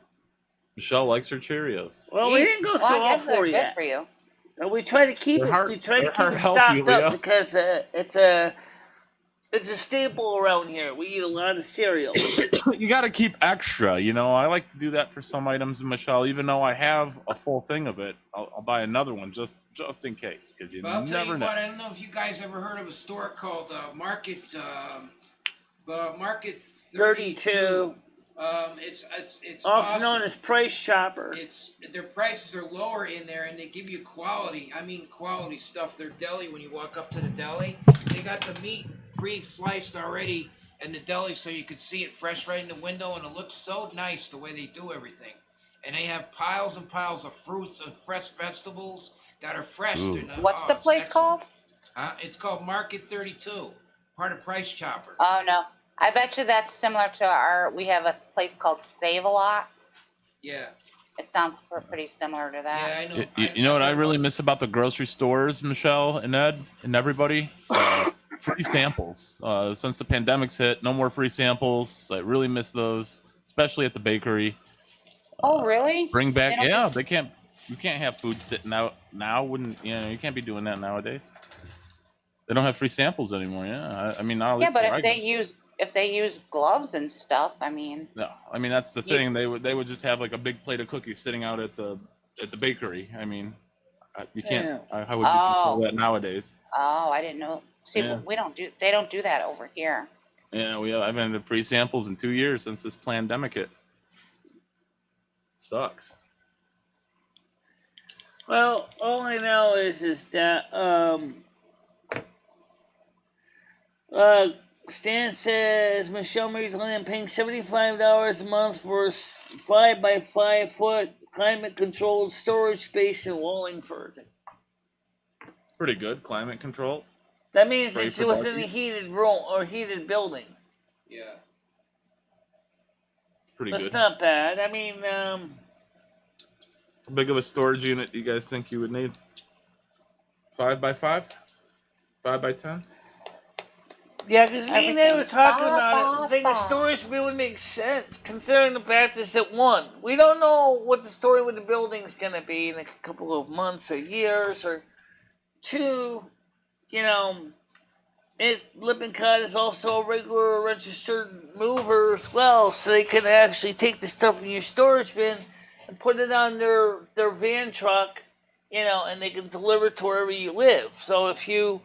Michelle likes her Cheerios. Well, we didn't go through Well, I all guess they're 4 good yet. for you. But we try to keep They're it. hard- We try to they're keep hard it healthy, stocked Leo. up because it's a staple around here. We eat a lot of cereal. You got to keep extra. You know, I like to do that for some items, Michelle. Even though I have a full thing of it, I'll buy another one just in case, because you But I'll tell never you know. what, I don't know if you guys ever heard of a store called Market 32, it's also awesome. known as Price Chopper. It's their prices are lower in there, and they give you quality. I mean, quality stuff. Their deli, when you walk up to the deli, they got the meat pre-sliced already in the deli, so you could see it fresh right in the window, and it looks so nice the way they do everything. And they have piles and piles of fruits and fresh vegetables that are fresh. Ooh. They're not- What's the it's place excellent. called? It's called Market 32, part of Price Chopper. Oh, no. I bet you that's similar to we have a place called Save a Lot. Yeah, It sounds pretty similar to that. yeah, I know. You know what I really miss about the grocery stores, Michelle and Ed and everybody? Free samples. Since the pandemic's hit, no more free samples. I really miss those, especially at the bakery. Oh, really? Bring back, They don't yeah. They can't. You can't have food sitting out now. Wouldn't you can't be doing that nowadays. They don't have free samples anymore. Yeah, I mean, not at Yeah, least but where I if they use gloves and stuff, I mean, No, I mean that's the thing. They would just have like a big plate of cookies sitting out at the bakery. I mean, you can't. How would you control that nowadays? oh, I didn't know. See, Yeah. they don't do that over here. Yeah, I haven't had free samples in 2 years since this pandemic hit. Sucks. Well, all I know is that Stan says MicheleMarieDalene paying $75 a month for a 5 by 5 foot climate controlled storage space in Wallingford. Pretty good climate control. That means Spray it's for within a darkies? heated room or heated building. Yeah. Pretty That's good. not bad. I mean, How big of a storage unit do you guys think you would need? 5 by 5? 5 by 10? yeah, because me and they were talking about it. I think the Ba-ba-ba. storage really makes sense, considering the fact is that one, we don't know what the story with the building's going to be in a couple of months or years, or Two, you know, Lippincott is also a regular registered mover as well, so they can actually take the stuff in your storage bin and put it on their van truck, you know, and they can deliver it to wherever you live. So if you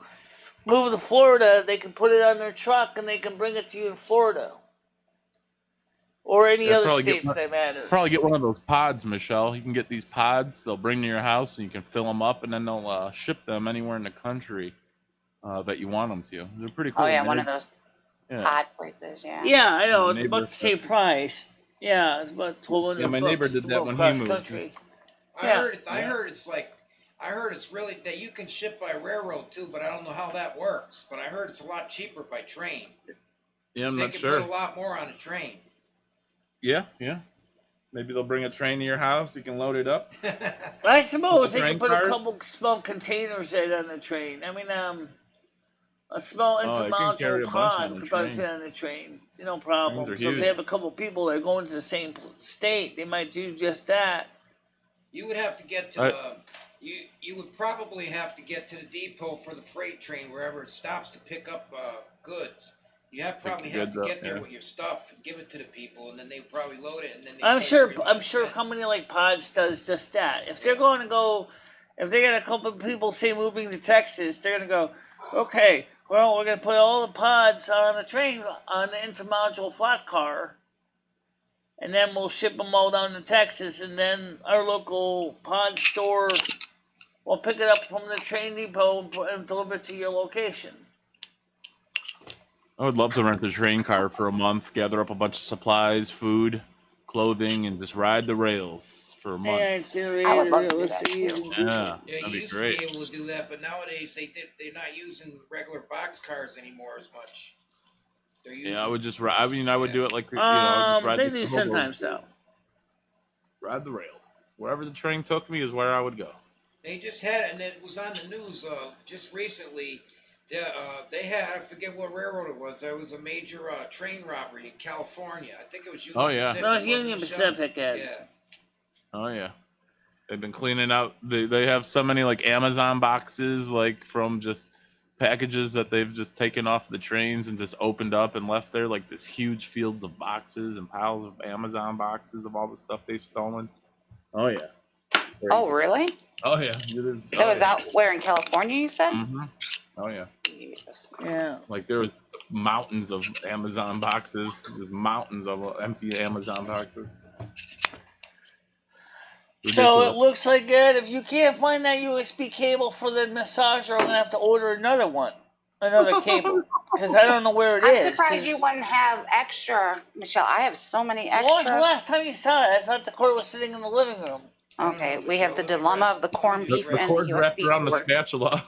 move to Florida, they can put it on their truck and they can bring it to you in Florida. Or any other state for that matter. Probably get one of those pods, Michelle. You can get these pods. They'll bring to your house, and you can fill them up, and then they'll ship them anywhere in the country that you want them to. They're pretty cool. Oh yeah, one of those pod places. Yeah. Yeah, I know. It's about the same price. Yeah, it's about $1,200. Yeah, my neighbor did that when he moved. Country. I heard it's really that you can ship by railroad too, but I don't know how that works. But I heard it's a lot cheaper by train. Yeah, I'm they not can sure. Put a lot more on a train. Yeah. Maybe they'll bring a train to your house. You can load it up. I suppose they train can put card? a couple small containers in on the train. I mean, a small intermodule pod could probably fit on the train. No problem. So if they have a couple people that are going to the same state, they might do just that. You would have to get to you would probably have to get to the depot for the freight train wherever it stops to pick up goods. You probably have to get there with your stuff and give it to the people, and then they probably load it, and then I'm sure a company like Pods does just that. If they're going to go, if they got a couple of people say moving to Texas, they're going to go, okay, well, we're going to put all the pods on a train on the intermodule flat car, and then we'll ship them all down to Texas, and then our local pod store will pick it up from the train depot and deliver it to your location. I would love to rent a train car for a month, gather up a bunch of supplies, food, clothing, and just ride the rails for a month. I would love to do that too. Yeah, you that'd be used great. to be able to do that, but nowadays they're not using regular box cars anymore as much. They're using, I would just ride. I mean, I would do it like just ride they the do sometimes though. Ride the rail. Wherever the train took me is where I would go. They just had, and it was on the news just recently. They had, I forget what railroad it was. There was a major train robbery in California. I think it was Union Pacific. No, it was Union Pacific, Ed. Yeah. Oh yeah. They've been cleaning out. They have so many like Amazon boxes, like from just packages that they've just taken off the trains and just opened up and left there, like this huge fields of boxes and piles of Amazon boxes of all the stuff they've stolen. Oh yeah. Oh really? Oh yeah. That was out where in California, you said? Mm-hmm. Oh yeah. Yeah. Like there was mountains of Amazon boxes. There's mountains of empty Amazon boxes. Ridiculous. So it looks like, Ed, if you can't find that USB cable for the massager, I'm gonna have to order another cable, because I don't know where it is. I'm surprised you wouldn't have extra, Michelle. I have so many extra. When was the last time you saw it? I thought the cord was sitting in the living room. Okay, we have the dilemma of the corned beef and the cord wrapped USB around the cord. spatula.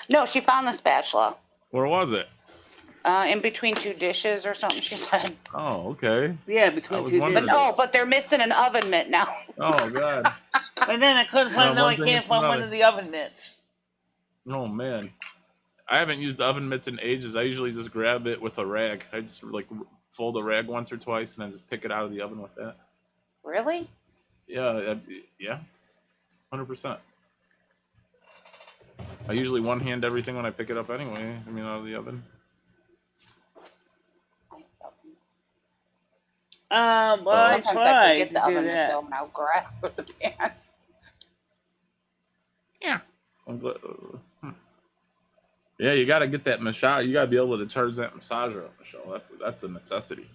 No, she found the spatula. Where was it? In between two dishes or something, she said. Oh, okay. Yeah, between two dishes. But they're missing an oven mitt now. Oh, God. And then I couldn't find, now I can't find one of the oven mitts. Oh, man. I haven't used oven mitts in ages. I usually just grab it with a rag. I just like fold a rag once or twice and then just pick it out of the oven with that. Really? Yeah, 100%. I usually one-hand everything when I pick it up anyway. I mean, out of the oven. Well, I tried to do that. Though, and I'll grab it again. Yeah. I'm glad. Yeah, you got to get that massager. You got to be able to charge that massager up, Michelle. That's a necessity.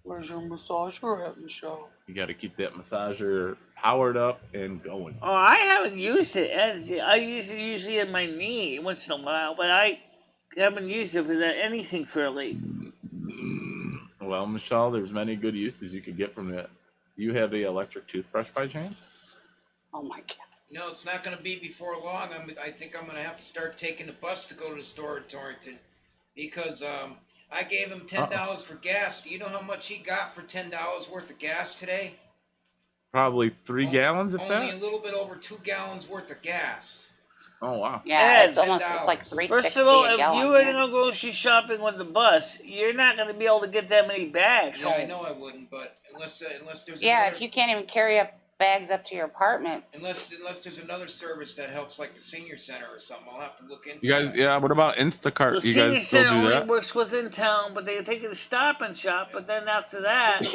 Where's your massager at, Michelle? You got to keep that massager powered up and going. Oh, I haven't used it. I use it usually in my knee once in a while, but I haven't used it for anything fairly. Well, Michelle, there's many good uses you could get from that. Do you have a electric toothbrush by chance? Oh my God. No, it's not going to be before long. I think I'm going to have to start taking the bus to go to the store in Torrington, because I gave him $10 for gas. Do you know how much he got for $10 worth of gas today? Probably 3 gallons, if that. Only a little bit over 2 gallons worth of gas. Oh wow! Yeah, it's almost like $3.60 First of all, if a you were to go grocery shopping with the bus, you're not going to be able to get that many bags. Yeah, I know I wouldn't, but unless there's if you can't even carry up bags up to your apartment. Unless there's another service that helps, like the senior center or something. I'll have to look into You guys, that. yeah. What about Instacart? The You senior guys still center do only that? works within town, but they take it to Stop and Shop. But then after that,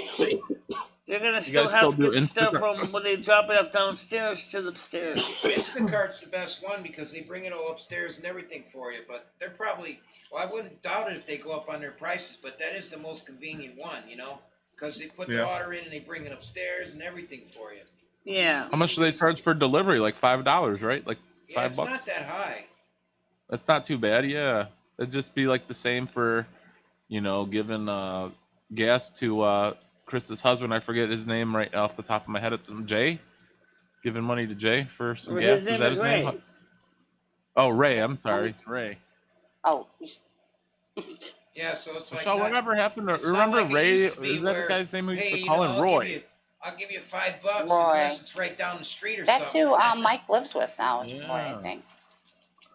they're gonna still guys have still to do get the stuff Instacart? from when they drop it up downstairs to the upstairs. Instacart's the best one because they bring it all upstairs and everything for you. But they're probably, well, I wouldn't doubt it if they go up on their prices. But that is the most convenient one, you know, because they put the order in and they bring it upstairs and everything for you. Yeah. How much do they charge for delivery? Like $5, right? Like Yeah, $5. it's not that high. That's not too bad. Yeah, it'd just be like the same for, giving gas to Chris's husband. I forget his name right off the top of my head. It's Jay. Giving money to Jay for some Well, gas. his Is name that is his Ray. name? Oh, Ray. I'm sorry, Ray. Oh. Yeah, so it's like So not, whatever happened to it's not remember like it Ray? used to be Is that where, the guy's name we used hey, to you call know, him? Roy. I'll give you $5 Roy. unless it's right down the street or That's something. who Mike lives with now, is Roy, Yeah. I think.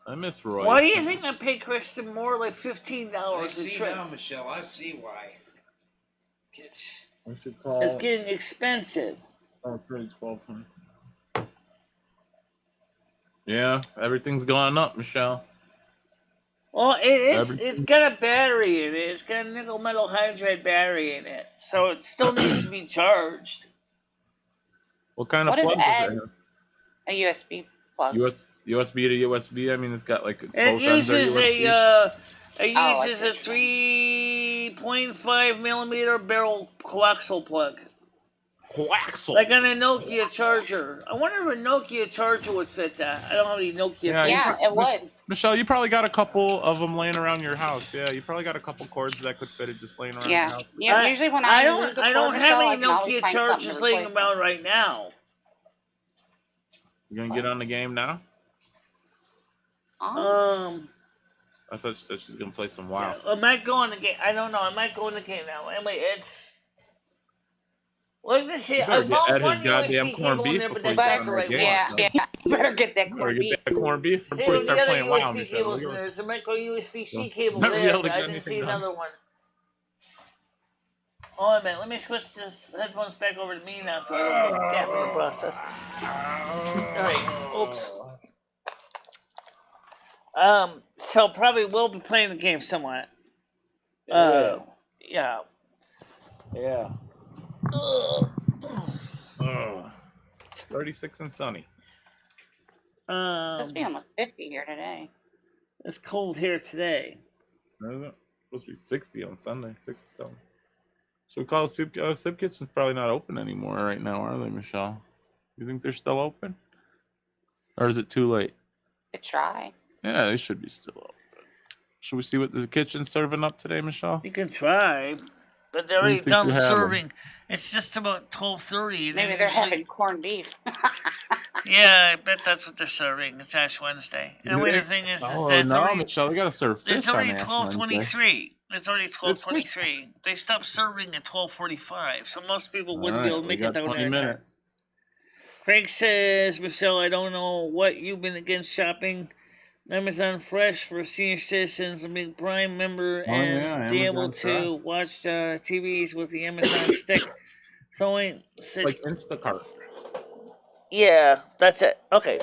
I miss Roy. Why do you think I pay Kristen more, like $15 I a see trip? now, Michelle. I see why. We should call. It's getting expensive. Oh, pretty 1200. Yeah, everything's going up, Michelle. Well, it is. It's got a battery in it. It's got a nickel metal hydride battery in it, so it still needs to be charged. What kind of What is plug is Ed? it? A USB plug. USB to USB. I mean, it's got like It both ends are uses USB. It uses a 3.5 millimeter barrel coaxial plug, Coaxial. like on a Nokia charger. I wonder if a Nokia charger would fit that. I don't have any Nokia. Yeah, Yeah, it would. Michelle, you probably got a couple of them laying around your house. Yeah, you probably got a couple cords that could fit it just laying around your Yeah. house. Yeah. Usually when I lose don't a have cord, Michelle, I any can always Nokia find something chargers to laying replace them. around right now. You gonna get on the game now? Oh. I thought she said she's gonna play some WoW. I might go in the game. I don't know. I might go in the game now. Anyway, it's. Like this here, I You better get found Ed one his goddamn USB corned cable in beef there, but before that's you not get the on right the one. game. Yeah. You better get that You better corned get beef. that corned beef See, before you the start other playing WoW, USB Michelle. cables We're in there. There's a micro USB-C You'll cable never be there, able to but I get didn't see anything done. another one. Oh, a minute. Let me switch this headphones back over to me now so I don't get deaf in the process. Alright, oops. So probably we'll be playing the game somewhat. Yeah. Yeah. Ugh. 36 and sunny. It's supposed to be almost 50 here today. It's cold here today. Is it? Supposed to be 60 on Sunday. 67. Should we call Soup Kitchen's probably not open anymore right now, are they, Michelle? You think they're still open? Or is it too late? Could try. Yeah, they should be still open. Should we see what the kitchen's serving up today, Michelle? You can try, but they're What do already you think done you have 'em? serving. It's just about 12:30. Maybe they're having corned beef. Yeah, I bet that's what they're serving. It's Ash Wednesday. And the thing is Oh, that it's no, already, Michelle, they gotta serve fish it's already on Ash 12:23. It's already It's 12:23. They stopped serving at 12:45, so most people wouldn't be able to we make it got down 20 there. minutes. Craig says, Michelle, I don't know what you've been against shopping. Amazon Fresh for senior citizens, a big Prime member, and yeah, be able Amazon to watch TVs with the Amazon stick. So only Like Instacart. yeah, that's it. Okay.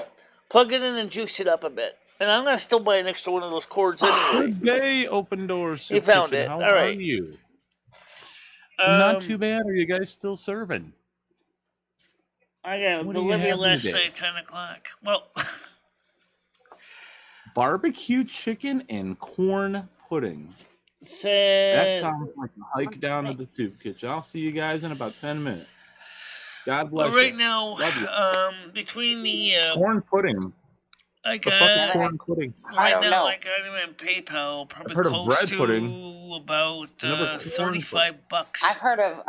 Plug it in and juice it up a bit. And I'm going to still buy an extra one of those cords anyway. Good day, Open Doors. You Soup found Kitchen. it. How All are right. you? Not too bad. Are you guys still serving? I got a What do you delivery have last today? night, 10 o'clock. Well, Barbecue chicken and corn pudding. That said sounds like a hike down to the Soup Kitchen. I'll see you guys in about 10 minutes. God bless well, right you. now, Love you. between the Corn pudding. I The fuck is got corn pudding? I right don't now know. I got him in PayPal, probably heard of close bread to pudding. about Never corn $35. I've heard of,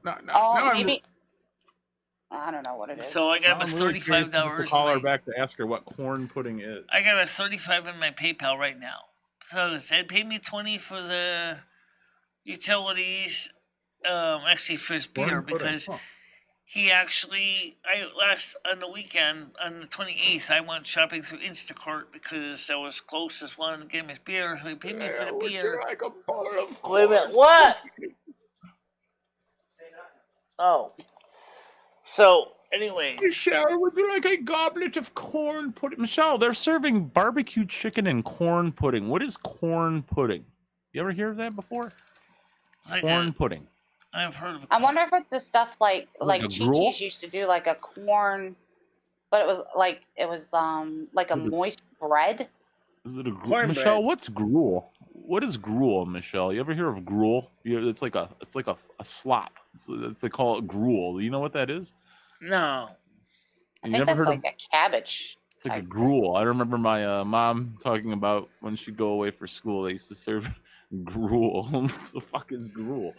Now maybe, I don't know what it is. So I got him I'm a really curious just to $35. call her in my- back to ask her what corn pudding is. I got a 35 in my PayPal right now. So it said pay me 20 for the utilities, actually for his beer, Corn pudding. because Huh. he actually, on the weekend, on the 28th, I went shopping through Instacart because that was closest one to get him his beer, so he paid me for the Would beer. you like a bar of Wait a minute, what? Oh. So anyway, Michelle, would you like a goblet of corn pudding? Michelle, they're serving barbecue chicken and corn pudding. What is corn pudding? You ever hear of that before? Corn pudding. I've heard of it. I wonder if it's the stuff like a Chi-Chi's gruel? used to do, like a corn, but it was like a moist bread. Is it a Cornbread. Michelle? What's gruel? What is gruel, Michelle? You ever hear of gruel? It's like a slop. They call it gruel. You know what that is? No. I think that's like a cabbage. It's like a gruel. I remember my mom talking about when she'd go away for school, they used to serve gruel. What the fuck is gruel?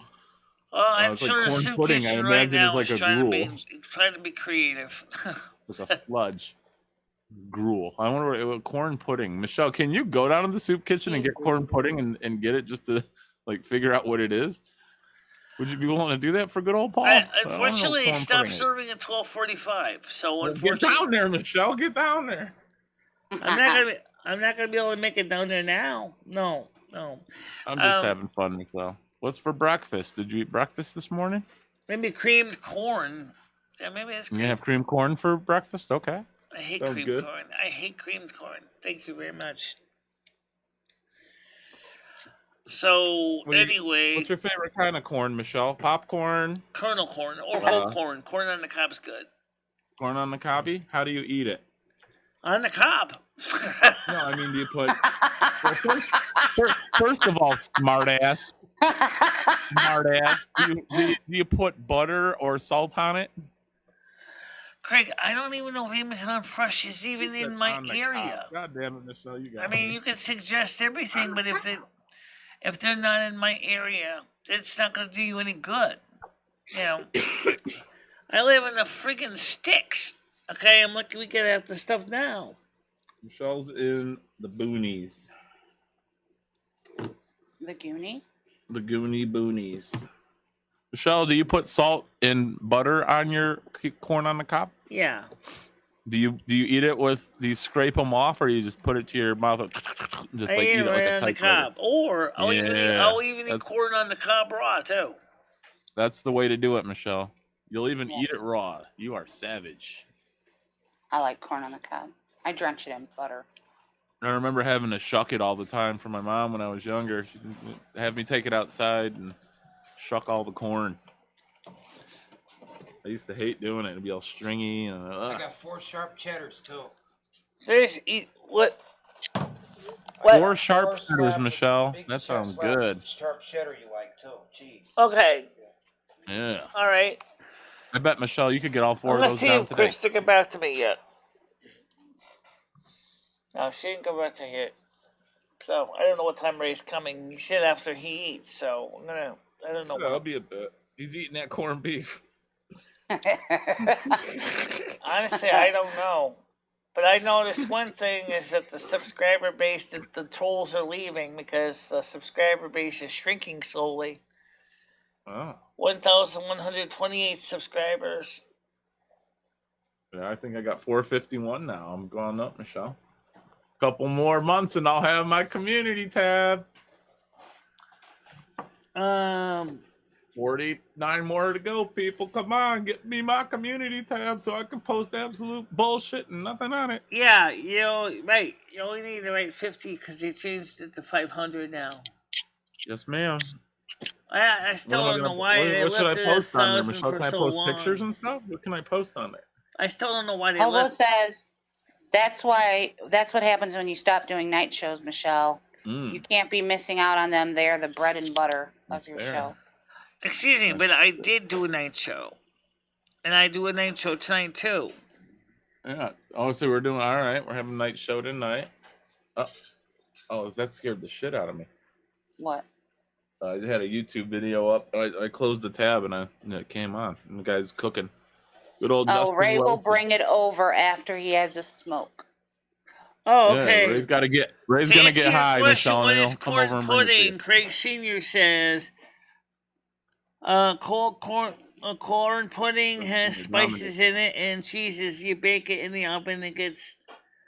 I'm it's sure like the corn soup pudding. I kitchen right imagine now it's is like a gruel. trying to be creative. Like a sludge. Gruel. I wonder what corn pudding. Michelle, can you go down to the soup kitchen and get corn pudding and get it just to like figure out what it is? Would you be willing to do that for good old Paul? Unfortunately, it stopped serving at 12:45. So unfortunately, get down there, Michelle. Get down there. I'm not gonna be able to make it down there now. No. I'm just having fun, Michelle. What's for breakfast? Did you eat breakfast this morning? Maybe creamed corn. Yeah, maybe it's. You have creamed corn for breakfast? Okay. I hate Sounds creamed good. corn. I hate creamed corn. Thank you very much. So anyway, what's your favorite kind of corn, Michelle? Popcorn, kernel corn, or whole corn. Corn on the cob's good. corn on the cobby? How do you eat it? On the cob. No, I mean, do you put? First of all, smartass. Do you put butter or salt on it? Craig, I don't even know if Amazon Fresh is even in my area. God damn it, Michelle, you got I mean, you can suggest everything, but if they're not in my area, it's not going to do you any good. You know, I live in the friggin' sticks. Okay, I'm lucky we get at the stuff now. Michelle's in the boonies. The Goonie? The Goonie boonies. Michelle, do you put salt and butter on your corn on the cob? Yeah. Do you eat it with? Do you scrape them off, or you just put it to your mouth and just like eat it like a on the typewriter? cob, or I'll even eat corn on the cob raw too. That's the way to do it, Michelle. You'll even eat it raw. You are savage. I like corn on the cob. I drench it in butter. I remember having to shuck it all the time for my mom when I was younger. She'd have me take it outside and shuck all the corn. I used to hate doing it. It'd be all stringy. And, I got 4 sharp cheddars too. What? 4 sharp cheddars, Michelle. That sounds good. Sharp cheddar you like too. Jeez. Okay. Yeah. All right. I bet, Michelle, you could get all 4 of Let's those see down if today. Chris took it back to me yet. No, she didn't go back to it. So I don't know what time Ray's coming. He said after he eats. So I don't know. That'll be a bit. He's eating that corned beef. Honestly, I don't know. But I noticed one thing is that the subscriber base, that the trolls are leaving because the subscriber base is shrinking slowly. Oh. 1,128 subscribers. Yeah, I think I got 451 now. I'm going up, Michelle. Couple more months and I'll have my community tab. 49 more to go, people. Come on, get me my community tab so I can post absolute bullshit and nothing on it. Yeah, right. You only need to write 50 because they changed it to 500 now. Yes, ma'am. I still don't know why they left it at 1,000 Michelle, for can I so post long. pictures and stuff? What can I post on there? I still don't know why they Although left. says that's what happens when you stop doing night shows, Michelle. You can't be missing out on them. They're the bread and butter of your show. Excuse me, but I did do a night show. And I do a night show tonight, too. Yeah. Oh, so we're doing all right. We're having a night show tonight. Oh, that scared the shit out of me. What? I had a YouTube video up. I closed the tab and it came on. And the guy's cooking. Good old Justin Ray will Wilson. bring it over after he has a smoke. Oh, okay. Yeah, Ray's gonna get high, Michelle, and he'll come over and bring it to you. Craig Sr. says, corn pudding has spices in it and cheeses. You bake it in the oven, it gets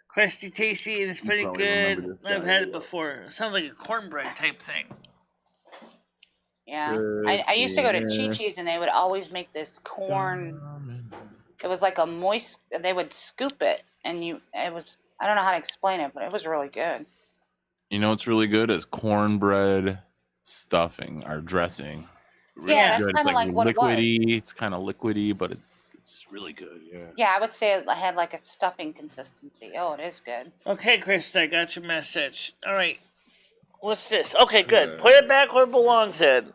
crusty, tasty, and it's pretty good. I've had it before. It sounds like a cornbread type thing. Yeah. I used to go to Chi-Chi's and they would always make this corn It was like a moist. They would scoop it, and it was. I don't know how to explain it, but it was really good. You know what's really good is cornbread stuffing or dressing. Really Yeah, that's good. kind of It's like what it was. liquidy. It's kind of liquidy, but it's really good. Yeah. Yeah, I would say it had like a stuffing consistency. Oh, it is good. Okay, Chris, I got your message. All right. What's this? Okay, good. Put it back where it belongs, Ed.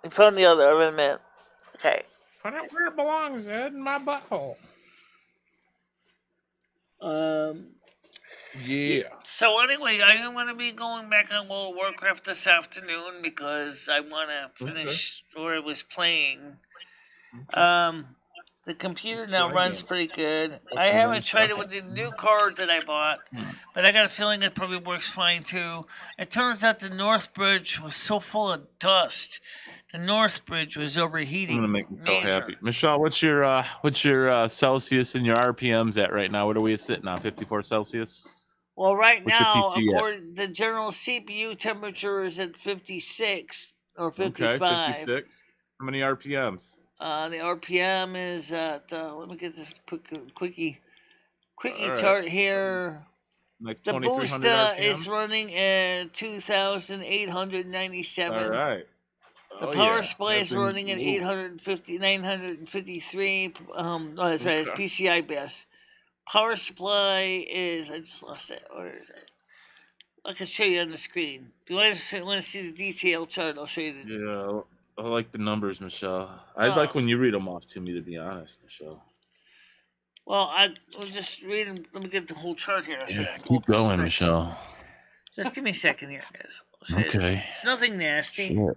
You found the other in a minute. Okay. Put it where it belongs, Ed, in my butthole. Yeah. So anyway, I am going to be going back on World of Warcraft this afternoon because I want to finish where I was playing. The computer now runs pretty good. I haven't tried it with the new card that I bought, but I got a feeling it probably works fine too. It turns out the North Bridge was so full of dust. The North Bridge was overheating. I'm gonna make me so happy. Michelle, what's your Celsius and your RPMs at right now? What are we sitting on? 54 Celsius? Well, right What's your now, PC at? according the general CPU temperature is at 56 or 55. Okay, 56. How many RPMs? The RPM is at, let me get this quickie right. chart here. Like The 2300 booster RPMs? is running at 2,897. All right. The power supply is running at 953. That's right, it's PCI best. Power supply is, I just lost it. Where is it? I can show you on the screen. Do you want to see the detail chart? I'll show you the. Yeah, I like the numbers, Michelle. I like when you read them off to me, to be honest, Michelle. Well, I'll just read them. Let me get the whole chart here. Yeah, keep going, Michelle. Just give me a second here, guys. Okay. It's nothing nasty. Sure.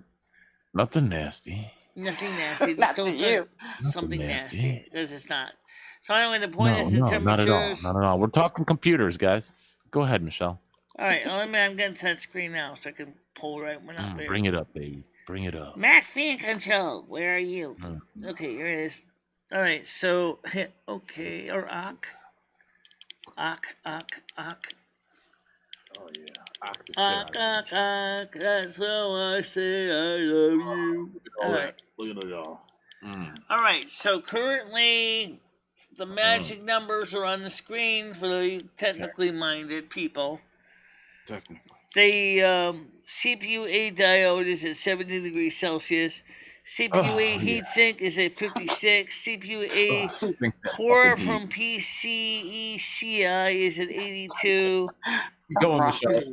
Nothing nasty. Nothing nasty. Not to you. Something nasty. nasty. Because it's not. So anyway, the point is the not at all. temperatures. Not at all. We're talking computers, guys. Go ahead, Michelle. All right, I'm getting to that screen now so I can pull right one up there. Bring it up, baby. Bring it up. Mac fan control, where are you? Okay, here it is. All right, so okay, or Ock. Oh yeah, Ock, that's how I say I love you. All right. Look at it all. All right, so currently the magic numbers are on the screen for the technically minded people. Technically. The CPU-A diode is at 70 degrees Celsius. CPU-A heatsink is at 56. CPU-A core from PCECI is at 82. Keep going, Michelle.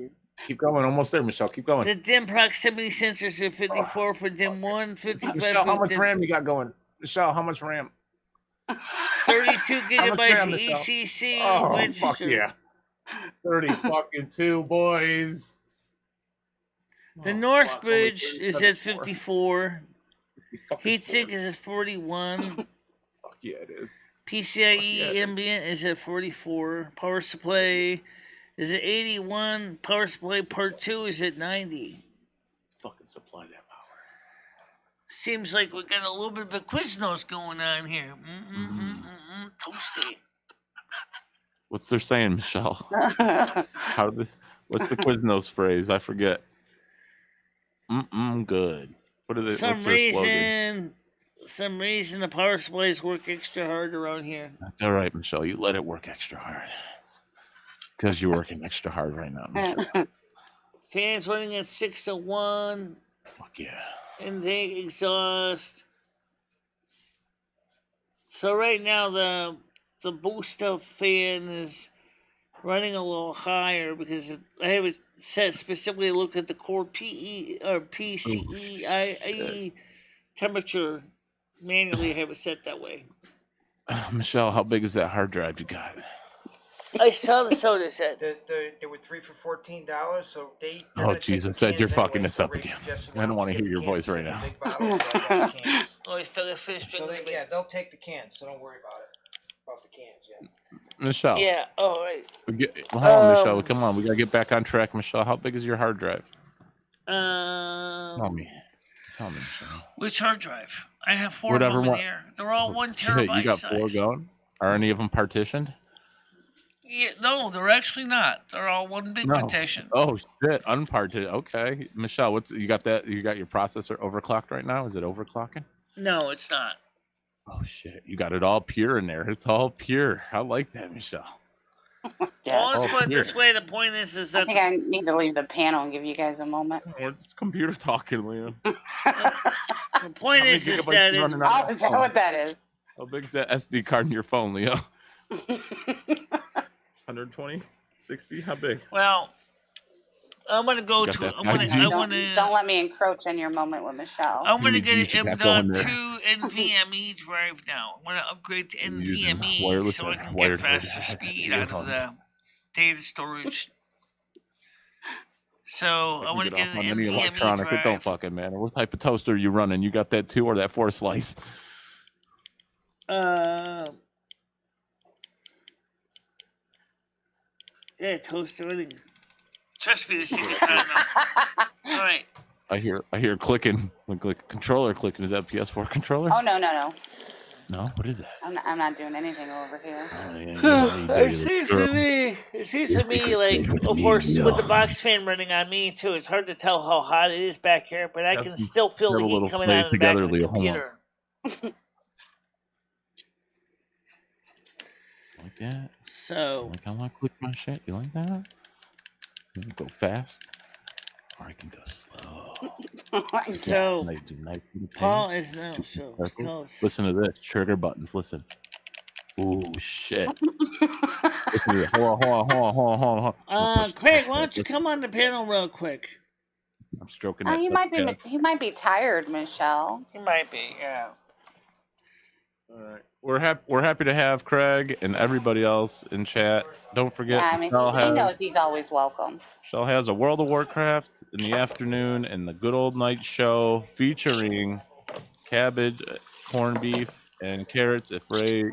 Keep going. Almost there, Michelle. Keep going. The DIMM proximity sensors are 54 for DIMM 1, 55 Michelle, for how much DIMM RAM you got going? Michelle, how much RAM? 32 gigabytes RAM, of Michelle? ECC Oh, register. fuck yeah. 32, boys. The North Bridge is at 54. Heatsink is at 41. Fuck yeah, it is. PCIe ambient is at 44. Power supply is at 81. Power supply part 2 is at 90. Fucking supply that power. Seems like we got a little bit of a Quiznos going on here. Toasty. What's they're saying, Michelle? What's the Quiznos phrase? I forget. Good. What is it? What's their slogan? Some reason the power supplies work extra hard around here. That's all right, Michelle. You let it work extra hard. Because you're working extra hard right now, Michelle. Fans running at 6 to 1. Fuck yeah. Intake exhaust. So right now the boost up fan is running a little higher because I have it set specifically to look at the core PE or PCEIE temperature. Manually, I have it set that way. Michelle, how big is that hard drive you got? I saw the soda set. There were 3 for $14, so they're Oh, gonna take Jesus, the Ed, you're cans fucking anyway, this so up Ray again. suggested, I don't why want to don't hear you your get the voice cans right in now. the big bottles, so I got the cans. Oh, he's still got finished So drinking. they'll take the cans, so don't worry about it. About the cans, yeah. Michelle. Yeah, oh, right. Hold on, Michelle. Come on. We got to get back on track, Michelle. How big is your hard drive? Tell me, Michelle. Which hard drive? I have 4 Whatever of them one. in here. They're all 1 Shit, terabyte you got size. 4 going? Are any of them partitioned? Yeah, no, they're actually not. They're all one big partition. Oh shit, unpartitioned. Okay, Michelle, you got that? You got your processor overclocked right now? Is it overclocking? No, it's not. Oh shit! You got it all pure in there. It's all pure. I like that, Michelle. Yeah. Well, let's put it this pure. way. The point is I that think I need to leave the panel and give you guys a moment. Or it's computer talking, Liam. the point How many is gigabytes that you it's running on Oh, that is that phone? what that is? How big's that SD card in your phone, Leo? 120, 60? How big? well. I'm gonna go You got to. that I'm gonna. 5G? I wanna. Don't let me encroach on your moment with Michelle. I'm How gonna many get Gs you an got going there? M.2 NVMe drive now. I'm gonna upgrade to Are you using NVMe wireless so or I can wired get faster speed out of earphones? the data storage. So I can want to get get off an on any NVMe electronic. It don't drive. fucking matter. What type of toaster are you running? You got that 2 or that 4 slice? Yeah, toaster. Really. Trust me, this thing is hot enough. All right. I hear clicking, like a controller clicking. Is that a PS4 controller? Oh no. No, what is that? I'm not doing anything over here. Oh, yeah, It seems to me, like, of course, with the box fan running on me too, it's hard to tell how hot it is back here, but I can still feel the heat coming out of the back of the computer. Like that? So, Like how I click my shit? You like that? You can go fast, or I can go slow. so Nice, do nice little Paul pace. is now so Circles. Listen to this. Trigger buttons. Listen. Ooh, shit. Listen to this. Hold on. Craig, why don't you come on the panel real quick? I'm stroking Oh, that. he might be tired, Michelle. He might be, yeah. All right. We're happy to have Craig and everybody else in chat. Don't forget, Yeah, I mean, he knows he's always welcome. Michelle has a World of Warcraft in the afternoon and the Good Old Night Show featuring cabbage, corned beef, and carrots. If Ray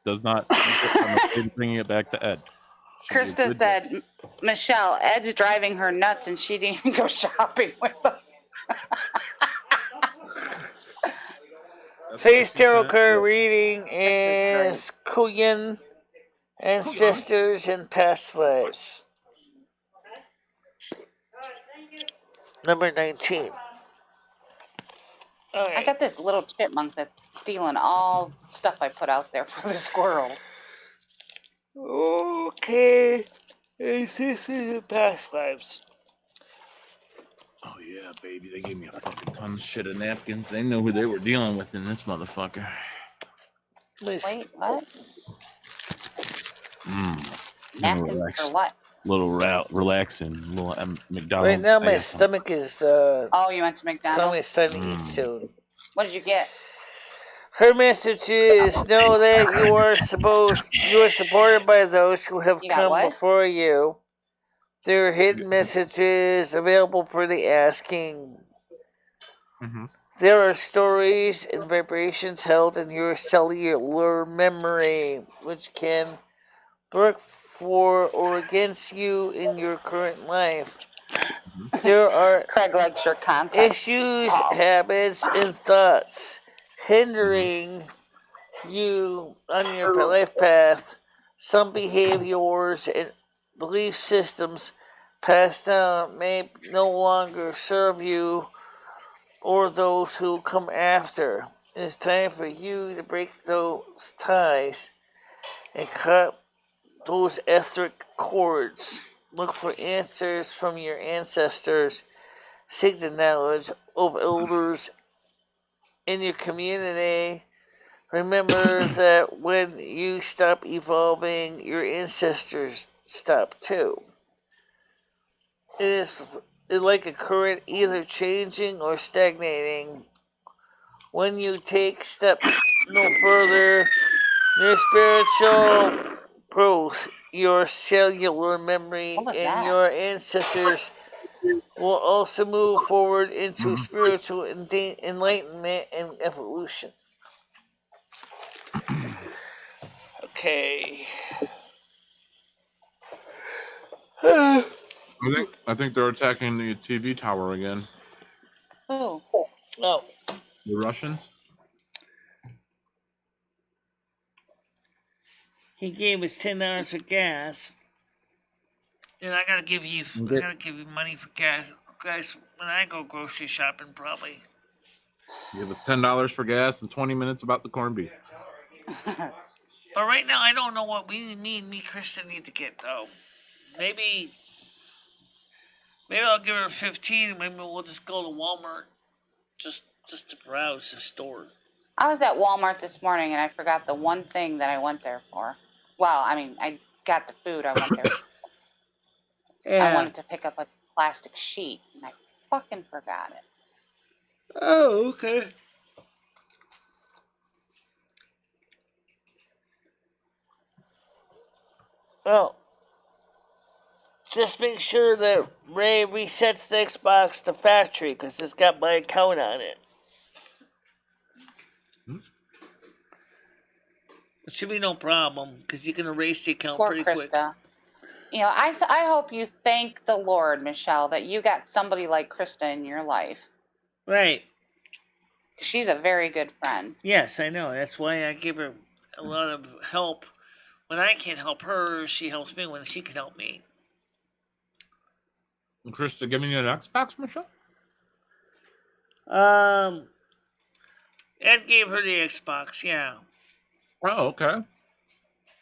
does not, I'm afraid of bringing it back to Ed. Krista said, Michelle, Ed's driving her nuts and she didn't even go shopping with him. Today's tarot card reading is Kuyan, Ancestors and Past Lives. Number 19. Okay. I got this little chipmunk that's stealing all stuff I put out there for the squirrel. Okay. Ancestors and Past Lives. Oh yeah, baby. They gave me a fucking ton of shit of napkins. They know who they were dealing with in this motherfucker. Wait, what? Napkins for what? Little relaxing. Little McDonald's. Right now my stomach is oh, you went to McDonald's? Tommy's starting to eat soon. What did you get? Her message is know that you are supported by those who have come before you. There are hidden messages available for the asking. Mm-hmm. There are stories and vibrations held in your cellular memory, which can work for or against you in your current life. There are Craig likes your content. issues, habits, and thoughts hindering you on your life path. Some behaviors and belief systems passed down may no longer serve you or those who come after. It is time for you to break those ties and cut those etheric cords. Look for answers from your ancestors. Seek the knowledge of elders in your community. Remember that when you stop evolving, your ancestors stop too. It is like a current either changing or stagnating. When you take steps no further, your spiritual growth, your cellular memory, and your ancestors will also move forward into spiritual enlightenment and evolution. Okay. I think they're attacking the TV tower again. Oh. Oh. The Russians? He gave us $10 for gas. And I gotta give you money for gas, guys. When I go grocery shopping, probably. Give us $10 for gas and 20 minutes about the corned beef. But right now, I don't know what me and Kristen need to get though. Maybe I'll give her 15. Maybe we'll just go to Walmart, just to browse the store. I was at Walmart this morning and I forgot the one thing that I went there for. Well, I mean, I got the food. I went there. Yeah. I wanted to pick up a plastic sheet and I fucking forgot it. Oh, okay. Well, just make sure that Ray resets the Xbox to factory because it's got my account on it. It should be no problem because you can erase the account Poor pretty Krista. quick. You know, I hope you thank the Lord, Michelle, that you got somebody like Krista in your life. Right. She's a very good friend. Yes, I know. That's why I give her a lot of help. When I can't help her, she helps me when she can help me. And Krista giving you an Xbox, Michelle? Ed gave her the Xbox, yeah. Oh, okay.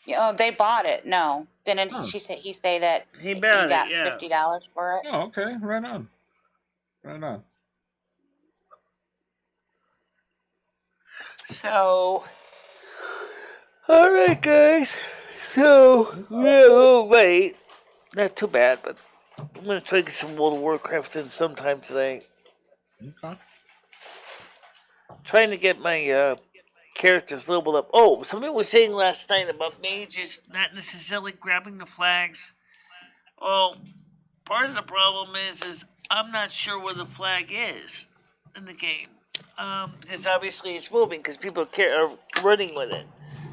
You know, they bought it. No, didn't he say that he got $50 for it? Oh, okay. Right on. Right on. So, all right, guys. So, we're a little late. Not too bad, but I'm going to try to get some World of Warcraft in sometime today. Okay. Trying to get my characters leveled up. Oh, somebody was saying last night about mages not necessarily grabbing the flags. Well, part of the problem is I'm not sure where the flag is in the game. Because obviously it's moving because people are running with it.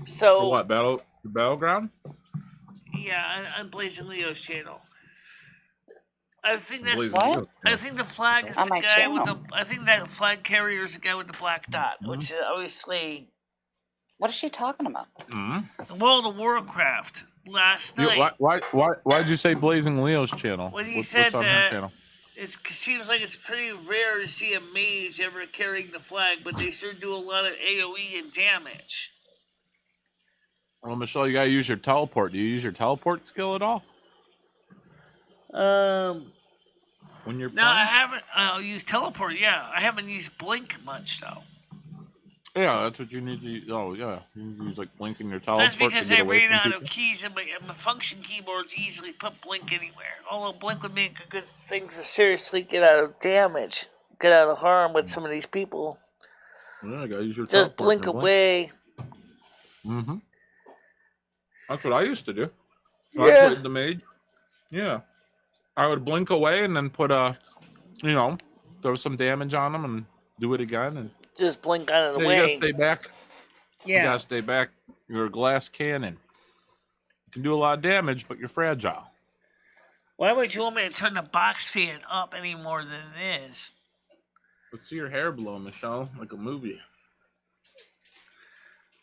So for what, battleground? Yeah, on Blazing Leo's channel. I think that's what? I think the flag is on the my guy channel. with the. I think that flag carrier is the guy with the black dot, which is obviously. What is she talking about? World of Warcraft last night. Why'd you say Blazing Leo's channel? When he What's said on her that, channel? it seems like it's pretty rare to see a mage ever carrying the flag, but they sure do a lot of AoE and damage. Well, Michelle, you gotta use your teleport. Do you use your teleport skill at all? When you're playing? I haven't used teleport. Yeah, I haven't used blink much though. Yeah, that's what you need to use. Oh, yeah. You need to use, like, blinking your teleport. That's because to get I away ran from out people. of keys and my function keyboards easily put blink anywhere. Although blink would make a good thing to seriously get out of damage, get out of harm with some of these people. Yeah, you gotta use your Just teleport blink to away. Mm-hmm. That's what I used to do. Yeah. I played the mage. Yeah. I would blink away and then put throw some damage on them and do it again. And just blink out of the way. You gotta stay back. Yeah. You gotta stay back. You're a glass cannon. You can do a lot of damage, but you're fragile. Why would you want me to turn the box fan up any more than it is? Let's see your hair blow, Michelle, like a movie.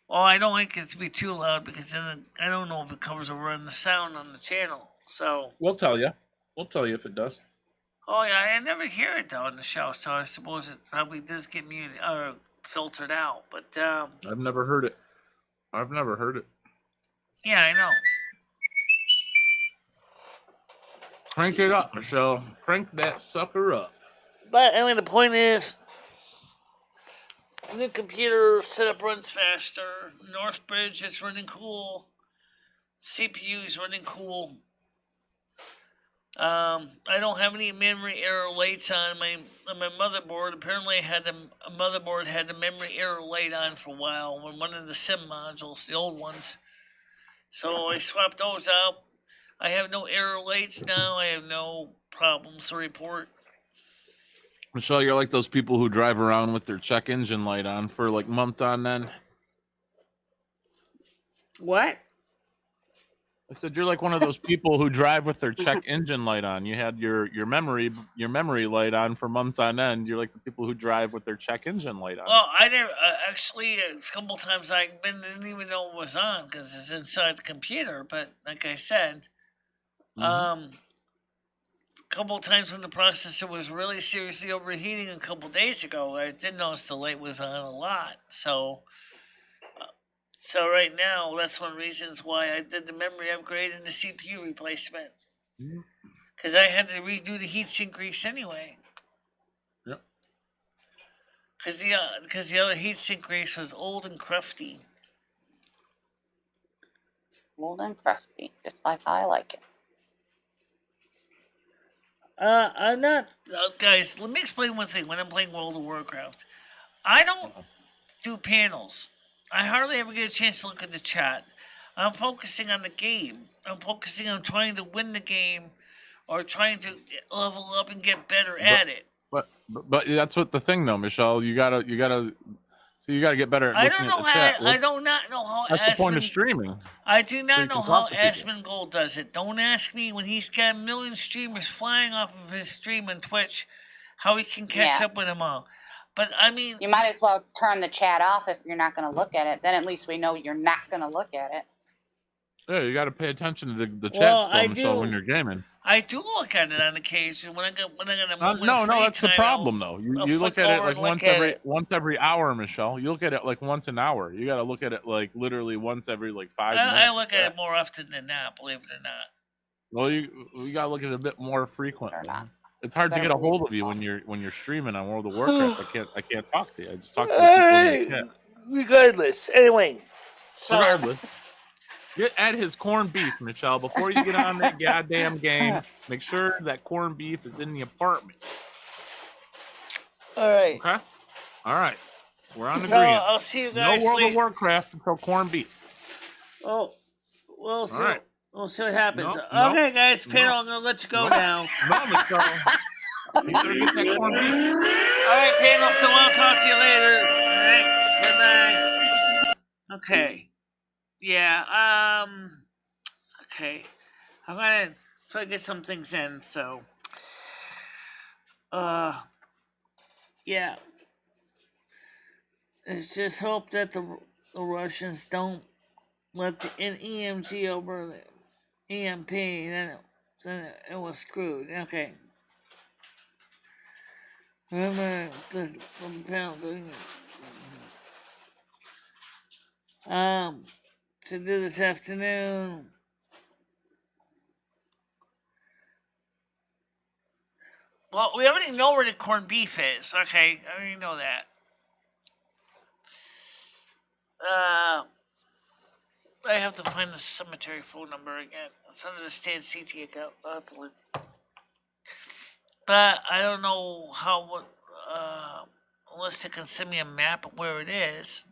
Well, I don't like it to be too loud because then I don't know if it covers over on the sound on the channel. So we'll tell you. We'll tell you if it does. Oh yeah, I never hear it though in the show, so I suppose it probably does get muted or filtered out. But I've never heard it. Yeah, I know. Crank it up, Michelle. Crank that sucker up. But anyway, the point is, the new computer setup runs faster. Northbridge is running cool. CPU is running cool. I don't have any memory error lights on my motherboard. Apparently, a motherboard had the memory error light on for a while when one of the SIM modules, the old ones. So I swapped those out. I have no error lights now. I have no problems to report. Michelle, you're like those people who drive around with their check engine light on for like months on end. What? I said you're like one of those people who drive with their check engine light on. You had your memory light on for months on end. You're like the people who drive with their check engine light on. Well, I never actually a couple times I didn't even know it was on because it's inside the computer. But like I said, couple of times when the processor was really seriously overheating a couple days ago. I did notice the light was on a lot. So right now, that's one of the reasons why I did the memory upgrade and the CPU replacement. Because I had to redo the heatsink grease anyway. Yep. Because the other heatsink grease was old and crusty. Old and crusty, just like I like it. I'm not... guys, let me explain one thing when I'm playing World of Warcraft. I don't do panels. I hardly ever get a chance to look at the chat. I'm focusing on the game. I'm focusing on trying to win the game or trying to level up and get better at it. But that's what the thing though, Michelle. You gotta get better at looking at the chat. I do not know how. That's the point of streaming. I do not know how people. Asmongold does it. Don't ask me when he's got a million streamers flying off of his stream on Twitch, how he can catch up with them all. But I mean, you might as well turn the chat off if you're not going to look at it. Then at least we know you're not going to look at it. Yeah, you got to pay attention to the chat still, Michelle, when you're gaming. I do look at it on occasion when I got a moment no, of free that's the time, problem though. You look at it like once every hour, Michelle. You look at it like once an hour. You got to look at it like literally once every 5 minutes. I look at it more often than not, believe it or not. Well, you got to look at it a bit more frequently. It's hard to get a hold of you when you're streaming on World of Warcraft. I can't talk to you. I just talk to the people in the chat. Regardless, anyway. Regardless. Add his corned beef, Michelle. Before you get on that goddamn game, make sure that corned beef is in the apartment. All right. Okay. All right. We're on agreement. I'll see you guys. No World of Warcraft until corned beef. Oh, we'll see. Right. We'll see what happens. No, okay, guys. Panel, I'm gonna let you go now. No, Michelle. You better get that corned beef. All right, panel. So I'll talk to you later. All right. Good night. Okay. Yeah, okay. I'm gonna try to get some things in, so, yeah. Let's just hope that the Russians don't let the EMG over the EMP, then it was screwed. Okay. Remember the panel doing it. To do this afternoon. Well, we already know where the corned beef is. Okay, I already know that. I have to find the cemetery phone number again. It's under the Stan CT account. But I don't know how. Unless they can send me a map of where it is.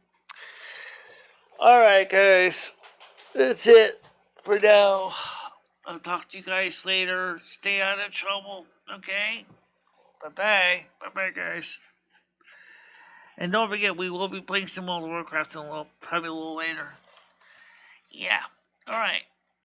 Alright, guys. That's it for now. I'll talk to you guys later. Stay out of trouble, okay? Bye-bye. Bye-bye, guys. And don't forget, we will be playing some World of Warcraft probably a little later. Yeah. Alright.